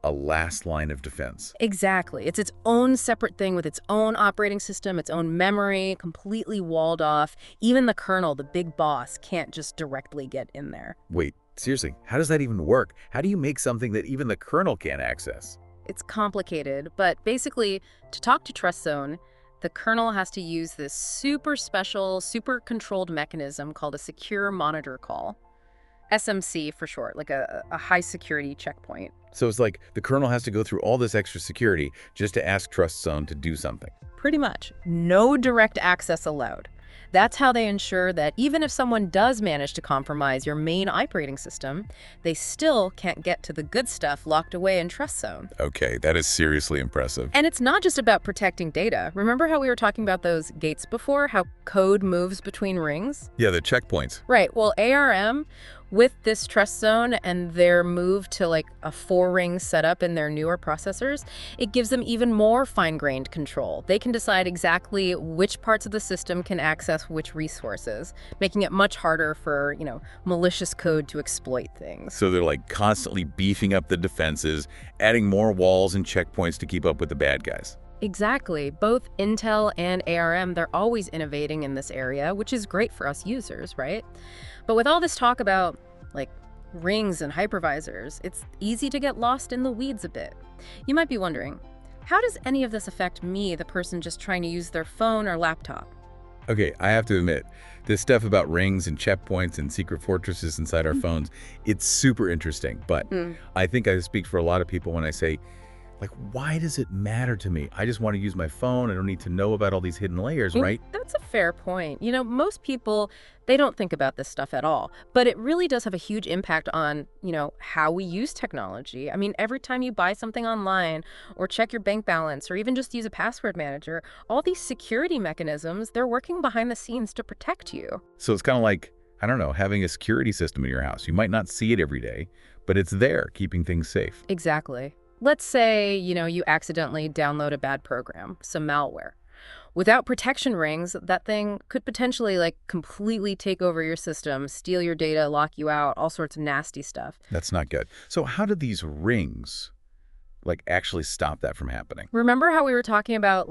S1: a last line of defense.
S2: Exactly. It's its own separate thing with its own operating system, its own memory, completely walled off. Even the kernel, the big boss, can't just directly get in there.
S1: Wait, seriously, how does that even work? How do you make something that even the kernel can't access?
S2: It's complicated, but basically, to talk to Trust Zone, the kernel has to use this super special, super controlled mechanism called a secure monitor call. SMC for short, like a high security checkpoint.
S1: So it's like the kernel has to go through all this extra security just to ask Trust Zone to do something.
S2: Pretty much. No direct access allowed. That's how they ensure that even if someone does manage to compromise your main operating system, they still can't get to the good stuff locked away in Trust Zone.
S1: Okay, that is seriously impressive.
S2: And it's not just about protecting data. Remember how we were talking about those gates before, how code moves between rings?
S1: Yeah, the checkpoints.
S2: Right. Well, ARM, with this Trust Zone and their move to like a 4-ring setup in their newer processors, it gives them even more fine-grained control. They can decide exactly which parts of the system can access which resources, making it much harder for, malicious code to exploit things.
S1: So they're like constantly beefing up the defenses, adding more walls and checkpoints to keep up with the bad guys.
S2: Exactly. Both Intel and ARM, they're always innovating in this area, which is great for us users, right? But with all this talk about, like, rings and hypervisors, it's easy to get lost in the weeds a bit. You might be wondering, how does any of this affect me, the person just trying to use their phone or laptop?
S1: Okay, I have to admit, this stuff about rings and checkpoints and secret fortresses inside our phones, it's super interesting. But I think I speak for a lot of people when I say, like, why does it matter to me? I just want to use my phone. I don't need to know about all these hidden layers, right?
S2: That's a fair point. Most people, they don't think about this stuff at all. But it really does have a huge impact on, how we use technology. I mean, every time you buy something online or check your bank balance or even just use a password manager, all these security mechanisms, they're working behind the scenes to protect you.
S1: So it's kind of like, I don't know, having a security system in your house. You might not see it every day, but it's there keeping things safe.
S2: Exactly. Let's say, you accidentally download a bad program, some malware. Without protection rings, that thing could potentially, completely take over your system, steal your data, lock you out, all sorts of nasty stuff.
S1: That's not good. So how do these rings, actually stop that from happening?
S2: Remember how we were talking about,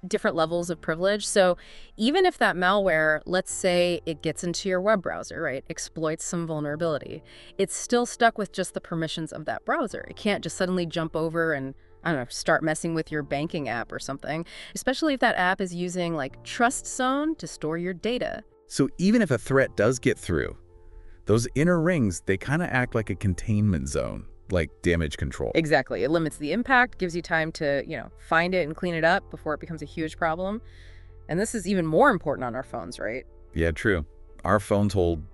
S2: different levels of privilege? So even if that malware, let's say it gets into your web browser, right, exploits some vulnerability, it's still stuck with just the permissions of that browser. It can't just suddenly jump over and, I don't know, start messing with your banking app or something, especially if that app is using, Trust Zone to store your data.
S1: So even if a threat does get through, those inner rings, they kind of act like a containment zone, like damage control.
S2: Exactly. It limits the impact, gives you time to, find it and clean it up before it becomes a huge problem. And this is even more important on our phones, right?
S1: Yeah, true. Our phones hold,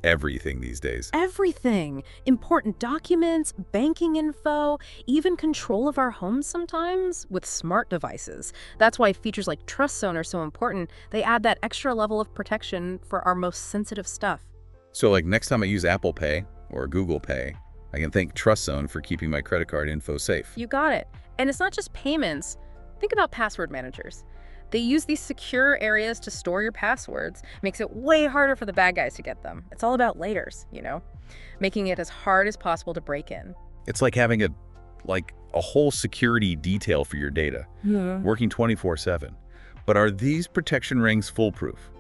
S1: everything these days.
S2: Everything. Important documents, banking info, even control of our homes sometimes with smart devices. That's why features like Trust Zone are so important. They add that extra level of protection for our most sensitive stuff.
S1: So next time I use Apple Pay or Google Pay, I can thank Trust Zone for keeping my credit card info safe.
S2: You got it. And it's not just payments. Think about password managers. They use these secure areas to store your passwords. Makes it way harder for the bad guys to get them. It's all about layers, making it as hard as possible to break in.
S1: It's like having a whole security detail for your data, working 24/7. But are these protection rings foolproof?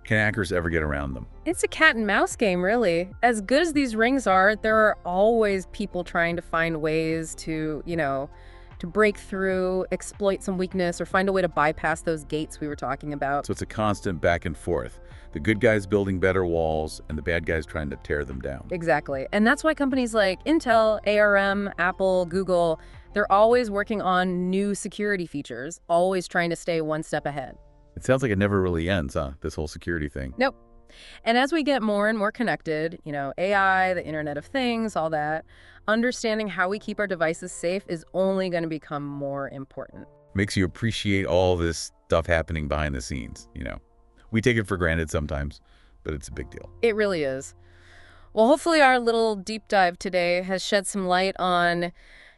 S1: Can hackers ever get around them?
S2: It's a cat and mouse game, really. As good as these rings are, there are always people trying to find ways to, to break through, exploit some weakness, or find a way to bypass those gates we were talking about.
S1: So it's a constant back and forth. The good guys building better walls and the bad guys trying to tear them down.
S2: Exactly. And that's why companies like Intel, ARM, Apple, Google, they're always working on new security features, always trying to stay one step ahead.
S1: It sounds like it never really ends, huh? This whole security thing.
S2: Nope. And as we get more and more connected, AI, the Internet of Things, all that, understanding how we keep our devices safe is only going to become more important.
S1: Makes you appreciate all this stuff happening behind the scenes, We take it for granted sometimes, but it's a big deal.
S2: It really is. Well, hopefully our little deep dive today has shed some light on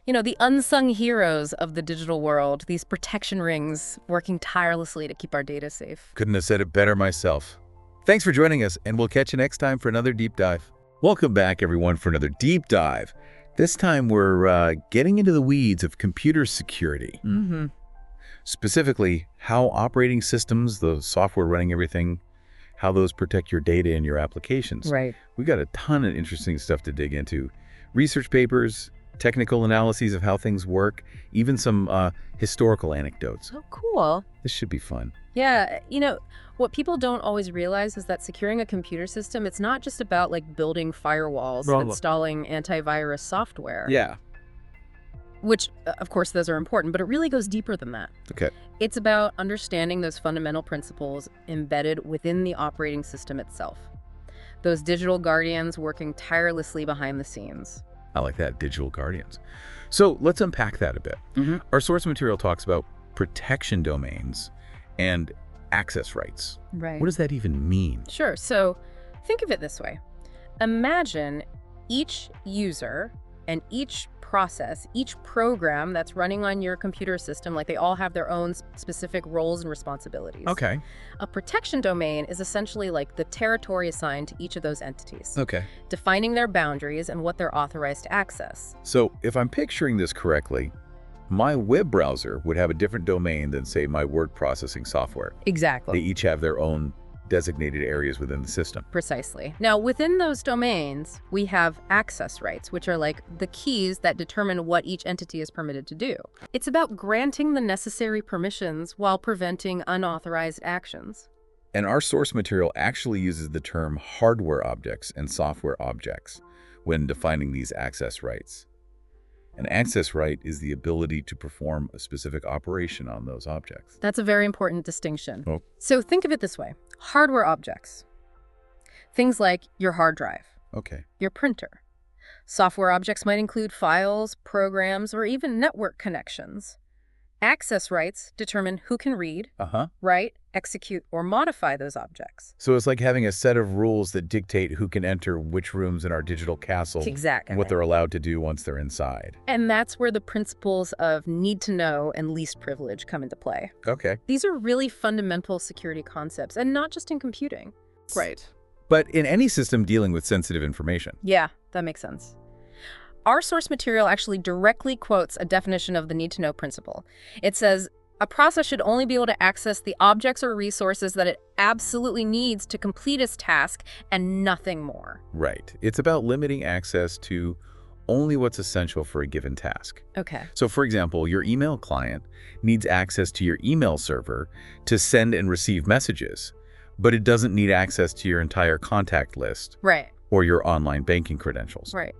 S2: the unsung heroes of the digital world, these protection rings working tirelessly to keep our data safe.
S1: Couldn't have said it better myself. Thanks for joining us, and we'll catch you next time for another deep dive. Welcome back, everyone, for another deep dive. This time we're getting into the weeds of computer security.
S2: Mm-hmm.
S1: Specifically, how operating systems, the software running everything, how those protect your data and your applications.
S2: Right.
S1: We've got a ton of interesting stuff to dig into. Research papers, technical analyses of how things work, even some historical anecdotes.
S2: Oh, cool.
S1: This should be fun.
S2: Yeah, what people don't always realize is that securing a computer system, it's not just about like building firewalls, installing antivirus software.
S1: Yeah.
S2: Which, of course, those are important, but it really goes deeper than that.
S1: Okay.
S2: It's about understanding those fundamental principles embedded within the operating system itself. Those digital guardians working tirelessly behind the scenes.
S1: I like that, digital guardians. So let's unpack that a bit.
S2: Mm-hmm.
S1: Our source material talks about protection domains and access rights.
S2: Right.
S1: What does that even mean?
S2: Sure. So think of it this way. Imagine each user and each process, each program that's running on your computer system, like they all have their own specific roles and responsibilities.
S1: Okay.
S2: A protection domain is essentially like the territory assigned to each of those entities,
S1: Okay.
S2: defining their boundaries and what they're authorized to access.
S1: So if I'm picturing this correctly, my web browser would have a different domain than, say, my word processing software. They
S2: Exactly.
S1: each have their own designated areas within the system.
S2: Precisely. Now, within those domains, we have access rights, which are like the keys that determine what each entity is permitted to do. It's about granting the necessary permissions while preventing unauthorized actions.
S1: And our source material actually uses the term hardware objects and software objects when defining these access rights. An access right is the ability to perform a specific operation on those objects.
S2: That's a very important distinction.
S1: Oh.
S2: So think of it this way. Hardware objects. Things like your hard drive,
S1: Okay.
S2: your printer. Software objects might include files, programs, or even network connections. Access rights determine who can read, write, execute, or modify those objects.
S1: So it's like having a set of rules that dictate who can enter which rooms in our digital castle
S2: Exactly.
S1: and what they're allowed to do once they're inside.
S2: And that's where the principles of need to know and least privilege come into play.
S1: Okay.
S2: These are really fundamental security concepts, and not just in computing.
S3: Right.
S1: But in any system dealing with sensitive information.
S2: Yeah, that makes sense. Our source material actually directly quotes a definition of the need-to-know principle. It says, a process should only be able to access the objects or resources that it absolutely needs to complete its task and nothing more.
S1: Right. It's about limiting access to only what's essential for a given task.
S2: Okay.
S1: So for example, your email client needs access to your email server to send and receive messages, but it doesn't need access to your entire contact list
S2: Right.
S1: or your online banking credentials.
S2: Right.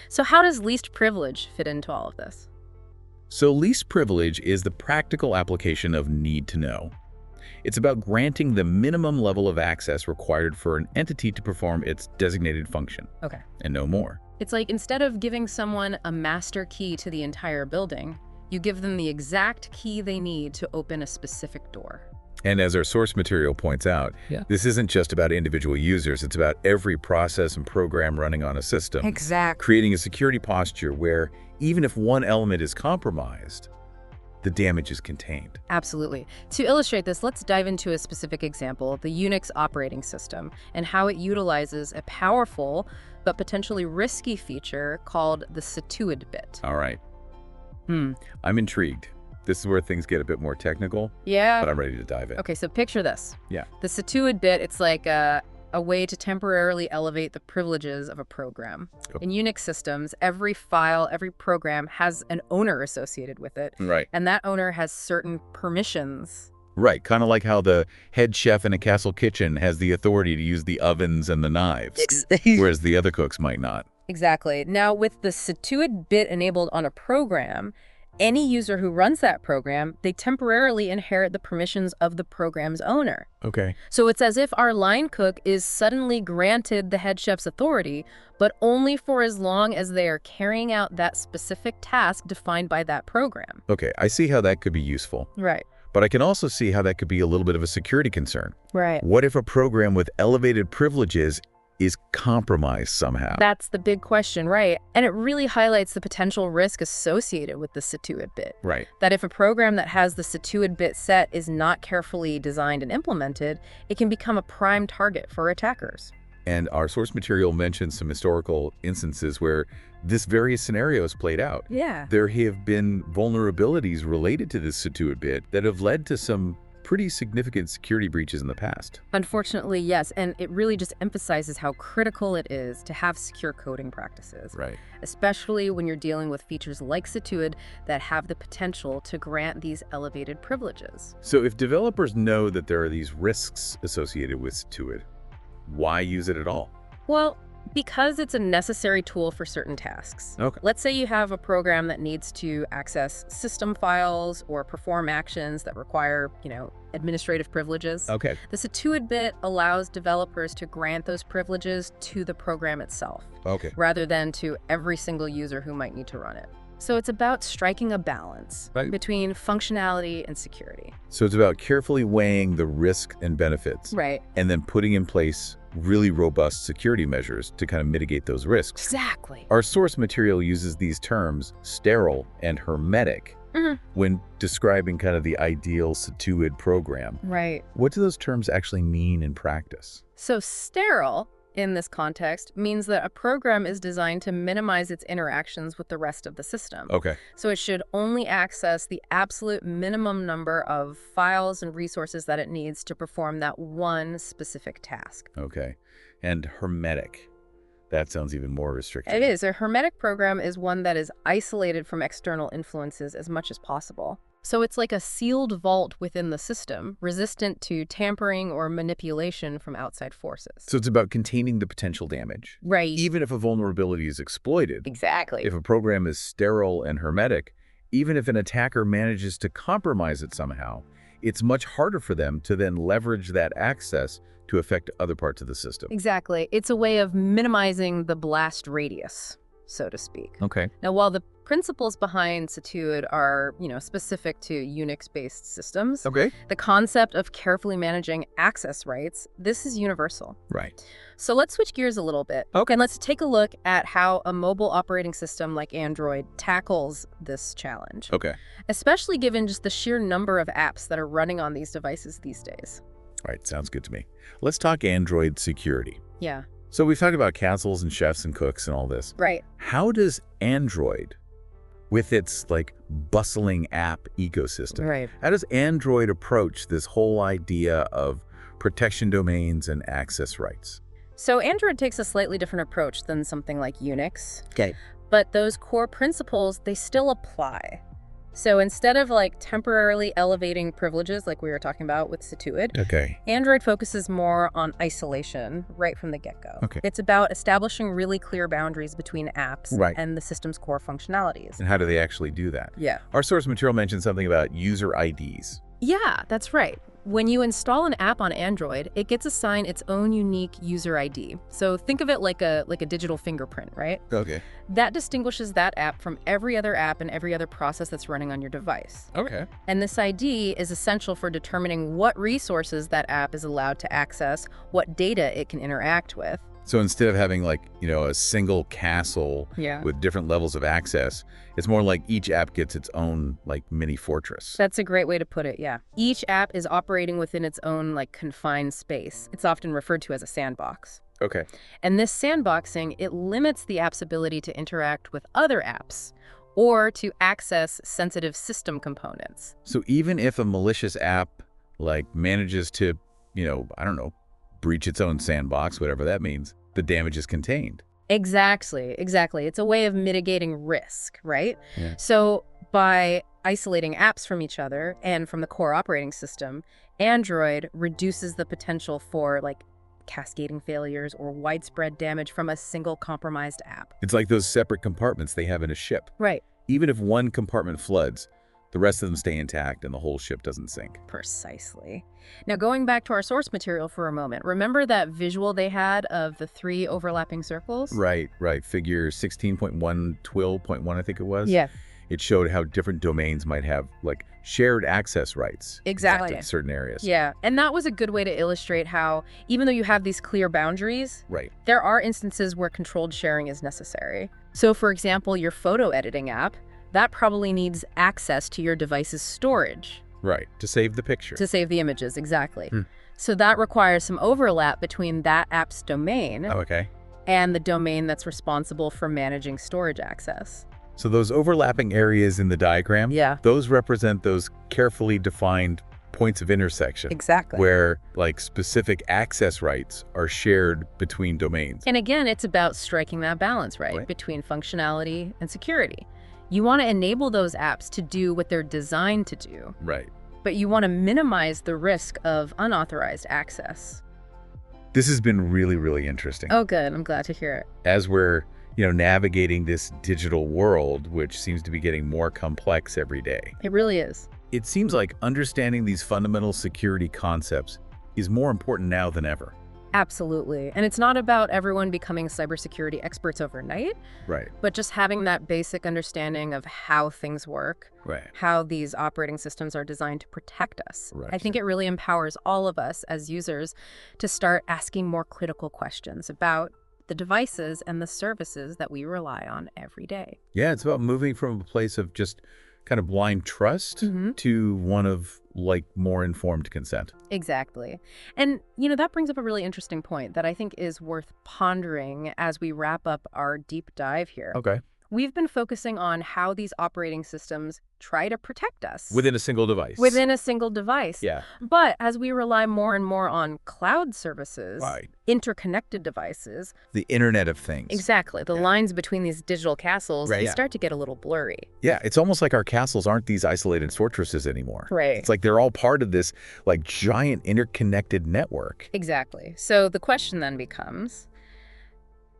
S2: So how does least privilege fit into all of this?
S1: So least privilege is the practical application of need to know. It's about granting the minimum level of access required for an entity to perform its designated function.
S2: Okay.
S1: And no more.
S2: It's like instead of giving someone a master key to the entire building, you give them the exact key they need to open a specific door.
S1: And as our source material points out, this isn't just about individual users, it's about every process and program running on a system.
S2: Exactly.
S1: Creating a security posture where even if one element is compromised, the damage is contained.
S2: Absolutely. To illustrate this, let's dive into a specific example, the Unix operating system, and how it utilizes a powerful but potentially risky feature called the Situid bit.
S1: All right. I'm intrigued. This is where things get a bit more technical,
S2: Yeah.
S1: but I'm ready to dive in.
S2: Okay, so picture this.
S1: Yeah.
S2: The Situid bit, it's like a way to temporarily elevate the privileges of a program. In Unix systems, every file, every program has an owner associated with it,
S1: Right.
S2: and that owner has certain permissions.
S1: Right, kind of like how the head chef in a castle kitchen has the authority to use the ovens and the knives, whereas the other cooks might not.
S2: Exactly. Now, with the Situid bit enabled on a program, any user who runs that program, they temporarily inherit the permissions of the program's owner.
S1: Okay.
S2: So it's as if our line cook is suddenly granted the head chef's authority, but only for as long as they are carrying out that specific task defined by that program.
S1: Okay, I see how that could be useful.
S2: Right.
S1: But I can also see how that could be a little bit of a security concern.
S2: Right.
S1: What if a program with elevated privileges is compromised somehow?
S2: That's the big question, right? And it really highlights the potential risk associated with the Situid bit.
S1: Right.
S2: That if a program that has the Situid bit set is not carefully designed and implemented, it can become a prime target for attackers.
S1: And our source material mentions some historical instances where this various scenarios played out.
S2: Yeah.
S1: There have been vulnerabilities related to this Situate bit that have led to some pretty significant security breaches in the past.
S2: Unfortunately, yes, and it really just emphasizes how critical it is to have secure coding practices.
S1: Right.
S2: Especially when you're dealing with features like Situate that have the potential to grant these elevated privileges.
S1: So if developers know that there are these risks associated with Situate, why use it at all?
S2: Well, because it's a necessary tool for certain tasks.
S1: Okay.
S2: Let's say you have a program that needs to access system files or perform actions that require, administrative privileges.
S1: Okay.
S2: The Situate bit allows developers to grant those privileges to the program itself,
S1: Okay.
S2: rather than to every single user who might need to run it. So it's about striking a balance
S1: Right.
S2: between functionality and security.
S1: So it's about carefully weighing the risk and benefits.
S2: Right.
S1: And then putting in place really robust security measures to kind of mitigate those risks.
S2: Exactly.
S1: Our source material uses these terms, sterile and hermetic, when describing kind of the ideal Situate program.
S2: Right.
S1: What do those terms actually mean in practice?
S2: So sterile, in this context, means that a program is designed to minimize its interactions with the rest of the system.
S1: Okay.
S2: So it should only access the absolute minimum number of files and resources that it needs to perform that one specific task.
S1: Okay. And hermetic. That sounds even more restrictive.
S2: It is. A hermetic program is one that is isolated from external influences as much as possible. So it's like a sealed vault within the system, resistant to tampering or manipulation from outside forces.
S1: So it's about containing the potential damage.
S2: Right.
S1: Even if a vulnerability is exploited,
S2: Exactly.
S1: if a program is sterile and hermetic, even if an attacker manages to compromise it somehow, it's much harder for them to then leverage that access to affect other parts of the system.
S2: Exactly. It's a way of minimizing the blast radius, so to speak.
S1: Okay.
S2: Now, while the principles behind Situate are, specific to Unix-based systems,
S1: Okay.
S2: the concept of carefully managing access rights, this is universal.
S1: Right.
S2: So let's switch gears a little bit.
S1: Okay.
S2: And let's take a look at how a mobile operating system like Android tackles this challenge,
S1: Okay.
S2: especially given just the sheer number of apps that are running on these devices these days.
S1: All right. Sounds good to me. Let's talk Android security.
S2: Yeah.
S1: So we've talked about castles and chefs and cooks and all this.
S2: Right.
S1: How does Android, with its bustling app ecosystem,
S2: Right.
S1: how does Android approach this whole idea of protection domains and access rights?
S2: So Android takes a slightly different approach than something like Unix.
S1: Okay.
S2: But those core principles, they still apply. So instead of temporarily elevating privileges like we were talking about with Situate,
S1: Okay.
S2: Android focuses more on isolation right from the get-go.
S1: Okay.
S2: It's about establishing really clear boundaries between apps
S1: Right.
S2: and the system's core functionalities.
S1: And how do they actually do that?
S2: Yeah.
S1: Our source material mentions something about user IDs.
S2: Yeah, that's right. When you install an app on Android, it gets assigned its own unique user ID. So think of it like a digital fingerprint, right?
S1: Okay.
S2: That distinguishes that app from every other app and every other process that's running on your device.
S1: Okay.
S2: And this ID is essential for determining what resources that app is allowed to access, what data it can interact with.
S1: So instead of having a single castle
S2: Yeah.
S1: with different levels of access, it's more like each app gets its own mini fortress.
S2: That's a great way to put it, yeah. Each app is operating within its own confined space. It's often referred to as a sandbox.
S1: Okay.
S2: And this sandboxing, it limits the app's ability to interact with other apps or to access sensitive system components.
S1: So even if a malicious app manages to, breach its own sandbox, whatever that means, the damage is contained.
S2: Exactly. It's a way of mitigating risk, right?
S1: Yeah.
S2: So by isolating apps from each other and from the core operating system, Android reduces the potential for cascading failures or widespread damage from a single compromised app.
S1: It's like those separate compartments they have in a ship.
S2: Right.
S1: Even if one compartment floods, the rest of them stay intact and the whole ship doesn't sink.
S2: Precisely. Now, going back to our source material for a moment, remember that visual they had of the 3 overlapping circles?
S1: Right. Figure 16.1, 12.1, I think it was.
S2: Yeah.
S1: It showed how different domains might have shared access rights.
S2: Exactly.
S1: To certain areas.
S2: Yeah, and that was a good way to illustrate how, even though you have these clear boundaries,
S1: Right.
S2: there are instances where controlled sharing is necessary. So, for example, your photo editing app, that probably needs access to your device's storage.
S1: Right, to save the picture.
S2: To save the images, exactly. So that requires some overlap between that app's domain
S1: Okay.
S2: and the domain that's responsible for managing storage access.
S1: So those overlapping areas in the diagram,
S2: Yeah.
S1: those represent those carefully defined points of intersection.
S2: Exactly.
S1: Where, like, specific access rights are shared between domains.
S2: And again, it's about striking that balance, right, between functionality and security. You want to enable those apps to do what they're designed to do.
S1: Right.
S2: But you want to minimize the risk of unauthorized access.
S1: This has been really, really interesting.
S2: Oh, good. I'm glad to hear it.
S1: As we're, navigating this digital world, which seems to be getting more complex every day.
S2: It really is.
S1: It seems like understanding these fundamental security concepts is more important now than ever.
S2: Absolutely. And it's not about everyone becoming cybersecurity experts overnight,
S1: Right.
S2: but just having that basic understanding of how things work,
S1: Right.
S2: how these operating systems are designed to protect us.
S1: Right.
S2: I think it really empowers all of us as users to start asking more critical questions about the devices and the services that we rely on every day.
S1: Yeah, it's about moving from a place of just kind of blind trust to one of, like, more informed consent.
S2: Exactly. And, that brings up a really interesting point that I think is worth pondering as we wrap up our deep dive here.
S1: Okay.
S2: We've been focusing on how these operating systems try to protect us.
S1: Within a single device.
S2: Within a single device.
S1: Yeah.
S2: But as we rely more and more on cloud services,
S1: Right.
S2: interconnected devices.
S1: The Internet of Things.
S2: Exactly. The lines between these digital castles
S1: Right.
S2: they
S1: Yeah.
S2: start to get a little blurry.
S1: Yeah, it's almost like our castles aren't these isolated fortresses anymore.
S2: Right.
S1: It's like they're all part of this, like, giant interconnected network.
S2: Exactly. So the question then becomes,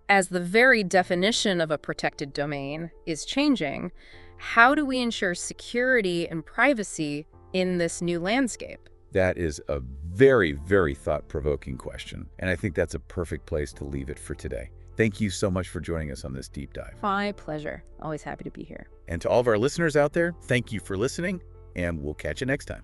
S2: as the very definition of a protected domain is changing, how do we ensure security and privacy in this new landscape?
S1: That is a very, very thought-provoking question, and I think that's a perfect place to leave it for today. Thank you so much for joining us on this deep dive.
S2: My pleasure. Always happy to be here.
S1: And to all of our listeners out there, thank you for listening, and we'll catch you next time.